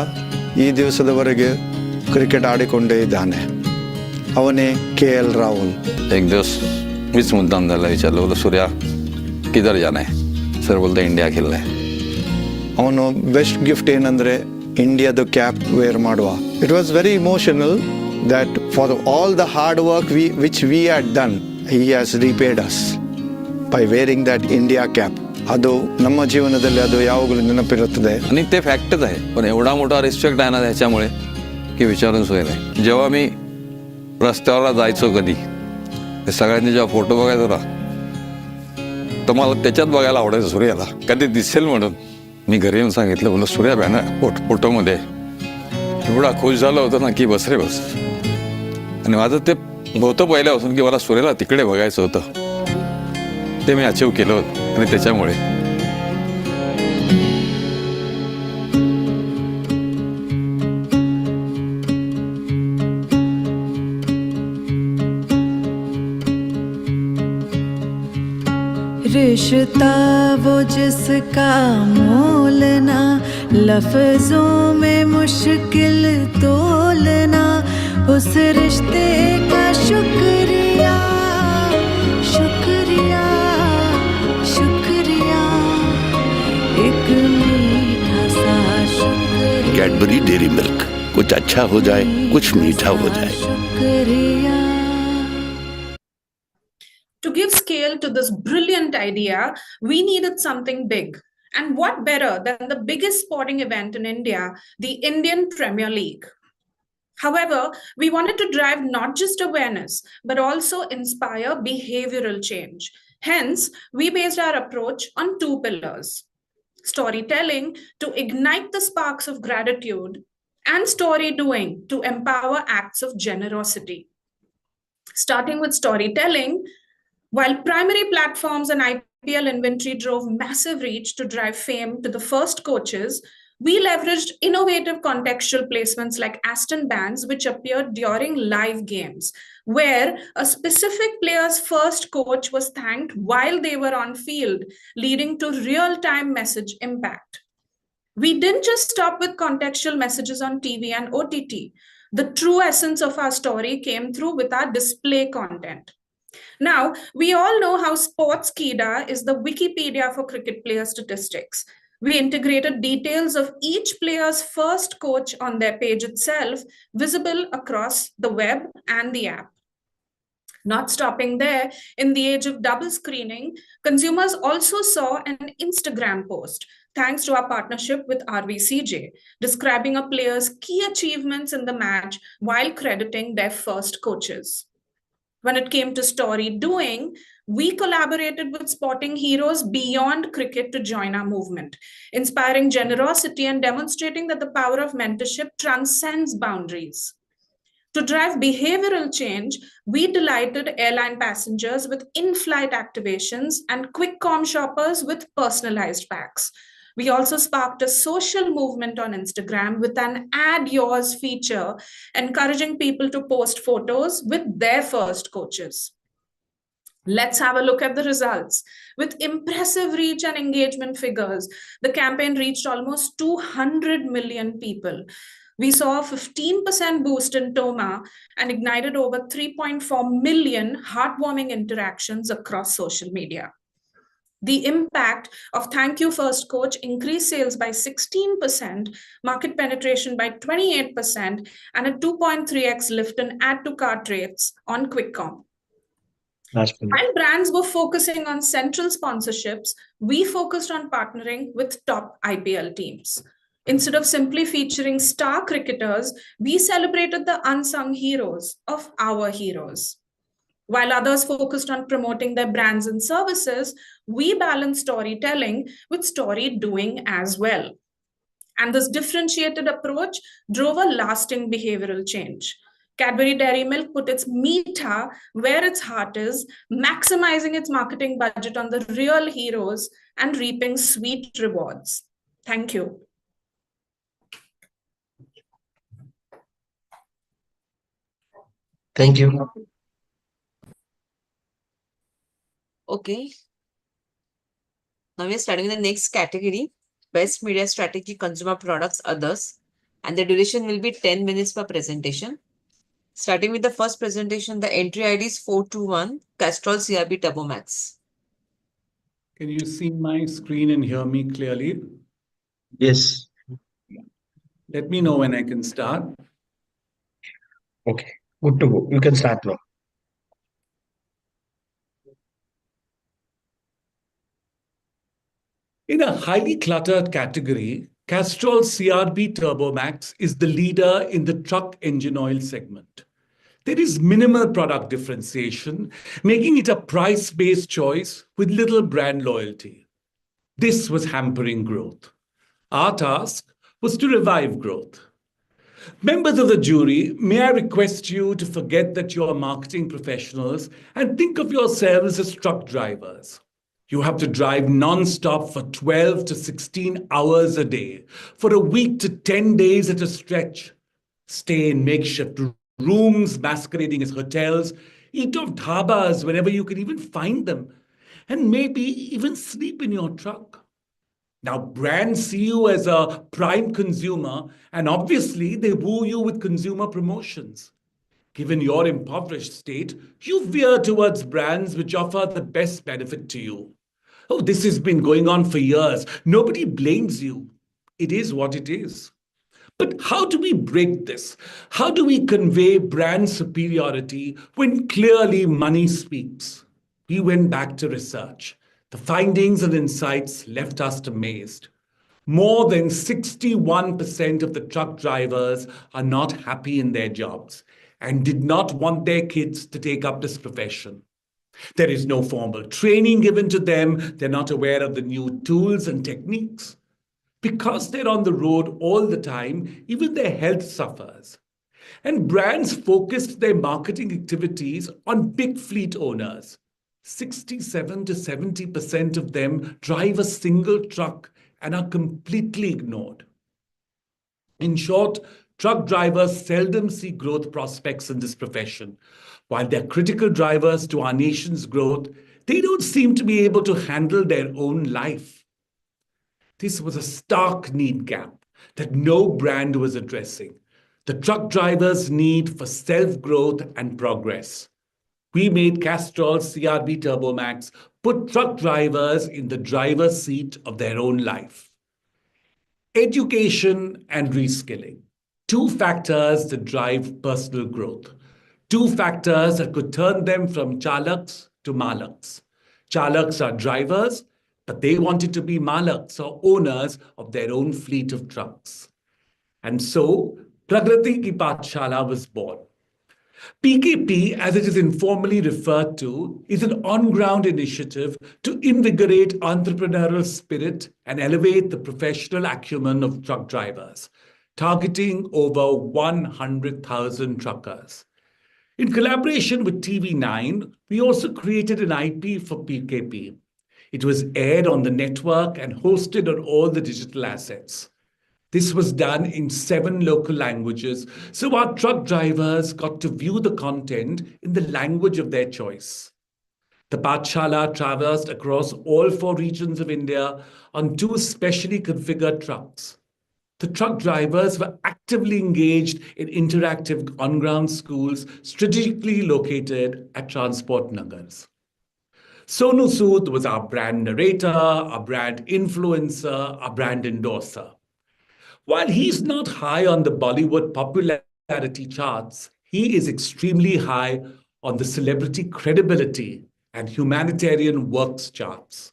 ಈ ದಿವಸದವರೆಗೆ ಕ್ರಿಕೆಟ್ ಆಡಿಕೊಂಡೇ ಇದ್ದಾನೆ. ಅವನೇ KL ರಾಹುಲ್. एक दिवस मीच मुद्दाम त्याला विचारलं, बोललो सूर्या किधर जाना है? सर बोलते इंडिया खेलना है. ಅವನು ಬೆಸ್ಟ್ ಗಿಫ್ಟ್ ಏನಂದರೆ ಇಂಡಿಯಾದ ಕ್ಯಾಪ್ ವೇರ್ ಮಾಡುವ. It was very emotional that for all the hard work which we had done he has repaid us by wearing that India cap. ಅದು ನಮ್ಮ ಜೀವನದಲ್ಲಿ ಅದು ಯಾವಾಗಲೂ ನೆನಪಿರುತ್ತದೆ. आणि ते फॅक्टच आहे, पण एवढा मोठा रिस्पेक्ट आहे ना त्याच्यामुळे की विचारून सोय नाही. जेव्हा मी रस्त्यावर जायचो कधी, ते सगळ्यांनी जेव्हा फोटो बघायचो ना, तर मला त्याच्यात बघायला आवडायचं सूर्याला, कधी दिसेल म्हणून. मी घरी येऊन सांगितलं, बोललो सूर्या बॅनर फोटोमध्ये. एवढा खुश झालं होतं ना की बस रे बस. आणि माझं ते होतं पहिल्यापासून की मला सूर्याला तिकडे बघायचं होतं, ते मी अचीव केलं होतं. आणि त्याच्यामुळे रिश्ता वो जिसका मोलना, लफ्जों में मुश्किल तोलना, उस रिश्ते का शुक्रिया शुक्रिया शुक्रिया, एक मीठा सा शुक्रिया. कैडबरी डेयरी मिल्क, कुछ अच्छा हो जाए, कुछ मीठा हो जाए. शुक्रिया. To give scale to this brilliant idea, we needed something big. And what better than the biggest sporting event in India, the Indian Premier League? However, we wanted to drive not just awareness, but also inspire behavioral change. Hence, we based our approach on two pillars: storytelling to ignite the sparks of gratitude, and story doing to empower acts of generosity. Starting with storytelling, while primary platforms and IPL inventory drove massive reach to drive fame to the first coaches, we leveraged innovative contextual placements like Aston bands, which appeared during live games, where a specific player's first coach was thanked while they were on field, leading to real-time message impact. We didn't just stop with contextual messages on TV and OTT. The true essence of our story came through with our display content. Now, we all know how Sportskeeda is the Wikipedia for cricket player statistics. We integrated details of each player's first coach on their page itself, visible across the web and the app. Not stopping there, in the age of double screening, consumers also saw an Instagram post, thanks to our partnership with RVCJ, describing a player's key achievements in the match while crediting their first coaches. When it came to story doing, we collaborated with sporting heroes beyond cricket to join our movement, inspiring generosity and demonstrating that the power of mentorship transcends boundaries. To drive behavioral change, we delighted airline passengers with in-flight activations and quick com shoppers with personalized packs. We also sparked a social movement on Instagram with an Add Yours feature, encouraging people to post photos with their first coaches. Let's have a look at the results. With impressive reach and engagement figures, the campaign reached almost 200 million people. We saw a 15% boost in TOMA and ignited over 3.4 million heartwarming interactions across social media. The impact of Thank You First Coach increased sales by 16%, market penetration by 28%, and a 2.3x lift in add-to-cart rates on QuickCom. While brands were focusing on central sponsorships, we focused on partnering with top IPL teams. Instead of simply featuring star cricketers, we celebrated the unsung heroes of our heroes. While others focused on promoting their brands and services, we balanced storytelling with story doing as well. And this differentiated approach drove a lasting behavioral change. Cadbury Dairy Milk put its meeta where its heart is, maximizing its marketing budget on the real heroes and reaping sweet rewards. Thank you. Thank you. Okay. Now we are starting with the next category, Best Media Strategy, Consumer Products, Others. And the duration will be 10 minutes per presentation. Starting with the first presentation, the entry ID is 421, Castrol CRB Turbo Max. Can you see my screen and hear me clearly? Yes. Let me know when I can start. Okay. Good to go. You can start now. In a highly cluttered category, Castrol CRB Turbo Max is the leader in the truck engine oil segment. There is minimal product differentiation, making it a price-based choice with little brand loyalty. This was hampering growth. Our task was to revive growth. Members of the jury, may I request you to forget that you are marketing professionals and think of yourselves as truck drivers. You have to drive non-stop for 12 to 16 hours a day, for a week to 10 days at a stretch. Stay in makeshift rooms masquerading as hotels, eat off dhabas whenever you can even find them, and maybe even sleep in your truck. Now, brands see you as a prime consumer, and obviously they woo you with consumer promotions. Given your impoverished state, you veer towards brands which offer the best benefit to you. Oh, this has been going on for years. Nobody blames you. It is what it is. But how do we break this? How do we convey brand superiority when clearly money speaks? We went back to research. The findings and insights left us amazed. More than 61% of the truck drivers are not happy in their jobs and did not want their kids to take up this profession. There is no formal training given to them. They're not aware of the new tools and techniques. Because they're on the road all the time, even their health suffers. And brands focused their marketing activities on big fleet owners. 67 to 70% of them drive a single truck and are completely ignored. In short, truck drivers seldom see growth prospects in this profession. While they're critical drivers to our nation's growth, they don't seem to be able to handle their own life. This was a stark need gap that no brand was addressing. The truck drivers' need for self-growth and progress. We made Castrol CRB Turbo Max put truck drivers in the driver's seat of their own life. Education and reskilling. Two factors that drive personal growth. Two factors that could turn them from chalaks to malaks. Chalaks are drivers, but they wanted to be malaks or owners of their own fleet of trucks. And so, Pragrati Ki Pathshala was born. PKP, as it is informally referred to, is an on-ground initiative to invigorate entrepreneurial spirit and elevate the professional acumen of truck drivers, targeting over 100,000 truckers. In collaboration with TV9, we also created an IP for PKP. It was aired on the network and hosted on all the digital assets. This was done in 7 local languages, so our truck drivers got to view the content in the language of their choice. The Pathshala traversed across all 4 regions of India on 2 specially configured trucks. The truck drivers were actively engaged in interactive on-ground schools strategically located at transport nagars. Sonu Sood was our brand narrator, our brand influencer, our brand endorser. While he's not high on the Bollywood popularity charts, he is extremely high on the celebrity credibility and humanitarian works charts.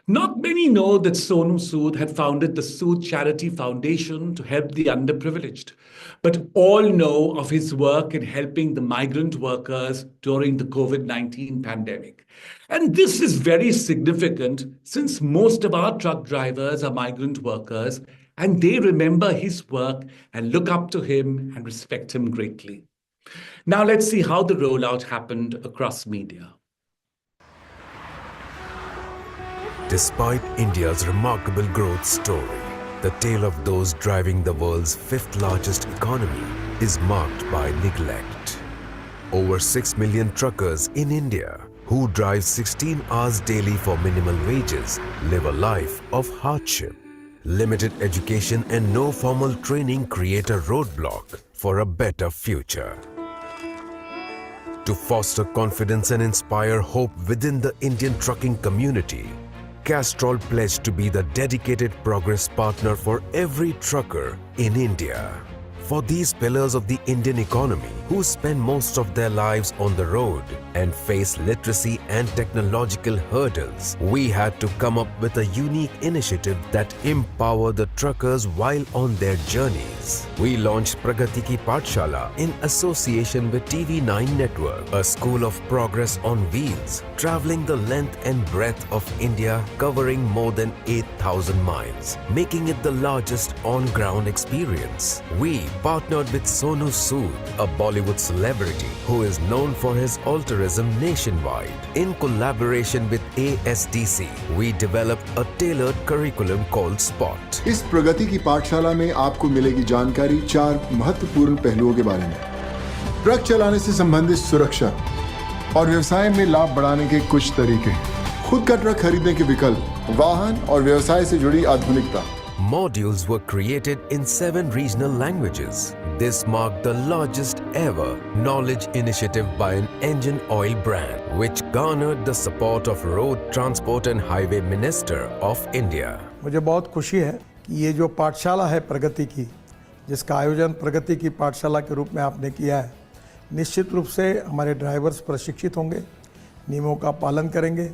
Not many know that Sonu Sood had founded the Sood Charity Foundation to help the underprivileged, but all know of his work in helping the migrant workers during the COVID-19 pandemic. And this is very significant since most of our truck drivers are migrant workers, and they remember his work and look up to him and respect him greatly. Now let's see how the rollout happened across media. Despite India's remarkable growth story, The tale of those driving the world's fifth largest economy is marked by neglect. Over 6 million truckers in India who drive 16 hours daily for minimal wages live a life of hardship. Limited education and no formal training create a roadblock for a better future. To foster confidence and inspire hope within the Indian trucking community, Castrol pledged to be the dedicated progress partner for every trucker in India. For these pillars of the Indian economy who spend most of their lives on the road and face literacy and technological hurdles, we had to come up with a unique initiative that empower the truckers while on their journeys. We launched Pragati Ki Pathshala in association with TV9 Network, a school of progress on wheels, traveling the length and breadth of India, covering more than 8,000 miles, making it the largest on-ground experience. We partnered with Sonu Sood, a Bollywood celebrity who is known for his altruism nationwide. In collaboration with ASDC, we developed a tailored curriculum called Spot. इस प्रगति की पाठशाला में आपको मिलेगी जानकारी 4 महत्वपूर्ण पहलुओं के बारे में। ट्रक चलाने से संबंधित सुरक्षा और व्यवसाय में लाभ बढ़ाने के कुछ तरीके, खुद का ट्रक खरीदने के विकल्प, वाहन और व्यवसाय से जुड़ी आधुनिकता। Modules were created in 7 regional languages. This marked the largest ever knowledge initiative by an engine oil brand, which garnered the support of Road Transport and Highway Minister of India. मुझे बहुत खुशी है कि ये जो पाठशाला है प्रगति की, जिसका आयोजन प्रगति की पाठशाला के रूप में आपने किया है, निश्चित रूप से हमारे ड्राइवर्स प्रशिक्षित होंगे, नियमों का पालन करेंगे,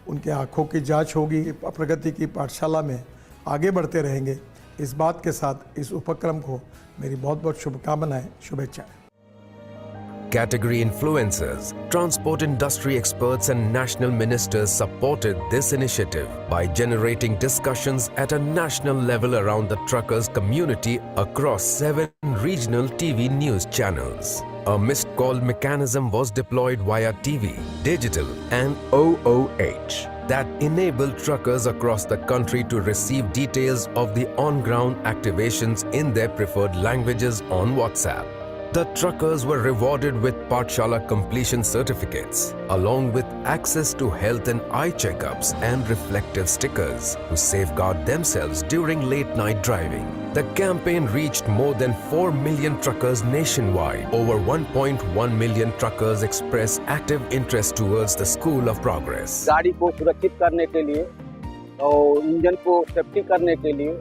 उनके आँखों की जांच होगी, प्रगति की पाठशाला में आगे बढ़ते रहेंगे। इस बात के साथ इस उपक्रम को मेरी बहुत बहुत शुभकामनाएं, शुभेच्छाएं। Category influencers, transport industry experts and national ministers supported this initiative by generating discussions at a national level around the truckers community across 7 regional TV news channels. A missed call mechanism was deployed via TV, digital and OOH that enabled truckers across the country to receive details of the on-ground activations in their preferred languages on WhatsApp. The truckers were rewarded with Pathshala completion certificates, along with access to health and eye checkups and reflective stickers to safeguard themselves during late-night driving. The campaign reached more than 4 million truckers nationwide. Over 1.1 million truckers expressed active interest towards the School of Progress. गाड़ी को सुरक्षित करने के लिए और engine को safety करने के लिए,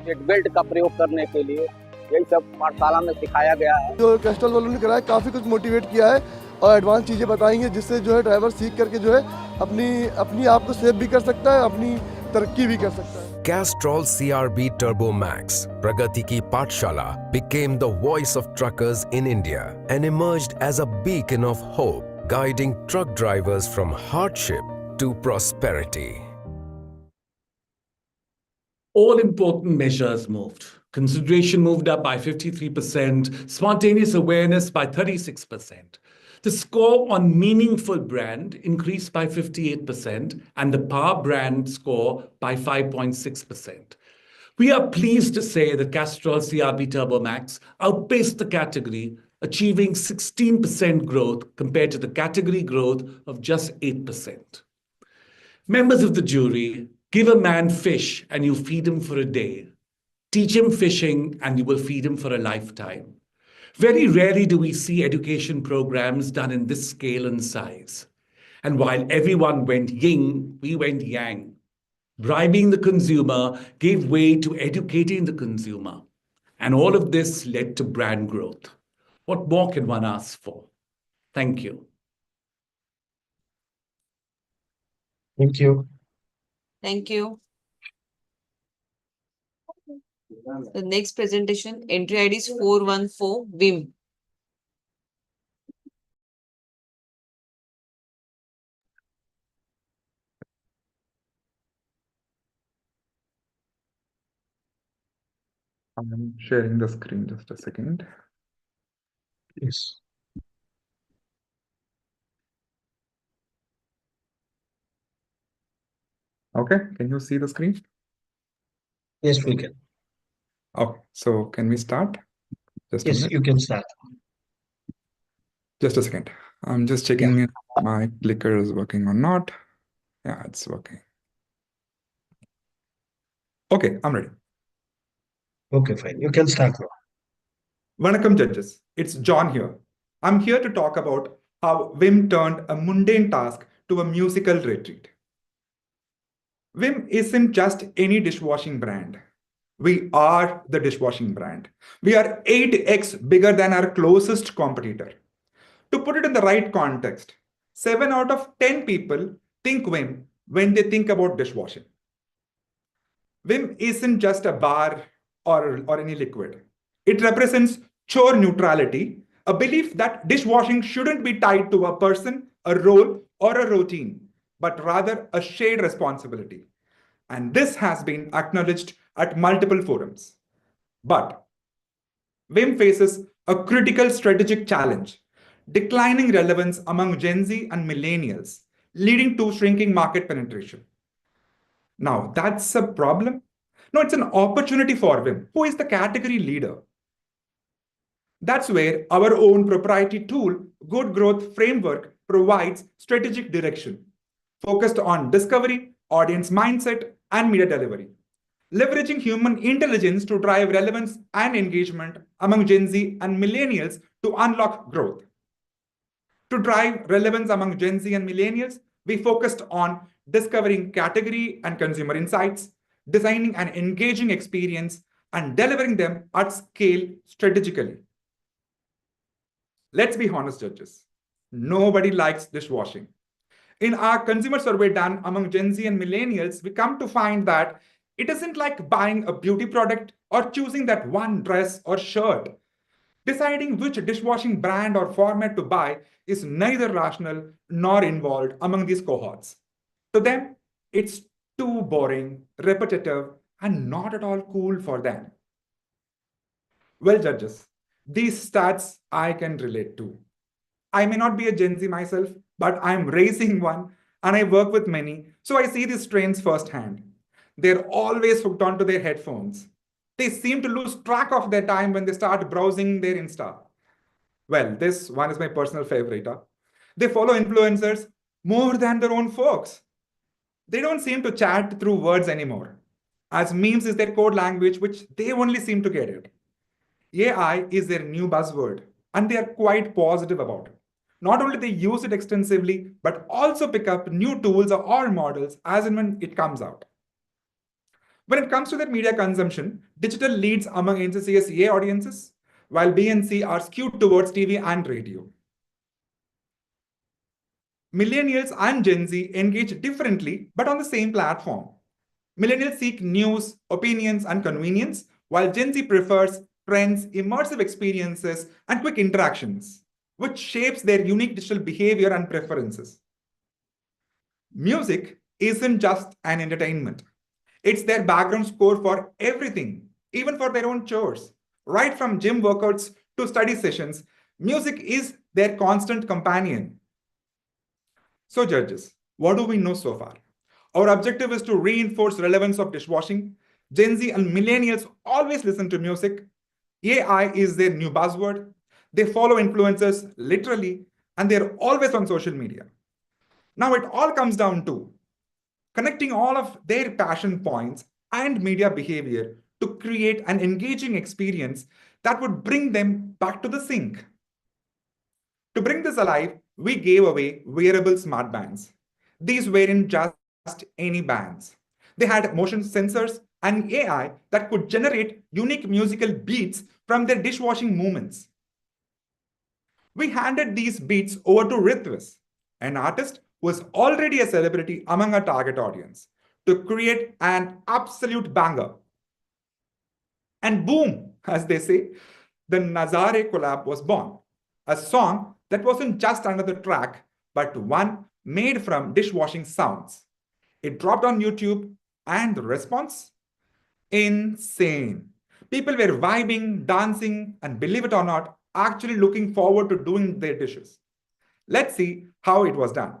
सीट बेल्ट का प्रयोग करने के लिए यही सब पाठशाला में सिखाया गया है। जो कैस्ट्रॉल वालों ने कराया काफ़ी कुछ मोटिवेट किया है और एडवांस चीज़ें बताएंगे जिससे जो है ड्राइवर सीख करके जो है अपनी आप को सेफ भी कर सकता है, अपनी तरक्की भी कर सकता है। Castrol CRB Turbo Max, Pragati Ki Pathshala, became the voice of truckers in India and emerged as a beacon of hope, guiding truck drivers from hardship to prosperity. All important measures moved. Consideration moved up by 53%, spontaneous awareness by 36%. The score on meaningful brand increased by 58% and the power brand score by 5.6%. We are pleased to say that Castrol CRB Turbo Max outpaced the category, achieving 16% growth compared to the category growth of just 8%. Members of the jury, give a man fish and you feed him for a day. Teach him fishing and you will feed him for a lifetime. Very rarely do we see education programs done in this scale and size. And while everyone went yin, we went yang. Bribing the consumer gave way to educating the consumer. And all of this led to brand growth. What more can one ask for? Thank you. Thank you. Thank you. The next presentation, entry ID is 414 Vim. I'm sharing the screen, just a second. Yes. Okay, can you see the screen? Yes, we can. Okay, so can we start? Just a Yes, minute. you can start. Just a second. I'm just checking if my clicker is working or not. Yeah, it's working. Okay, I'm ready. Okay, fine. You can start now. Vanakkam judges, it's John here. I'm here to talk about how Vim turned a mundane task to a musical retreat. Vim isn't just any dishwashing brand. We are the dishwashing brand. We are 8x bigger than our closest competitor. To put it in the right context, 7 out of 10 people think Vim when they think about dishwashing. Vim isn't just a bar or any liquid. It represents chore neutrality, a belief that dishwashing shouldn't be tied to a person, a role, or a routine, but rather a shared responsibility. And this has been acknowledged at multiple forums. But Vim faces a critical strategic challenge: declining relevance among Gen Z and millennials, leading to shrinking market penetration. Now, that's a problem? No, it's an opportunity for Vim, who is the category leader. That's where our own proprietary tool, Good Growth Framework, provides strategic direction, focused on discovery, audience mindset, and media delivery, leveraging human intelligence to drive relevance and engagement among Gen Z and millennials to unlock growth. To drive relevance among Gen Z and millennials, we focused on discovering category and consumer insights, designing an engaging experience, and delivering them at scale strategically. Let's be honest, judges. Nobody likes dishwashing. In our consumer survey done among Gen Z and millennials, we come to find that it isn't like buying a beauty product or choosing that one dress or shirt. Deciding which dishwashing brand or format to buy is neither rational nor involved among these cohorts. To them, it's too boring, repetitive, and not at all cool for them. Well, judges, these stats I can relate to. I may not be a Gen Z myself, but I'm raising one and I work with many, so I see these trends firsthand. They're always hooked onto their headphones. They seem to lose track of their time when they start browsing their Insta. Well, this one is my personal favorite. They follow influencers more than their own folks. They don't seem to chat through words anymore, as memes is their code language, which they only seem to get it. AI is their new buzzword, and they are quite positive about it. Not only they use it extensively, but also pick up new tools or models as and when it comes out. When it comes to their media consumption, digital leads among NCCS A audiences, while B and C are skewed towards TV and radio. Millennials and Gen Z engage differently, but on the same platform. Millennials seek news, opinions, and convenience, while Gen Z prefers trends, immersive experiences, and quick interactions, which shapes their unique digital behavior and preferences. Music isn't just an entertainment. It's their background score for everything, even for their own chores. Right from gym workouts to study sessions, music is their constant companion. So, judges, what do we know so far? Our objective is to reinforce relevance of dishwashing. Gen Z and millennials always listen to music. AI is their new buzzword. They follow influencers literally, and they're always on social media. Now, it all comes down to connecting all of their passion points and media behavior to create an engaging experience that would bring them back to the sink. To bring this alive, we gave away wearable smart bands. These weren't just any bands. They had motion sensors and AI that could generate unique musical beats from their dishwashing movements. We handed these beats over to Ritwis, an artist who was already a celebrity among our target audience, to create an absolute banger. And boom, as they say, the Nazare collab was born, a song that wasn't just another track, but one made from dishwashing sounds. It dropped on YouTube, and the response? Insane. People were vibing, dancing, and believe it or not, actually looking forward to doing their dishes. Let's see how it was done.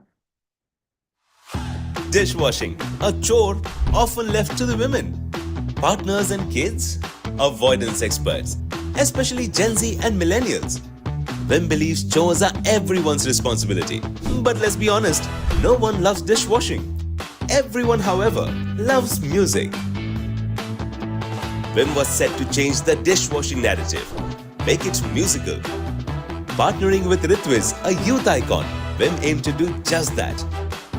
Dishwashing, a chore often left to the women. partners and kids? Avoidance experts, especially Gen Z and millennials. Vim believes chores are everyone's responsibility. But let's be honest, no one loves dishwashing. Everyone, however, loves music. Vim was set to change the dishwashing narrative, make it musical. Partnering with Ritviz, a youth icon, Vim aimed to do just that.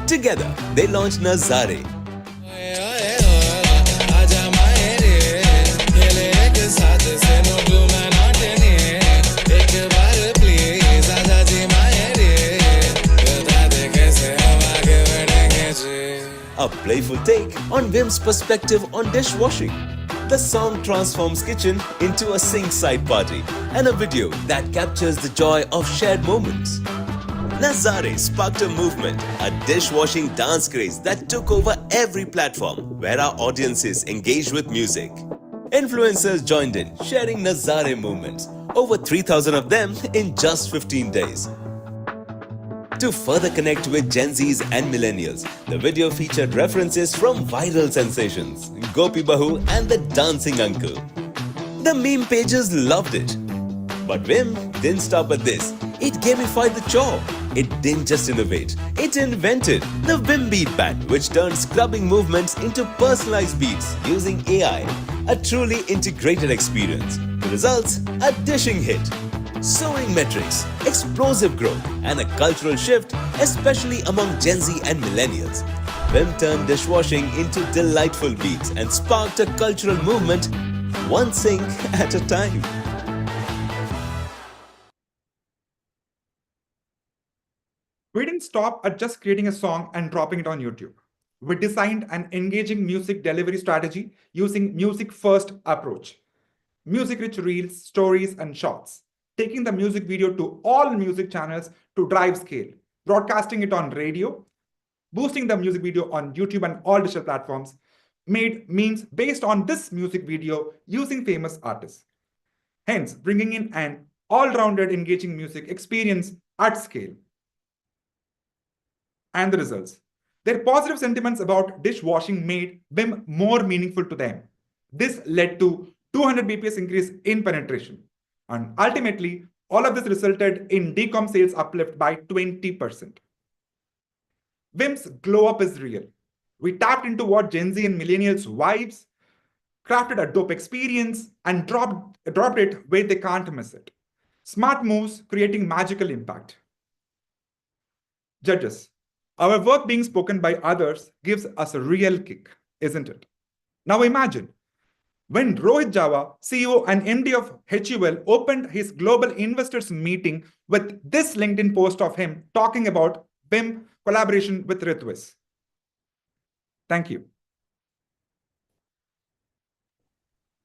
Together, they launched Nazare. A playful take on Vim's perspective on dishwashing. The song transforms kitchen into a sing-side party and a video that captures the joy of shared moments. Nazare sparked a movement, a dishwashing dance craze that took over every platform where our audiences engaged with music. Influencers joined in, sharing Nazare moments, over 3,000 of them in just 15 days. To further connect with Gen Zs and millennials, the video featured references from viral sensations, Gopi Bahu and the dancing uncle. The meme pages loved it. But Vim didn't stop at this. It gamified the chore. It didn't just innovate, it invented the Vim Beat Band, which turned scrubbing movements into personalized beats using AI, a truly integrated experience. The results? A dishing hit. Soaring metrics, explosive growth, and a cultural shift, especially among Gen Z and millennials. Vim turned dishwashing into delightful beats and sparked a cultural movement, one sink at a time. We didn't stop at just creating a song and dropping it on YouTube. We designed an engaging music delivery strategy using music-first approach. Music-rich reels, stories, and shorts. Taking the music video to all music channels to drive scale, broadcasting it on radio, boosting the music video on YouTube and all digital platforms, made memes based on this music video using famous artists. Hence, bringing in an all-rounded engaging music experience at scale. And the results. Their positive sentiments about dishwashing made Vim more meaningful to them. This led to 200 BPS increase in penetration. And ultimately, all of this resulted in decom sales uplift by 20%. Vim's glow up is real. We tapped into what Gen Z and millennials vibes, crafted a dope experience, and dropped it where they can't miss it. Smart moves creating magical impact. Judges, our work being spoken by others gives us a real kick, isn't it? Now imagine, when Rohit Java, CEO and MD of HUL, opened his global investors meeting with this LinkedIn post of him talking about Vim collaboration with Ritviz. Thank you.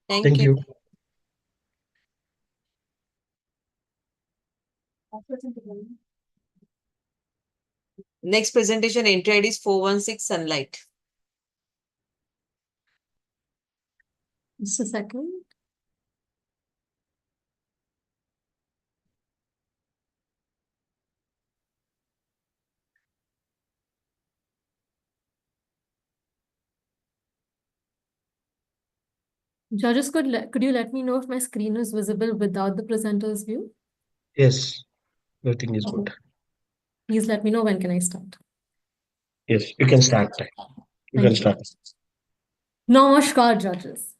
Thank you. Next presentation entry ID is 416 Sunlight. Just a second. Judges, could you let me know if my screen is visible without the presenter's view? Yes, everything is good. Please let me know when can I start. Yes, you can start. You can start. Namaskar, judges.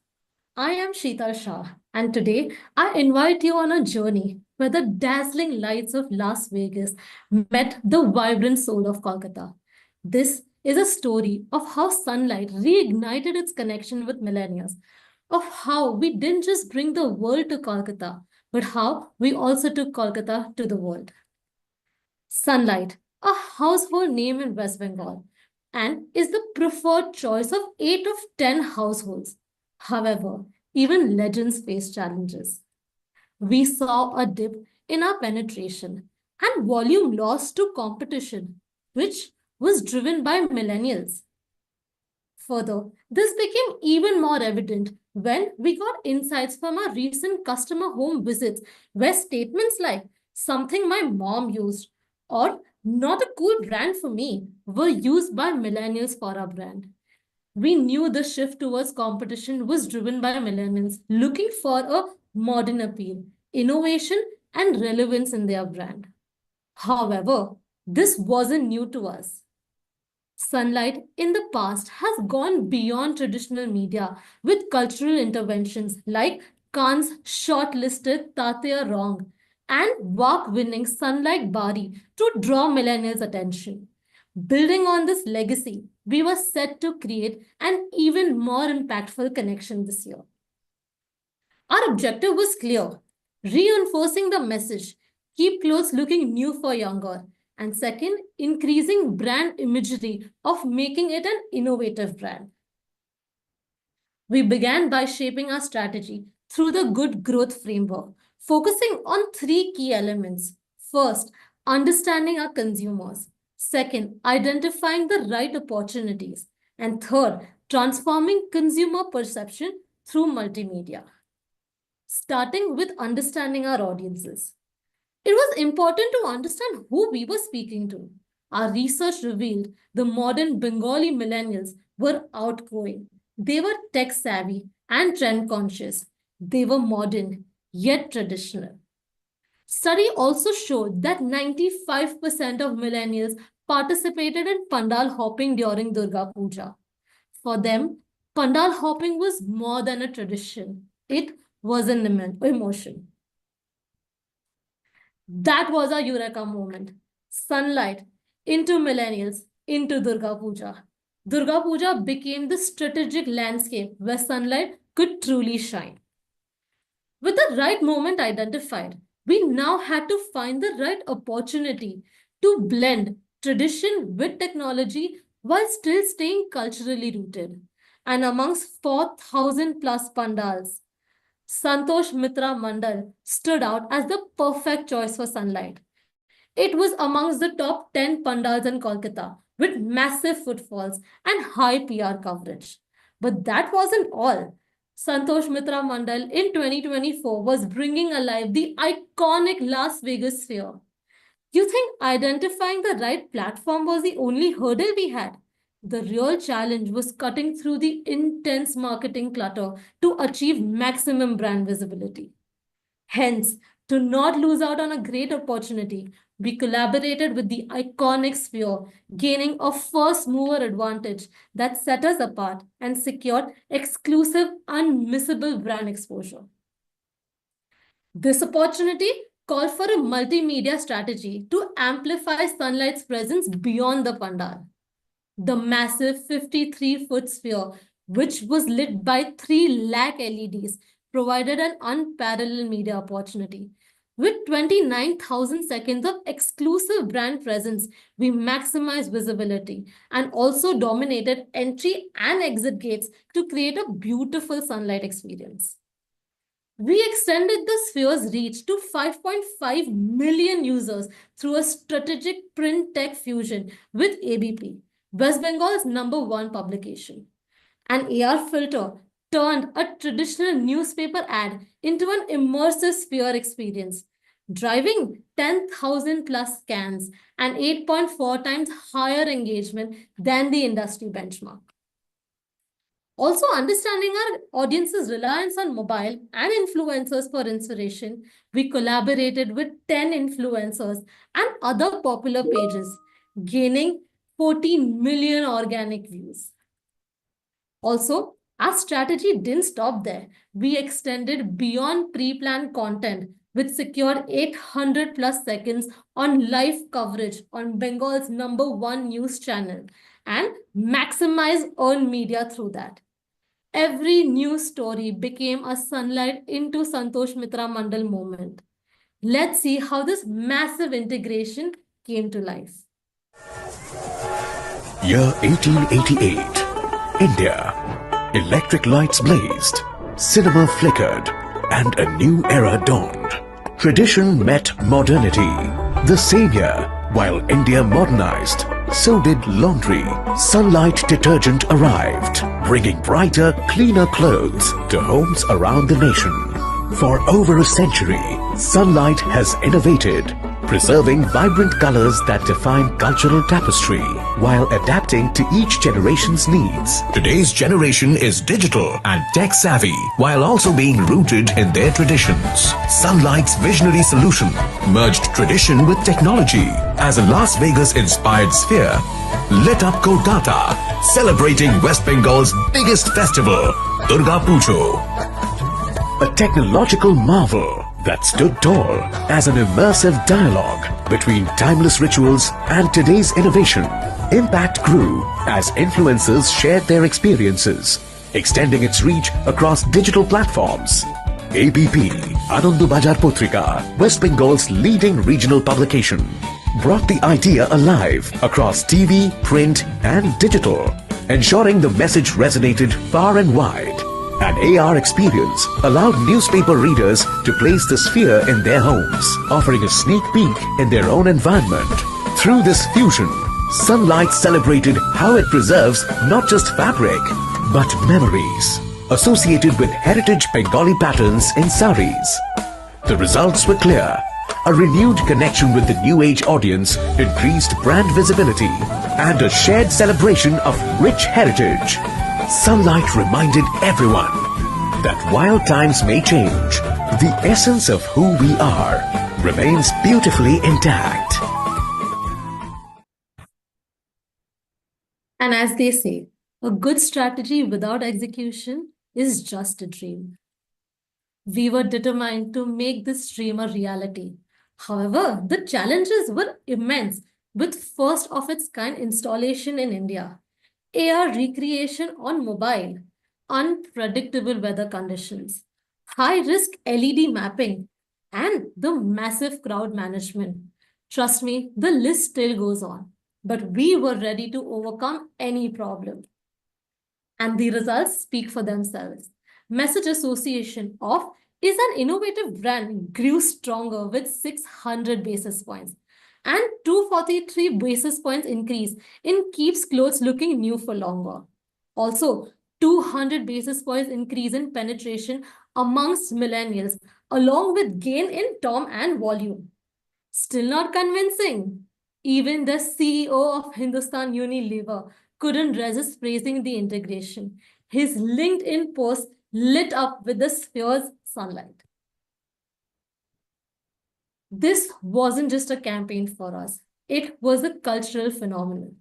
I am Sheetal Shah, and today I invite you on a journey where the dazzling lights of Las Vegas met the vibrant soul of Kolkata. This is a story of how sunlight reignited its connection with millennials, of how we didn't just bring the world to Kolkata, but how we also took Kolkata to the world. Sunlight, a household name in West Bengal, and is the preferred choice of 8 of 10 households. However, even legends face challenges. We saw a dip in our penetration and volume loss to competition, which was driven by millennials. Further, this became even more evident when we got insights from our recent customer home visits, where statements like "something my mom used" or "not a cool brand for me" were used by millennials for our brand. We knew the shift towards competition was driven by millennials looking for a modern appeal, innovation, and relevance in their brand. However, this wasn't new to us. Sunlight in the past has gone beyond traditional media with cultural interventions like Khan's shortlisted Tatya Wrong and WARC-winning Sunlight Bari to draw millennials' attention. Building on this legacy, we were set to create an even more impactful connection this year. Our objective was clear, reinforcing the message, keep clothes looking new for younger, and second, increasing brand imagery of making it an innovative brand. We began by shaping our strategy through the Good Growth Framework, focusing on 3 key elements. First, understanding our consumers. Second, identifying the right opportunities. And third, transforming consumer perception through multimedia. Starting with understanding our audiences. It was important to understand who we were speaking to. Our research revealed the modern Bengali millennials were outgoing. They were tech-savvy and trend-conscious. They were modern, yet traditional. Study also showed that 95% of millennials participated in pandal hopping during Durga Puja. For them, pandal hopping was more than a tradition. It was an emotion. That was our Eureka moment. Sunlight into millennials, into Durga Puja. Durga Puja became the strategic landscape where sunlight could truly shine. With the right moment identified, we now had to find the right opportunity to blend tradition with technology while still staying culturally rooted. And amongst 4,000 plus pandals, Santosh Mitra Mandal stood out as the perfect choice for sunlight. It was amongst the top 10 pandals in Kolkata with massive footfalls and high PR coverage. But that wasn't all. Santosh Mitra Mandal in 2024 was bringing alive the iconic Las Vegas sphere. You think identifying the right platform was the only hurdle we had? The real challenge was cutting through the intense marketing clutter to achieve maximum brand visibility. Hence, to not lose out on a great opportunity, we collaborated with the iconic sphere, gaining a first mover advantage that set us apart and secured exclusive, unmissable brand exposure. This opportunity called for a multimedia strategy to amplify sunlight's presence beyond the pandal. The massive 53-foot sphere, which was lit by 3 lakh LEDs, provided an unparalleled media opportunity. With 29,000 seconds of exclusive brand presence, we maximized visibility and also dominated entry and exit gates to create a beautiful sunlight experience. We extended the sphere's reach to 5.5 million users through a strategic print tech fusion with ABP, West Bengal's #1 publication. An AR filter turned a traditional newspaper ad into an immersive sphere experience, driving 10,000 plus scans and 8.4 times higher engagement than the industry benchmark. Also, understanding our audience's reliance on mobile and influencers for inspiration, we collaborated with 10 influencers and other popular pages, gaining 14 million organic views. Also, our strategy didn't stop there. We extended beyond pre-planned content, which secured 800 plus seconds on live coverage on Bengal's #1 news channel and maximized earned media through that. Every news story became a sunlight into Santosh Mitra Mandal moment. Let's see how this massive integration came to life. Year 1888. India. Electric lights blazed, cinema flickered, and a new era dawned. Tradition met modernity. The same year, while India modernized, so did laundry. Sunlight detergent arrived, bringing brighter, cleaner clothes to homes around the nation. For over a century, Sunlight has innovated, preserving vibrant colors that define cultural tapestry while adapting to each generation's needs. Today's generation is digital and tech savvy while also being rooted in their traditions. Sunlight's visionary solution merged tradition with technology as a Las Vegas inspired sphere lit up Kolkata, celebrating West Bengal's biggest festival, Durga Pujo. A technological marvel that stood tall as an immersive dialogue between timeless rituals and today's innovation. Impact grew as influencers shared their experiences, extending its reach across digital platforms. ABP, Anandu Bajar Potrika, West Bengal's leading regional publication, brought the idea alive across TV, print and digital, ensuring the message resonated far and wide. An AR experience allowed newspaper readers to place the sphere in their homes, offering a sneak peek in their own environment. Through this fusion, Sunlight celebrated how it preserves not just fabric, but memories associated with heritage Bengali patterns in saris. The results were clear. A renewed connection with the new age audience, increased brand visibility, and a shared celebration of rich heritage. Sunlight reminded everyone that while times may change, the essence of who we are remains beautifully intact. And as they say, a good strategy without execution is just a dream. We were determined to make this dream a reality. However, the challenges were immense with first of its kind installation in India, AR recreation on mobile, unpredictable weather conditions, high risk LED mapping, and the massive crowd management. Trust me, the list still goes on, but we were ready to overcome any problem. And the results speak for themselves. Message association of is an innovative brand grew stronger with 600 basis points and 243 basis points increase in keeps clothes looking new for longer. Also, 200 basis points increase in penetration amongst millennials, along with gain in term and volume. Still not convincing. Even the CEO of Hindustan Unilever couldn't resist praising the integration. His LinkedIn post lit up with the sphere's sunlight. This wasn't just a campaign for us. It was a cultural phenomenon.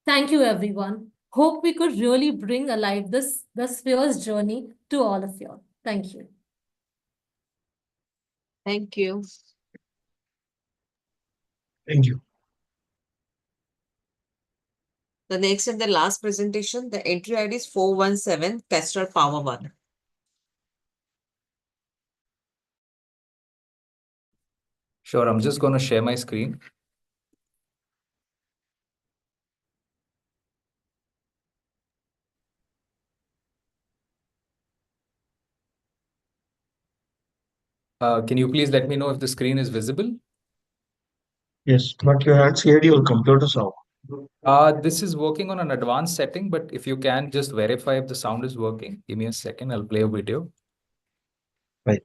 Thank you, everyone. Hope we could really bring alive the sphere's journey to all of you. Thank you. Thank you. Thank you. The next and the last presentation, the entry ID is 417 Castrol Power One. Sure, I'm just going to share my screen. Can you please let me know if the screen is visible? Yes, but you had shared your computer sound. This is working on an advanced setting, but if you can just verify if the sound is working, give me a second, I'll play a video. Right.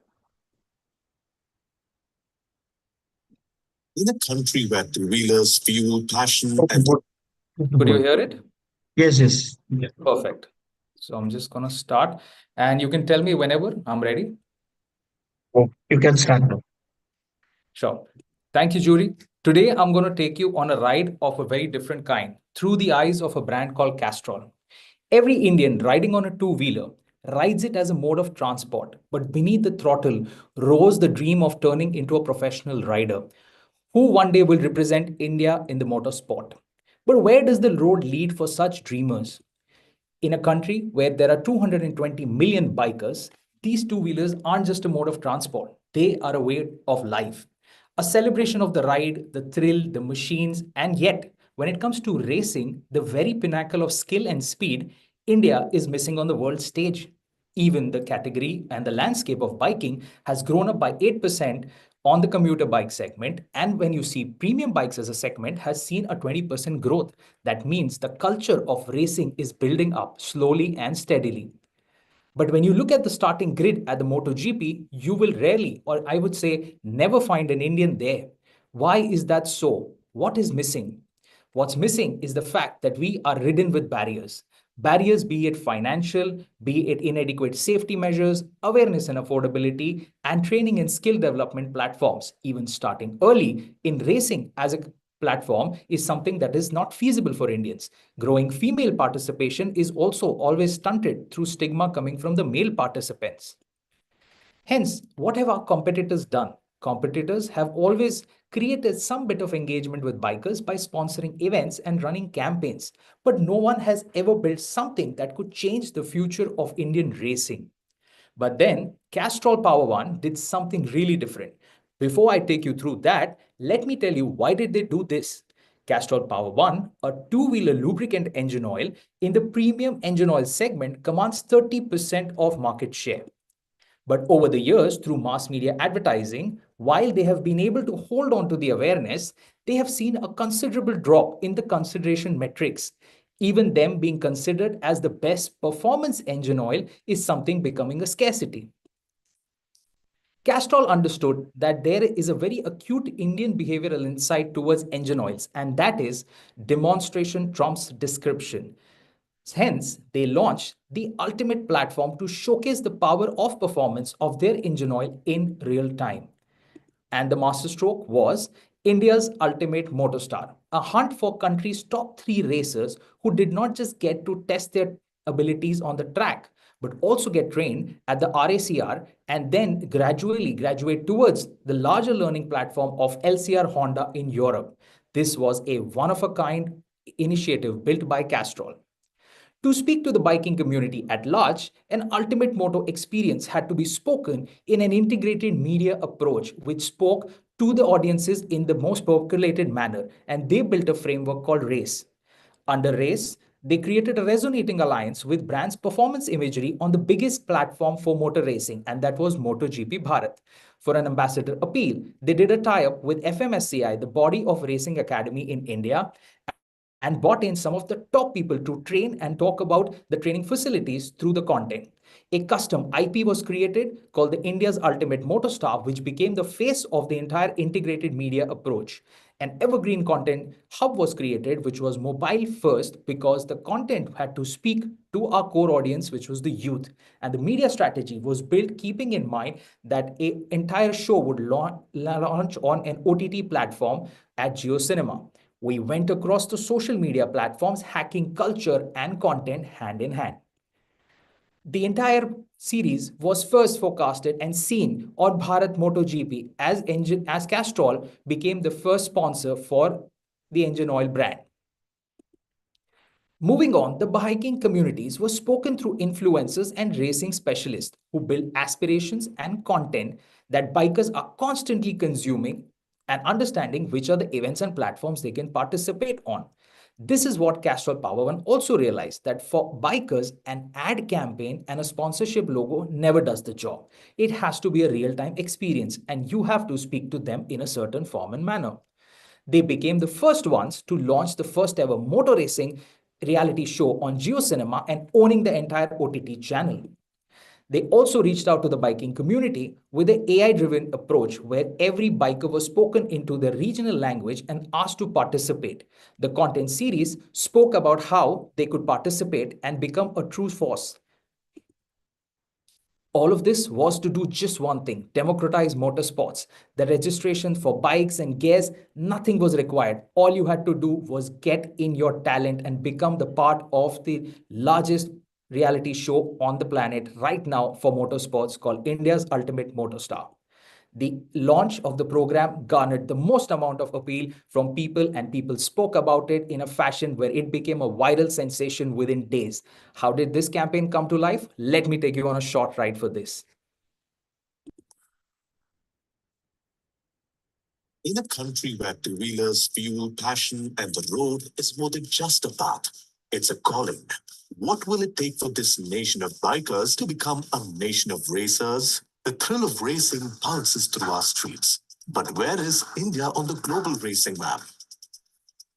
In a country where two-wheelers fuel passion and... Could you hear it? Yes, yes. Yeah. Perfect. So I'm just going to start and you can tell me whenever I'm ready. Oh, you can start now. Sure. Thank you, Jury. Today, I'm going to take you on a ride of a very different kind through the eyes of a brand called Castrol. Every Indian riding on a two-wheeler rides it as a mode of transport, but beneath the throttle roars the dream of turning into a professional rider who one day will represent India in the motorsport. But where does the road lead for such dreamers? In a country where there are 220 million bikers, these two-wheelers aren't just a mode of transport. They are a way of life. A celebration of the ride, the thrill, the machines, and yet, when it comes to racing, the very pinnacle of skill and speed, India is missing on the world stage. Even the category and the landscape of biking has grown up by 8% on the commuter bike segment. And when you see premium bikes as a segment has seen a 20% growth. That means the culture of racing is building up slowly and steadily. But when you look at the starting grid at the MotoGP, you will rarely, or I would say never find an Indian there. Why is that so? What is missing? What's missing is the fact that we are ridden with barriers. Barriers, be it financial, be it inadequate safety measures, awareness and affordability, and training and skill development platforms, even starting early in racing as a platform is something that is not feasible for Indians. Growing female participation is also always stunted through stigma coming from the male participants. Hence, what have our competitors done? Competitors have always created some bit of engagement with bikers by sponsoring events and running campaigns, but no one has ever built something that could change the future of Indian racing. But then, Castrol Power One did something really different. Before I take you through that, let me tell you why did they do this. Castrol Power One, a two-wheeler lubricant engine oil in the premium engine oil segment, commands 30% of market share. But over the years, through mass media advertising, while they have been able to hold on to the awareness, they have seen a considerable drop in the consideration metrics. Even them being considered as the best performance engine oil is something becoming a scarcity. Castrol understood that there is a very acute Indian behavioral insight towards engine oils, and that is demonstration trumps description. Hence, they launched the ultimate platform to showcase the power of performance of their engine oil in real time. And the masterstroke was India's Ultimate Motostar, a hunt for country's top three racers who did not just get to test their abilities on the track, but also get trained at the RACR and then gradually graduate towards the larger learning platform of LCR Honda in Europe. This was a one-of-a-kind initiative built by Castrol. To speak to the biking community at large, an ultimate moto experience had to be spoken in an integrated media approach, which spoke to the audiences in the most populated manner, and they built a framework called RACE. Under RACE, they created a resonating alliance with brands' performance imagery on the biggest platform for motor racing, and that was MotoGP Bharat. For an ambassador appeal, they did a tie-up with FMSCI, the body of racing academy in India, and brought in some of the top people to train and talk about the training facilities through the content. A custom IP was created called the India's Ultimate Motostar, which became the face of the entire integrated media approach. An evergreen content hub was created, which was mobile first because the content had to speak to our core audience, which was the youth. And the media strategy was built keeping in mind that an entire show would launch on an OTT platform at JioCinema. We went across the social media platforms, hacking culture and content hand in hand. The entire series was first forecasted and seen on Bharat MotoGP as Castrol became the first sponsor for the engine oil brand. Moving on, the biking communities were spoken through influencers and racing specialists who build aspirations and content that bikers are constantly consuming and understanding which are the events and platforms they can participate on. This is what Castrol Power One also realized that for bikers, an ad campaign and a sponsorship logo never does the job. It has to be a real-time experience and you have to speak to them in a certain form and manner. They became the first ones to launch the first ever motor racing reality show on JioCinema and owning the entire OTT channel. They also reached out to the biking community with an AI-driven approach where every biker was spoken into their regional language and asked to participate. The content series spoke about how they could participate and become a true force. All of this was to do just one thing, democratize motorsports. The registration for bikes and gears, nothing was required. All you had to do was get in your talent and become the part of the largest reality show on the planet right now for motorsports called India's Ultimate Motostar. The launch of the program garnered the most amount of appeal from people and people spoke about it in a fashion where it became a viral sensation within days. How did this campaign come to life? Let me take you on a short ride for this. In a country where two-wheelers fuel passion and the road is more than just a path, it's a calling. What will it take for this nation of bikers to become a nation of racers? The thrill of racing pulses through our streets. But where is India on the global racing map?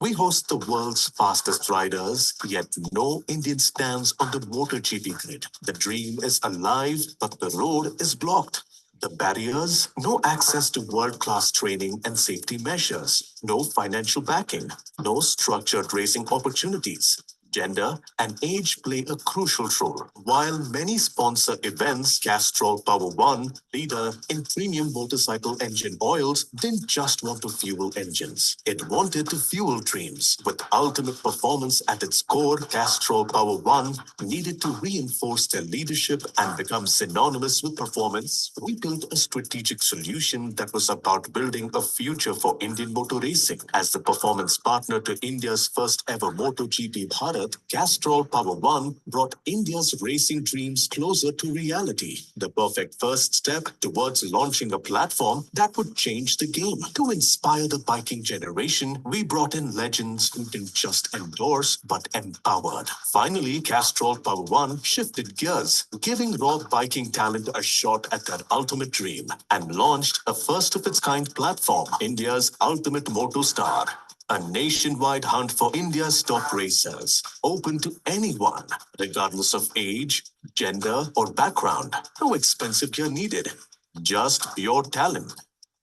We host the world's fastest riders, yet no Indian stands on the MotoGP grid. The dream is alive, but the road is blocked. The barriers? No access to world-class training and safety measures, no financial backing, no structured racing opportunities. Gender and age play a crucial role. While many sponsor events, Castrol Power One, leader in premium motorcycle engine oils, didn't just want to fuel engines. It wanted to fuel dreams. With ultimate performance at its core, Castrol Power One needed to reinforce their leadership and become synonymous with performance. We built a strategic solution that was about building a future for Indian motor racing. As the performance partner to India's first ever MotoGP Bharat, Castrol Power One brought India's racing dreams closer to reality. The perfect first step towards launching a platform that would change the game. To inspire the biking generation, we brought in legends who didn't just endorse but empowered. Finally, Castrol Power One shifted gears, giving raw biking talent a shot at their ultimate dream, and launched a first-of-its-kind platform, India's Ultimate Moto Star. A nationwide hunt for India's top racers, open to anyone, regardless of age, gender, or background. No expensive gear needed, just pure talent.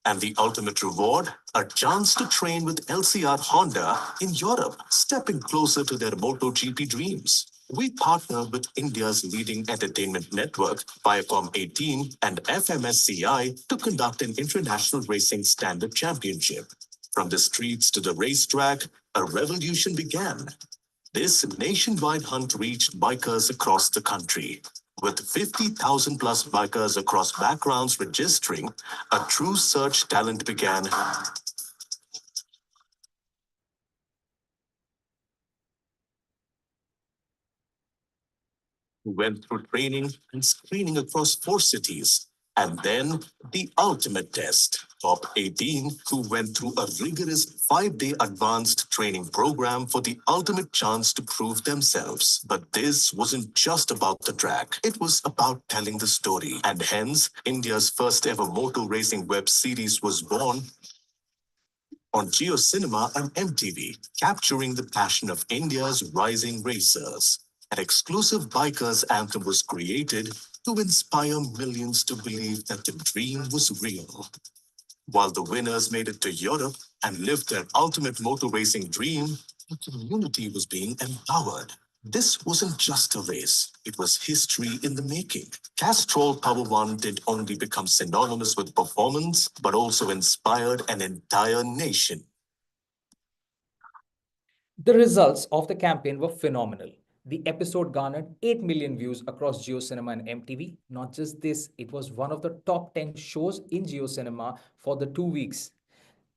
And the ultimate reward? A chance to train with LCR Honda in Europe, stepping closer to their MotoGP dreams. We partner with India's leading entertainment network, Viacom 18 and FMSCI, to conduct an international racing stand-up championship. From the streets to the racetrack, a revolution began. This nationwide hunt reached bikers across the country. With 50,000 plus bikers across backgrounds registering, a true search talent began. Who went through training and screening across 4 cities. And then the ultimate test. Top 18 who went through a rigorous 5-day advanced training program for the ultimate chance to prove themselves. But this wasn't just about the track. It was about telling the story. And hence, India's first ever motor racing web series was born on Geo Cinema and MTV, capturing the passion of India's rising racers. An exclusive bikers anthem was created to inspire millions to believe that the dream was real. While the winners made it to Europe and lived their ultimate motor racing dream, the community was being empowered. This wasn't just a race, it was history in the making. Castrol Power One didn't only become synonymous with performance, but also inspired an entire nation. The results of the campaign were phenomenal. The episode garnered 8 million views across Geo Cinema and MTV. Not just this, it was one of the top 10 shows in Geo Cinema for the 2 weeks.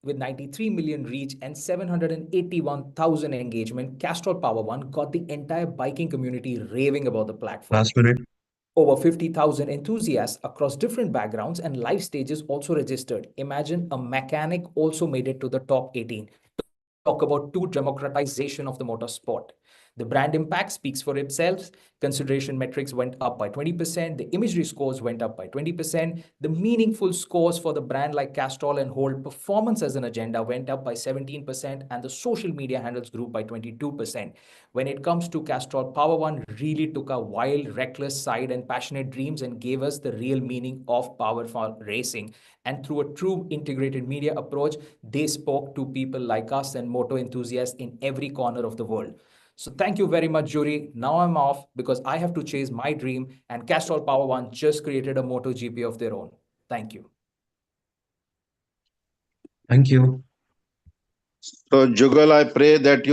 With 93 million reach and 781,000 engagement, Castrol Power One got the entire biking community raving about the platform. Last minute. Over 50,000 enthusiasts across different backgrounds and live stages also registered. Imagine a mechanic also made it to the top 18. Talk about true democratization of the motorsport. The brand impact speaks for itself. Consideration metrics went up by 20%. The imagery scores went up by 20%. The meaningful scores for the brand like Castrol and Hold performance as an agenda went up by 17%, and the social media handles grew by 22%. When it comes to Castrol, Power One really took a wild, reckless side and passionate dreams and gave us the real meaning of powerful racing. And through a true integrated media approach, they spoke to people like us and moto enthusiasts in every corner of the world. So thank you very much, jury. Now I'm off because I have to chase my dream, and Castrol Power One just created a MotoGP of their own. Thank you. Thank you. So, Jugal, I pray that you